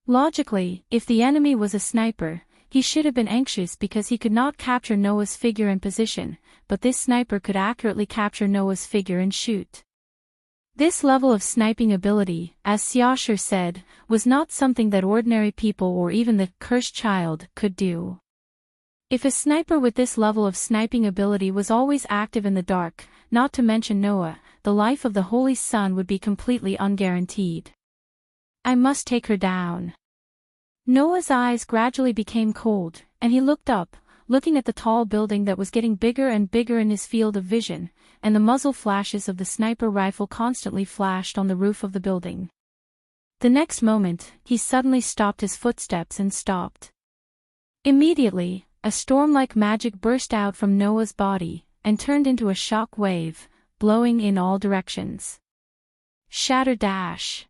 Logically, if the enemy was a sniper, he should have been anxious because he could not capture Noah's figure and position, but this sniper could accurately capture Noah's figure and shoot. This level of sniping ability, as Xiaosher said, was not something that ordinary people or even the cursed child could do. If a sniper with this level of sniping ability was always active in the dark, not to mention Noah, the life of the Holy Son would be completely unguaranteed. I must take her down. Noah's eyes gradually became cold, and he looked up, looking at the tall building that was getting bigger and bigger in his field of vision, and the muzzle flashes of the sniper rifle constantly flashed on the roof of the building. The next moment, he suddenly stopped his footsteps and stopped. Immediately, a storm like magic burst out from Noah's body, and turned into a shock wave, blowing in all directions. Shatter dash!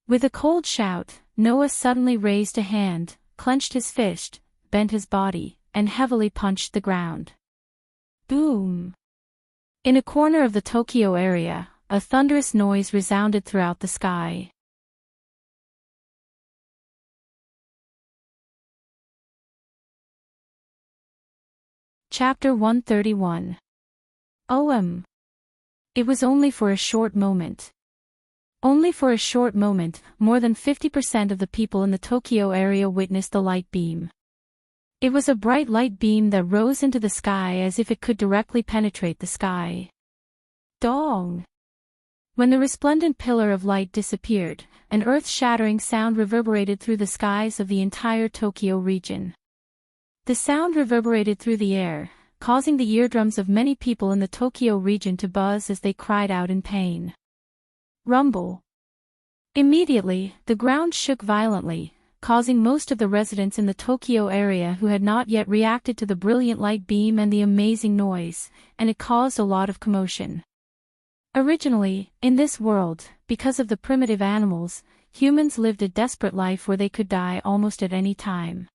With a cold shout, Noah suddenly raised a hand, clenched his fist, bent his body, and heavily punched the ground. Boom! In a corner of the Tokyo area, a thunderous noise resounded throughout the sky. Chapter 131. It was only for a short moment. Only for a short moment, more than 50% of the people in the Tokyo area witnessed the light beam. It was a bright light beam that rose into the sky as if it could directly penetrate the sky. Dong! When the resplendent pillar of light disappeared, an earth-shattering sound reverberated through the skies of the entire Tokyo region. The sound reverberated through the air, causing the eardrums of many people in the Tokyo region to buzz as they cried out in pain. Rumble. Immediately, the ground shook violently, causing most of the residents in the Tokyo area who had not yet reacted to the brilliant light beam and the amazing noise, and it caused a lot of commotion. Originally, in this world, because of the primitive animals, humans lived a desperate life where they could die almost at any time.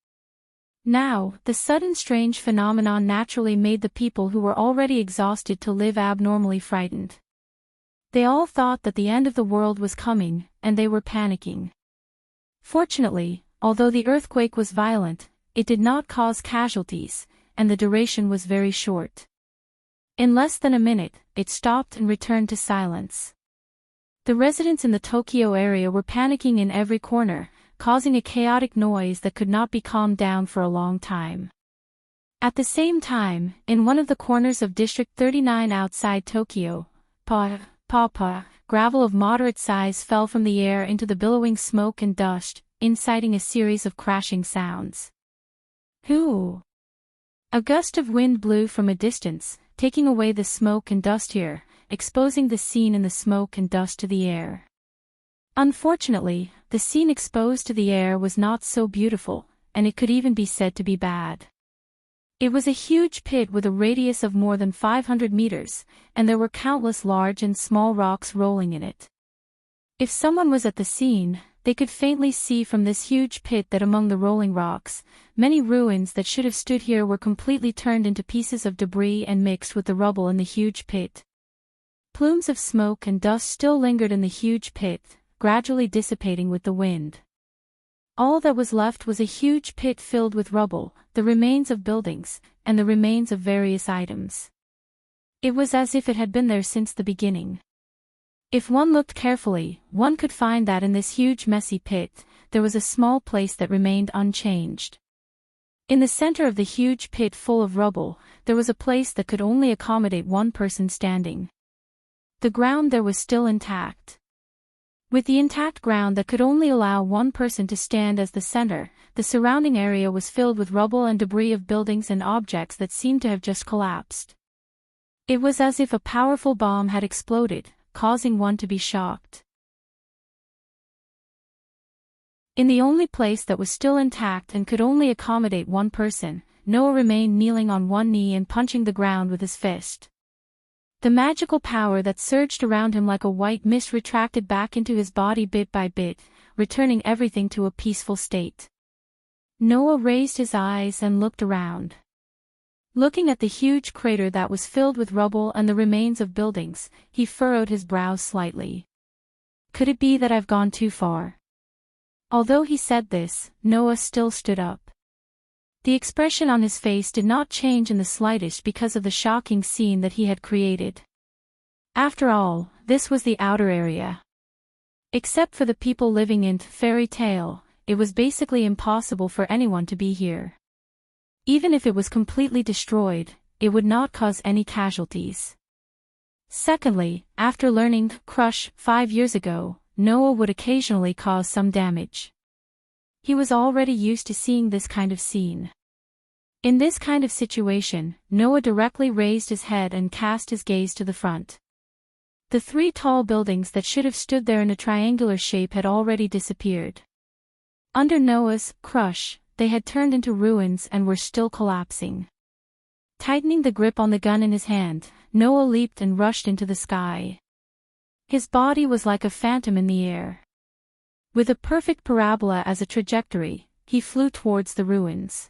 Now, the sudden strange phenomenon naturally made the people who were already exhausted to live abnormally frightened. They all thought that the end of the world was coming, and they were panicking. Fortunately, although the earthquake was violent, it did not cause casualties, and the duration was very short. In less than a minute, it stopped and returned to silence. The residents in the Tokyo area were panicking in every corner, causing a chaotic noise that could not be calmed down for a long time. At the same time, in one of the corners of District 39 outside Tokyo, gravel of moderate size fell from the air into the billowing smoke and dust, inciting a series of crashing sounds. Hoo! A gust of wind blew from a distance, taking away the smoke and dust here, exposing the scene in the smoke and dust to the air. Unfortunately, the scene exposed to the air was not so beautiful, and it could even be said to be bad. It was a huge pit with a radius of more than 500 meters, and there were countless large and small rocks rolling in it. If someone was at the scene, they could faintly see from this huge pit that among the rolling rocks, many ruins that should have stood here were completely turned into pieces of debris and mixed with the rubble in the huge pit. Plumes of smoke and dust still lingered in the huge pit, gradually dissipating with the wind. All that was left was a huge pit filled with rubble, the remains of buildings, and the remains of various items. It was as if it had been there since the beginning. If one looked carefully, one could find that in this huge messy pit, there was a small place that remained unchanged. In the center of the huge pit full of rubble, there was a place that could only accommodate one person standing. The ground there was still intact. With the intact ground that could only allow one person to stand as the center, the surrounding area was filled with rubble and debris of buildings and objects that seemed to have just collapsed. It was as if a powerful bomb had exploded, causing one to be shocked. In the only place that was still intact and could only accommodate one person, Noah remained kneeling on one knee and punching the ground with his fist. The magical power that surged around him like a white mist retracted back into his body bit by bit, returning everything to a peaceful state. Noah raised his eyes and looked around. Looking at the huge crater that was filled with rubble and the remains of buildings, he furrowed his brows slightly. Could it be that I've gone too far? Although he said this, Noah still stood up. The expression on his face did not change in the slightest because of the shocking scene that he had created. After all, this was the outer area. Except for the people living in Fairy Tale, it was basically impossible for anyone to be here. Even if it was completely destroyed, it would not cause any casualties. Secondly, after learning Crush 5 years ago, Noah would occasionally cause some damage. He was already used to seeing this kind of scene. In this kind of situation, Noah directly raised his head and cast his gaze to the front. The 3 tall buildings that should have stood there in a triangular shape had already disappeared. Under Noah's crush, they had turned into ruins and were still collapsing. Tightening the grip on the gun in his hand, Noah leaped and rushed into the sky. His body was like a phantom in the air. With a perfect parabola as a trajectory, he flew towards the ruins.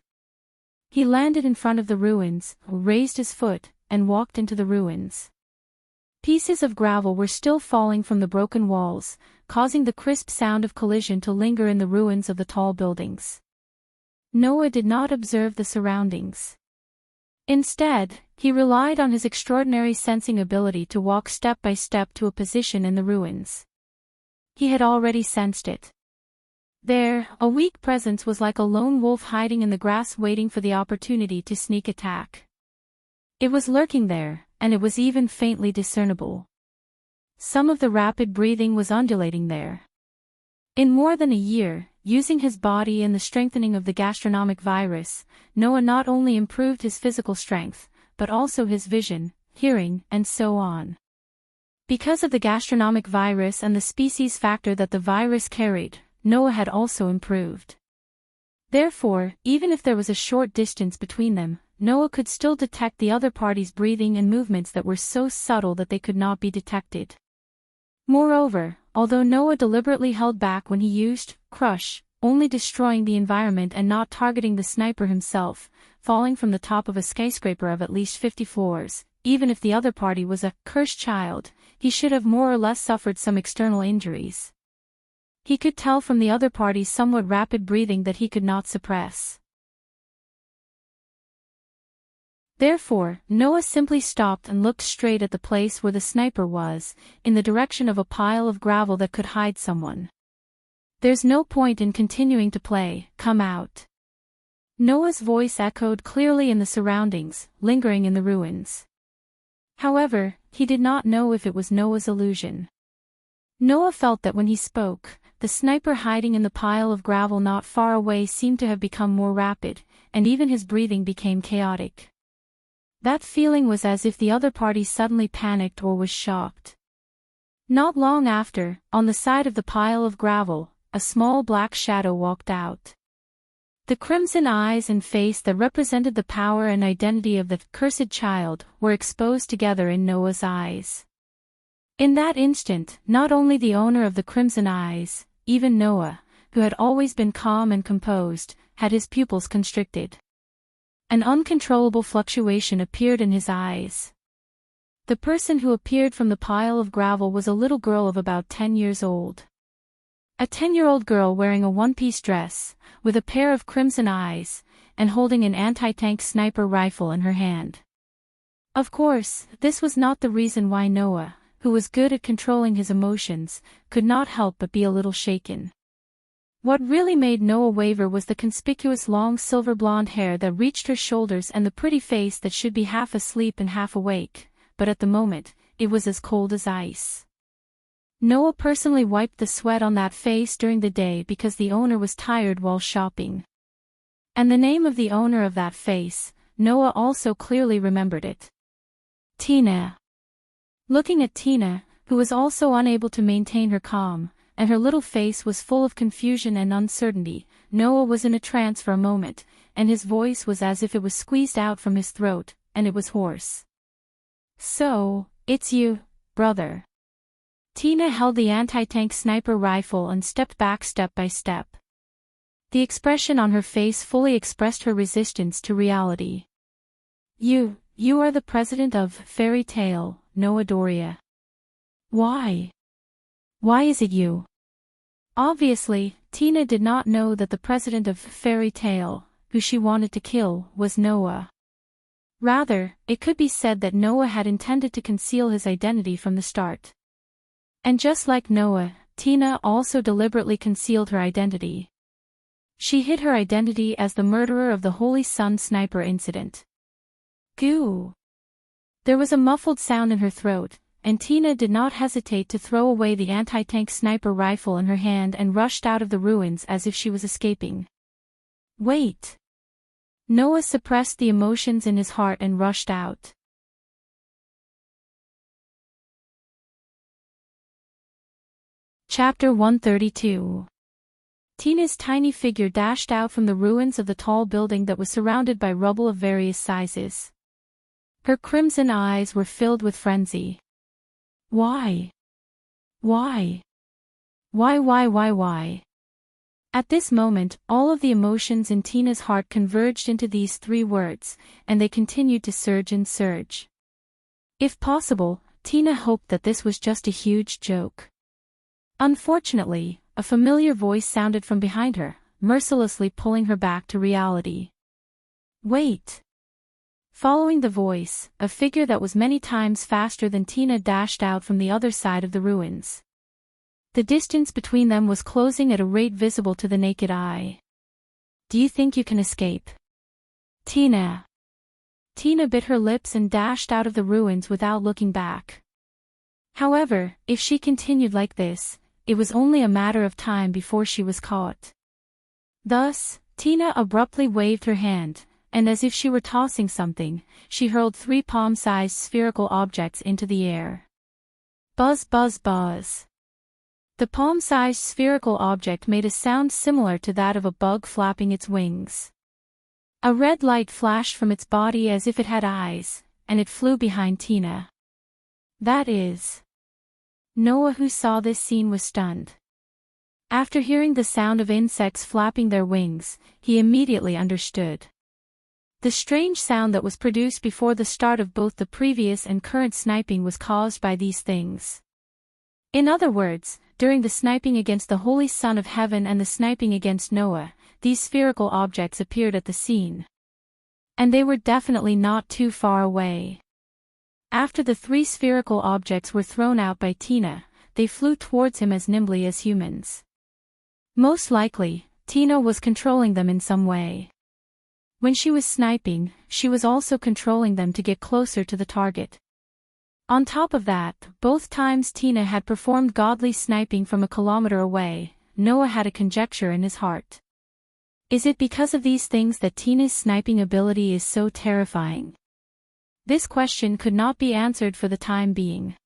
He landed in front of the ruins, raised his foot, and walked into the ruins. Pieces of gravel were still falling from the broken walls, causing the crisp sound of collision to linger in the ruins of the tall buildings. Noah did not observe the surroundings. Instead, he relied on his extraordinary sensing ability to walk step by step to a position in the ruins. He had already sensed it. There, a weak presence was like a lone wolf hiding in the grass waiting for the opportunity to sneak attack. It was lurking there, and it was even faintly discernible. Some of the rapid breathing was undulating there. In more than a year, using his body and the strengthening of the gastronomic virus, Noah not only improved his physical strength, but also his vision, hearing, and so on. Because of the gastronomic virus and the species factor that the virus carried, Noah had also improved. Therefore, even if there was a short distance between them, Noah could still detect the other party's breathing and movements that were so subtle that they could not be detected. Moreover, although Noah deliberately held back when he used crush, only destroying the environment and not targeting the sniper himself, falling from the top of a skyscraper of at least 50 floors, even if the other party was a cursed child, he should have more or less suffered some external injuries. He could tell from the other party's somewhat rapid breathing that he could not suppress. Therefore, Noah simply stopped and looked straight at the place where the sniper was, in the direction of a pile of gravel that could hide someone. "There's no point in continuing to play, come out." Noah's voice echoed clearly in the surroundings, lingering in the ruins. However, he did not know if it was Noah's illusion. Noah felt that when he spoke, the sniper hiding in the pile of gravel not far away seemed to have become more rapid, and even his breathing became chaotic. That feeling was as if the other party suddenly panicked or was shocked. Not long after, on the side of the pile of gravel, a small black shadow walked out. The crimson eyes and face that represented the power and identity of the cursed child were exposed together in Noah's eyes. In that instant, not only the owner of the crimson eyes, even Noah, who had always been calm and composed, had his pupils constricted. An uncontrollable fluctuation appeared in his eyes. The person who appeared from the pile of gravel was a little girl of about 10 years old. A 10-year-old girl wearing a one-piece dress, with a pair of crimson eyes, and holding an anti-tank sniper rifle in her hand. Of course, this was not the reason why Noah, who was good at controlling his emotions, could not help but be a little shaken. What really made Noah waver was the conspicuous long silver blonde hair that reached her shoulders and the pretty face that should be half asleep and half awake, but at the moment, it was as cold as ice. Noah personally wiped the sweat on that face during the day because the owner was tired while shopping. And the name of the owner of that face, Noah also clearly remembered it. Tina. Looking at Tina, who was also unable to maintain her calm, and her little face was full of confusion and uncertainty, Noah was in a trance for a moment, and his voice was as if it was squeezed out from his throat, and it was hoarse. "So, it's you, brother." Tina held the anti-tank sniper rifle and stepped back step by step. The expression on her face fully expressed her resistance to reality. You are the president of Fairy Tale, Noah Doria. Why? Why is it you? Obviously, Tina did not know that the president of Fairy Tale, who she wanted to kill, was Noah. Rather, it could be said that Noah had intended to conceal his identity from the start. And just like Noah, Tina also deliberately concealed her identity. She hid her identity as the murderer of the Holy Sun sniper incident. Goo! There was a muffled sound in her throat, and Tina did not hesitate to throw away the anti-tank sniper rifle in her hand and rushed out of the ruins as if she was escaping. Wait! Noah suppressed the emotions in his heart and rushed out. Chapter 132. Tina's tiny figure dashed out from the ruins of the tall building that was surrounded by rubble of various sizes. Her crimson eyes were filled with frenzy. Why? Why? Why? At this moment, all of the emotions in Tina's heart converged into these 3 words, and they continued to surge and surge. If possible, Tina hoped that this was just a huge joke. Unfortunately, a familiar voice sounded from behind her, mercilessly pulling her back to reality. Wait! Following the voice, a figure that was many times faster than Tina dashed out from the other side of the ruins. The distance between them was closing at a rate visible to the naked eye. Do you think you can escape? Tina. Tina bit her lips and dashed out of the ruins without looking back. However, if she continued like this, it was only a matter of time before she was caught. Thus, Tina abruptly waved her hand, and as if she were tossing something, she hurled 3 palm-sized spherical objects into the air. Buzz buzz buzz. The palm-sized spherical object made a sound similar to that of a bug flapping its wings. A red light flashed from its body as if it had eyes, and it flew behind Tina. That is. Noah, who saw this scene, was stunned. After hearing the sound of insects flapping their wings, he immediately understood. The strange sound that was produced before the start of both the previous and current sniping was caused by these things. In other words, during the sniping against the Holy Son of Heaven and the sniping against Noah, these spherical objects appeared at the scene. And they were definitely not too far away. After the 3 spherical objects were thrown out by Tina, they flew towards him as nimbly as humans. Most likely, Tina was controlling them in some way. When she was sniping, she was also controlling them to get closer to the target. On top of that, both times Tina had performed godly sniping from a kilometer away, Noah had a conjecture in his heart. Is it because of these things that Tina's sniping ability is so terrifying? This question could not be answered for the time being.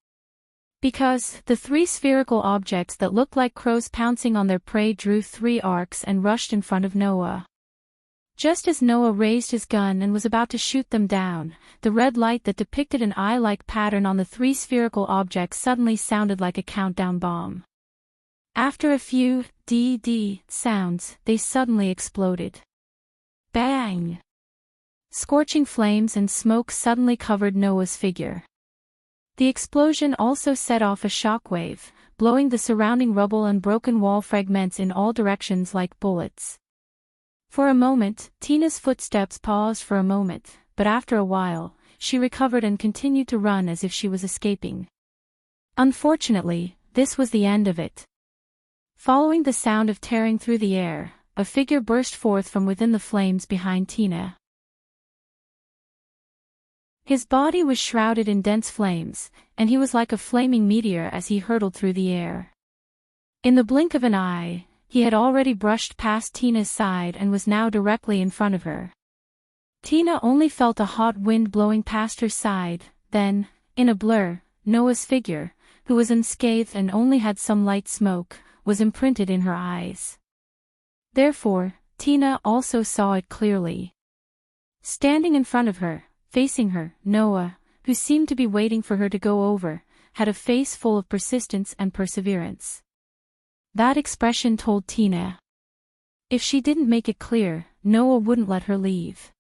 Because the 3 spherical objects that looked like crows pouncing on their prey drew 3 arcs and rushed in front of Noah. Just as Noah raised his gun and was about to shoot them down, the red light that depicted an eye-like pattern on the 3 spherical objects suddenly sounded like a countdown bomb. After a few d-d sounds, they suddenly exploded. Bang! Scorching flames and smoke suddenly covered Noah's figure. The explosion also set off a shockwave, blowing the surrounding rubble and broken wall fragments in all directions like bullets. For a moment, Tina's footsteps paused for a moment, but after a while, she recovered and continued to run as if she was escaping. Unfortunately, this was the end of it. Following the sound of tearing through the air, a figure burst forth from within the flames behind Tina. His body was shrouded in dense flames, and he was like a flaming meteor as he hurtled through the air. In the blink of an eye, he had already brushed past Tina's side and was now directly in front of her. Tina only felt a hot wind blowing past her side, then, in a blur, Noah's figure, who was unscathed and only had some light smoke, was imprinted in her eyes. Therefore, Tina also saw it clearly. Standing in front of her, facing her, Noah, who seemed to be waiting for her to go over, had a face full of persistence and perseverance. That expression told Tina. If she didn't make it clear, Noah wouldn't let her leave.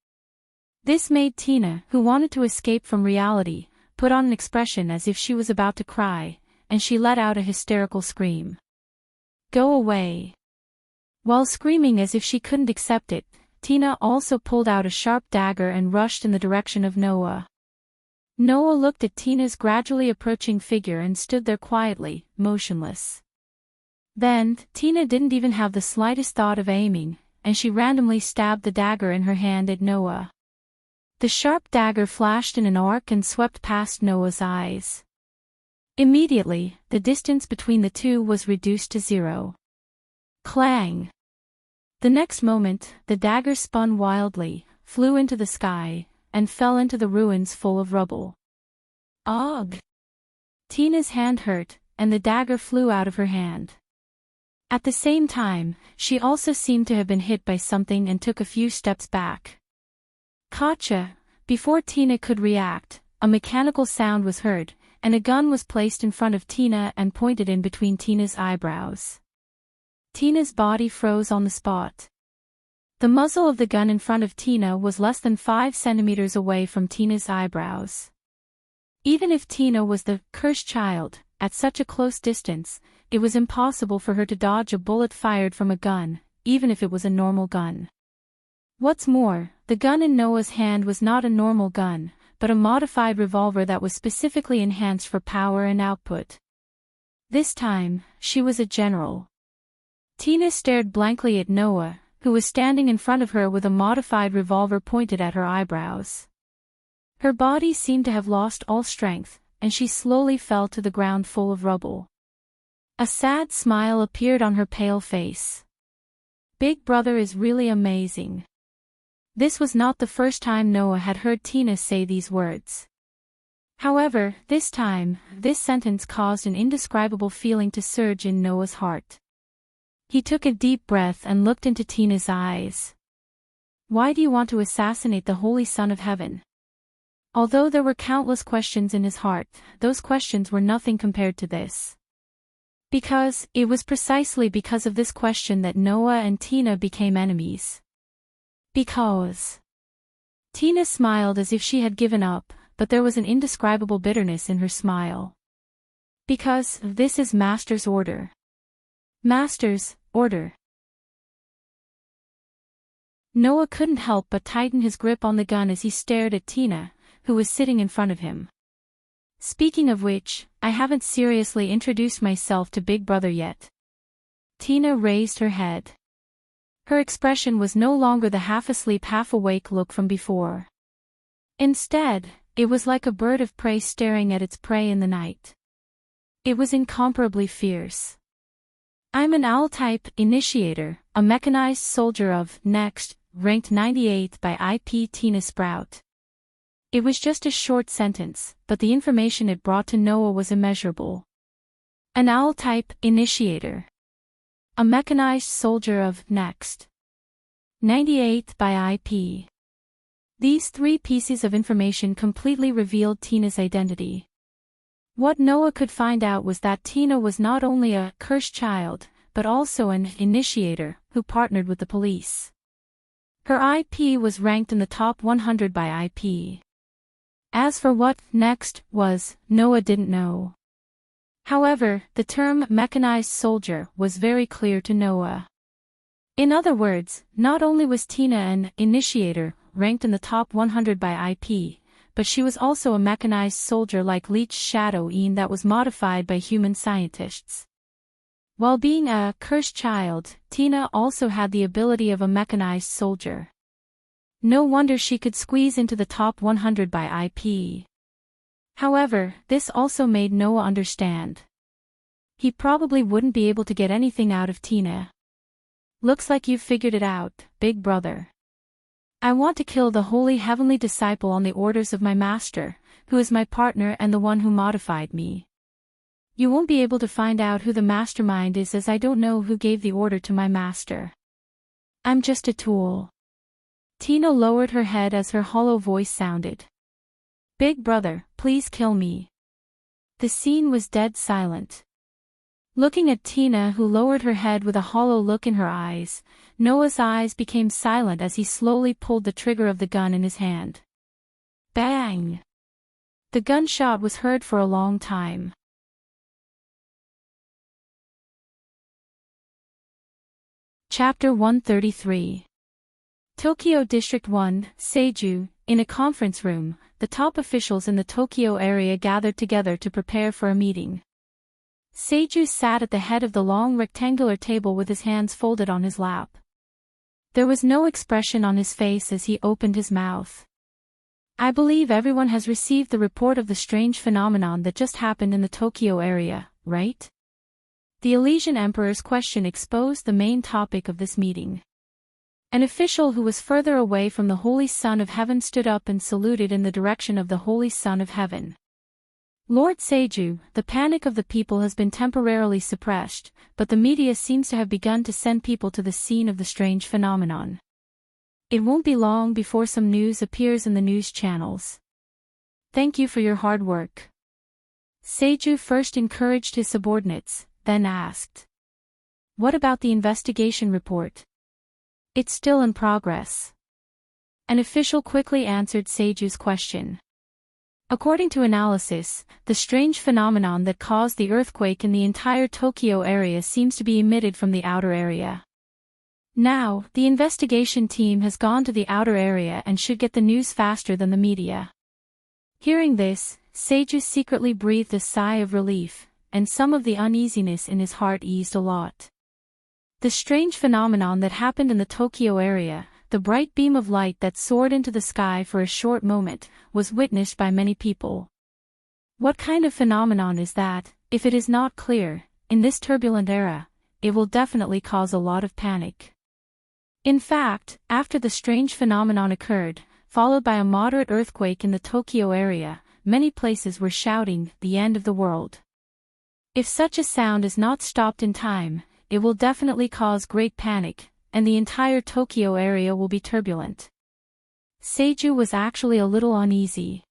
This made Tina, who wanted to escape from reality, put on an expression as if she was about to cry, and she let out a hysterical scream. Go away! While screaming as if she couldn't accept it, Tina also pulled out a sharp dagger and rushed in the direction of Noah. Noah looked at Tina's gradually approaching figure and stood there quietly, motionless. Then, Tina didn't even have the slightest thought of aiming, and she randomly stabbed the dagger in her hand at Noah. The sharp dagger flashed in an arc and swept past Noah's eyes. Immediately, the distance between the two was reduced to 0. Clang! The next moment, the dagger spun wildly, flew into the sky, and fell into the ruins full of rubble. Ugh! Tina's hand hurt, and the dagger flew out of her hand. At the same time, she also seemed to have been hit by something and took a few steps back. Gotcha! Before Tina could react, a mechanical sound was heard, and a gun was placed in front of Tina and pointed in between Tina's eyebrows. Tina's body froze on the spot. The muzzle of the gun in front of Tina was less than 5 centimeters away from Tina's eyebrows. Even if Tina was the cursed child, at such a close distance, it was impossible for her to dodge a bullet fired from a gun, even if it was a normal gun. What's more, the gun in Noah's hand was not a normal gun, but a modified revolver that was specifically enhanced for power and output. This time, she was a general. Tina stared blankly at Noah, who was standing in front of her with a modified revolver pointed at her eyebrows. Her body seemed to have lost all strength, and she slowly fell to the ground full of rubble. A sad smile appeared on her pale face. Big Brother is really amazing. This was not the first time Noah had heard Tina say these words. However, this time, this sentence caused an indescribable feeling to surge in Noah's heart. He took a deep breath and looked into Tina's eyes. Why do you want to assassinate the Holy Son of Heaven? Although there were countless questions in his heart, those questions were nothing compared to this. Because, it was precisely because of this question that Noah and Tina became enemies. Because. Tina smiled as if she had given up, but there was an indescribable bitterness in her smile. Because, this is Master's order. Master's order. Noah couldn't help but tighten his grip on the gun as he stared at Tina, who was sitting in front of him. Speaking of which, I haven't seriously introduced myself to Big Brother yet. Tina raised her head. Her expression was no longer the half-asleep half-awake look from before. Instead, it was like a bird of prey staring at its prey in the night. It was incomparably fierce. I'm an owl-type initiator, a mechanized soldier of, next, ranked 98th by IP Tina Sprout. It was just a short sentence, but the information it brought to Noah was immeasurable. An owl-type initiator. A mechanized soldier of, next. 98th by IP. These three pieces of information completely revealed Tina's identity. What Noah could find out was that Tina was not only a cursed child, but also an initiator who partnered with the police. Her IP was ranked in the top 100 by IP. As for what next was, Noah didn't know. However, the term mechanized soldier was very clear to Noah. In other words, not only was Tina an initiator, ranked in the top 100 by IP, but she was also a mechanized soldier like Leech's shadow that was modified by human scientists. While being a cursed child, Tina also had the ability of a mechanized soldier. No wonder she could squeeze into the top 100 by IP. However, this also made Noah understand. He probably wouldn't be able to get anything out of Tina. Looks like you've figured it out, Big Brother. I want to kill the holy heavenly disciple on the orders of my master, who is my partner and the one who modified me. You won't be able to find out who the mastermind is, as I don't know who gave the order to my master. I'm just a tool. Tina lowered her head as her hollow voice sounded. Big Brother, please kill me. The scene was dead silent. Looking at Tina, who lowered her head with a hollow look in her eyes, Noah's eyes became silent as he slowly pulled the trigger of the gun in his hand. Bang! The gunshot was heard for a long time. Chapter 133. Tokyo District 1, Seiju. In a conference room, the top officials in the Tokyo area gathered together to prepare for a meeting. Seiju sat at the head of the long rectangular table with his hands folded on his lap. There was no expression on his face as he opened his mouth. I believe everyone has received the report of the strange phenomenon that just happened in the Tokyo area, right? The Elysian Emperor's question exposed the main topic of this meeting. An official who was further away from the Holy Son of Heaven stood up and saluted in the direction of the Holy Son of Heaven. Lord Seiju, the panic of the people has been temporarily suppressed, but the media seems to have begun to send people to the scene of the strange phenomenon. It won't be long before some news appears in the news channels. Thank you for your hard work. Seiju first encouraged his subordinates, then asked. What about the investigation report? It's still in progress. An official quickly answered Seiju's question. According to analysis, the strange phenomenon that caused the earthquake in the entire Tokyo area seems to be emitted from the outer area. Now, the investigation team has gone to the outer area and should get the news faster than the media. Hearing this, Seiju secretly breathed a sigh of relief, and some of the uneasiness in his heart eased a lot. The strange phenomenon that happened in the Tokyo area, the bright beam of light that soared into the sky for a short moment, was witnessed by many people. What kind of phenomenon is that? If it is not clear, in this turbulent era, it will definitely cause a lot of panic. In fact, after the strange phenomenon occurred, followed by a moderate earthquake in the Tokyo area, many places were shouting, "The end of the world." If such a sound is not stopped in time, it will definitely cause great panic, and the entire Tokyo area will be turbulent. Seiju was actually a little uneasy.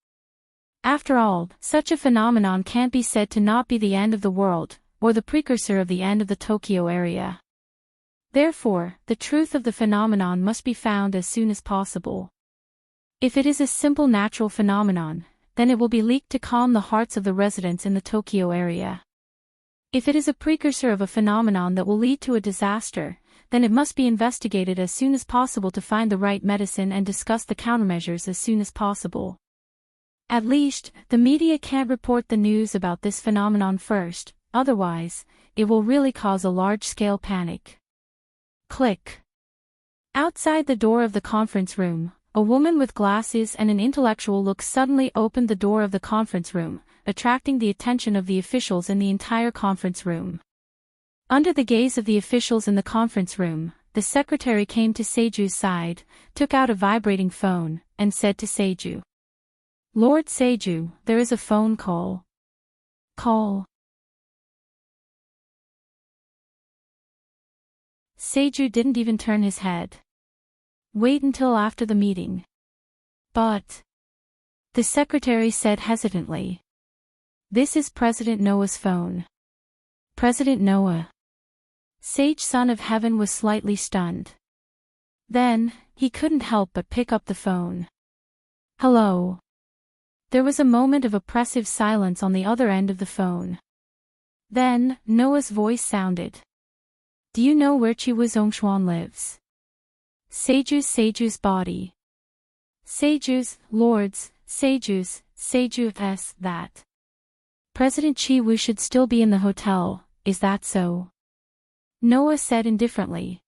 After all, such a phenomenon can't be said to not be the end of the world, or the precursor of the end of the Tokyo area. Therefore, the truth of the phenomenon must be found as soon as possible. If it is a simple natural phenomenon, then it will be leaked to calm the hearts of the residents in the Tokyo area. If it is a precursor of a phenomenon that will lead to a disaster, then it must be investigated as soon as possible to find the right medicine and discuss the countermeasures as soon as possible. At least, the media can't report the news about this phenomenon first, otherwise, it will really cause a large-scale panic. Click. Outside the door of the conference room, a woman with glasses and an intellectual look suddenly opened the door of the conference room, attracting the attention of the officials in the entire conference room. Under the gaze of the officials in the conference room, the secretary came to Seiju's side, took out a vibrating phone, and said to Seiju, "Lord Seiju, there is a phone call." Call. Seiju didn't even turn his head. "Wait until after the meeting." "But," the secretary said hesitantly, "this is President Noah's phone." President Noah. Sage Son of Heaven was slightly stunned. Then, he couldn't help but pick up the phone. "Hello." There was a moment of oppressive silence on the other end of the phone. Then, Noah's voice sounded. "Do you know where Chi Wuzhongshuan lives?" Seiju's body. Seiju's, Lords, Seiju's that. President Chi Wu should still be in the hotel, is that so? Noah said indifferently.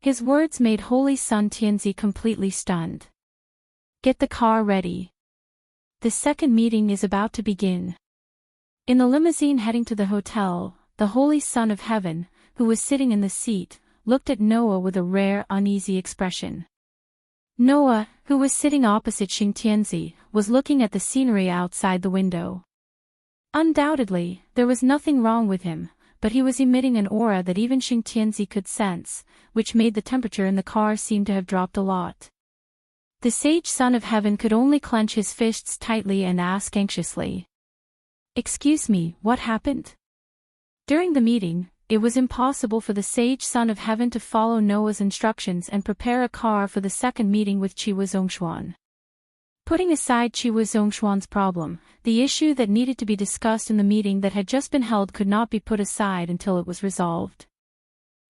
His words made Holy Sun Tianzi completely stunned. "Get the car ready. The second meeting is about to begin." In the limousine heading to the hotel, the Holy Son of Heaven, who was sitting in the seat, looked at Noah with a rare, uneasy expression. Noah, who was sitting opposite Xing Tianzi, was looking at the scenery outside the window. Undoubtedly, there was nothing wrong with him, but he was emitting an aura that even Xing Tianzi could sense, which made the temperature in the car seem to have dropped a lot. The Sage Son of Heaven could only clench his fists tightly and ask anxiously, "Excuse me, what happened?" During the meeting, it was impossible for the Sage Son of Heaven to follow Noah's instructions and prepare a car for the second meeting with Chi Wuzhongshuan. Putting aside Chi Wuzhongshuan's problem, the issue that needed to be discussed in the meeting that had just been held could not be put aside until it was resolved.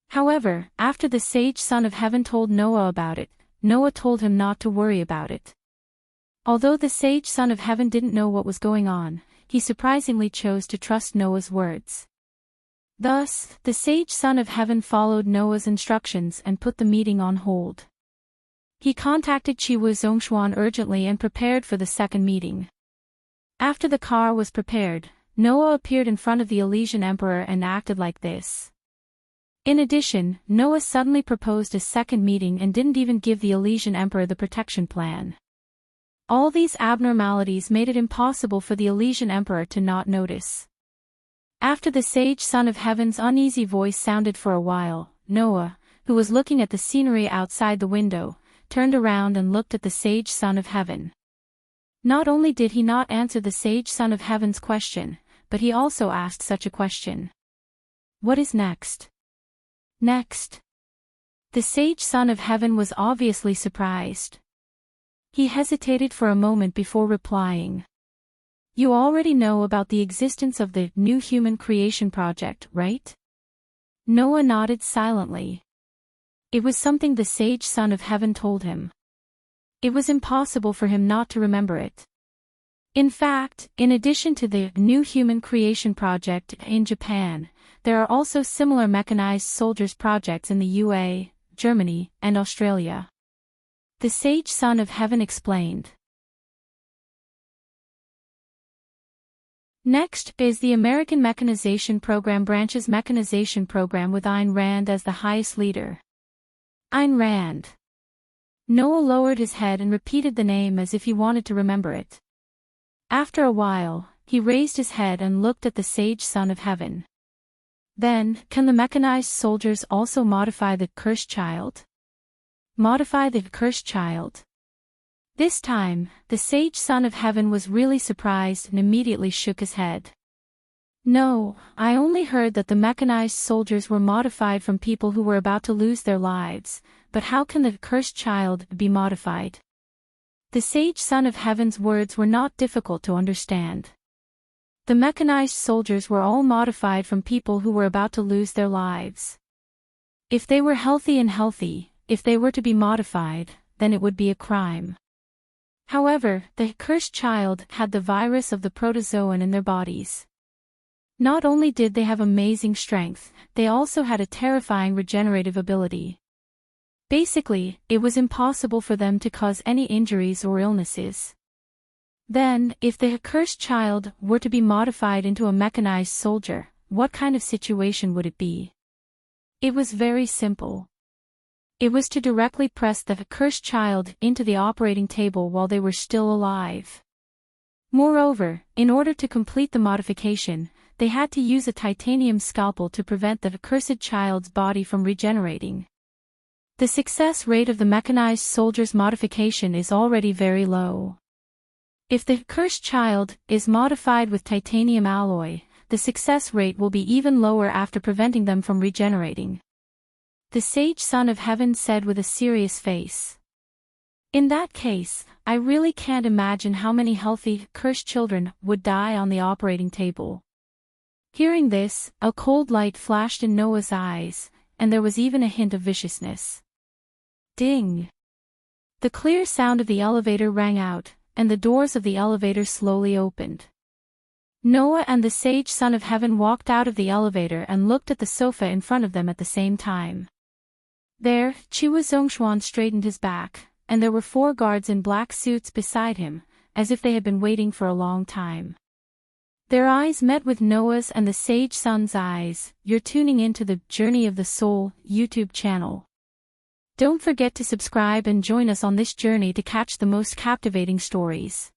However, after the Sage Son of Heaven told Noah about it, Noah told him not to worry about it. Although the Sage Son of Heaven didn't know what was going on, he surprisingly chose to trust Noah's words. Thus, the Sage Son of Heaven followed Noah's instructions and put the meeting on hold. He contacted Chi Wuzhongshuan urgently and prepared for the second meeting. After the car was prepared, Noah appeared in front of the Elysian Emperor and acted like this. In addition, Noah suddenly proposed a second meeting and didn't even give the Elysian Emperor the protection plan. All these abnormalities made it impossible for the Elysian Emperor to not notice. After the Sage Son of Heaven's uneasy voice sounded for a while, Noah, who was looking at the scenery outside the window, turned around and looked at the Sage Son of Heaven. Not only did he not answer the Sage Son of Heaven's question, but he also asked such a question. "What is next?" Next. The Sage Son of Heaven was obviously surprised. He hesitated for a moment before replying. "You already know about the existence of the New Human Creation Project, right?" Noah nodded silently. It was something the Sage Son of Heaven told him. It was impossible for him not to remember it. In fact, in addition to the New Human Creation Project in Japan, there are also similar mechanized soldiers projects in the UA, Germany, and Australia. The Sage Son of Heaven explained. Next is the American Mechanization Program Branch's Mechanization Program with Ayn Rand as the highest leader. Ayn Rand. Noah lowered his head and repeated the name as if he wanted to remember it. After a while, he raised his head and looked at the sage son of heaven. Then, can the mechanized soldiers also modify the cursed child? Modify the cursed child. This time, the sage son of heaven was really surprised and immediately shook his head. No, I only heard that the mechanized soldiers were modified from people who were about to lose their lives, but how can the cursed child be modified? The sage son of heaven's words were not difficult to understand. The mechanized soldiers were all modified from people who were about to lose their lives. If they were healthy, if they were to be modified, then it would be a crime. However, the cursed child had the virus of the protozoan in their bodies. Not only did they have amazing strength, they also had a terrifying regenerative ability. Basically, it was impossible for them to cause any injuries or illnesses. Then, if the cursed child were to be modified into a mechanized soldier, what kind of situation would it be? It was very simple. It was to directly press the cursed child into the operating table while they were still alive. Moreover, in order to complete the modification, they had to use a titanium scalpel to prevent the cursed child's body from regenerating. The success rate of the mechanized soldier's modification is already very low. If the cursed child is modified with titanium alloy, the success rate will be even lower after preventing them from regenerating. The sage son of heaven said with a serious face. In that case, I really can't imagine how many healthy, cursed children would die on the operating table. Hearing this, a cold light flashed in Noah's eyes, and there was even a hint of viciousness. Ding! The clear sound of the elevator rang out, and the doors of the elevator slowly opened. Noah and the sage son of heaven walked out of the elevator and looked at the sofa in front of them at the same time. There, Chiwa Zhongshuan straightened his back, and there were 4 guards in black suits beside him, as if they had been waiting for a long time. Their eyes met with Noah's and the sage son's eyes. You're tuning into the Journey of the Soul YouTube channel. Don't forget to subscribe and join us on this journey to catch the most captivating stories.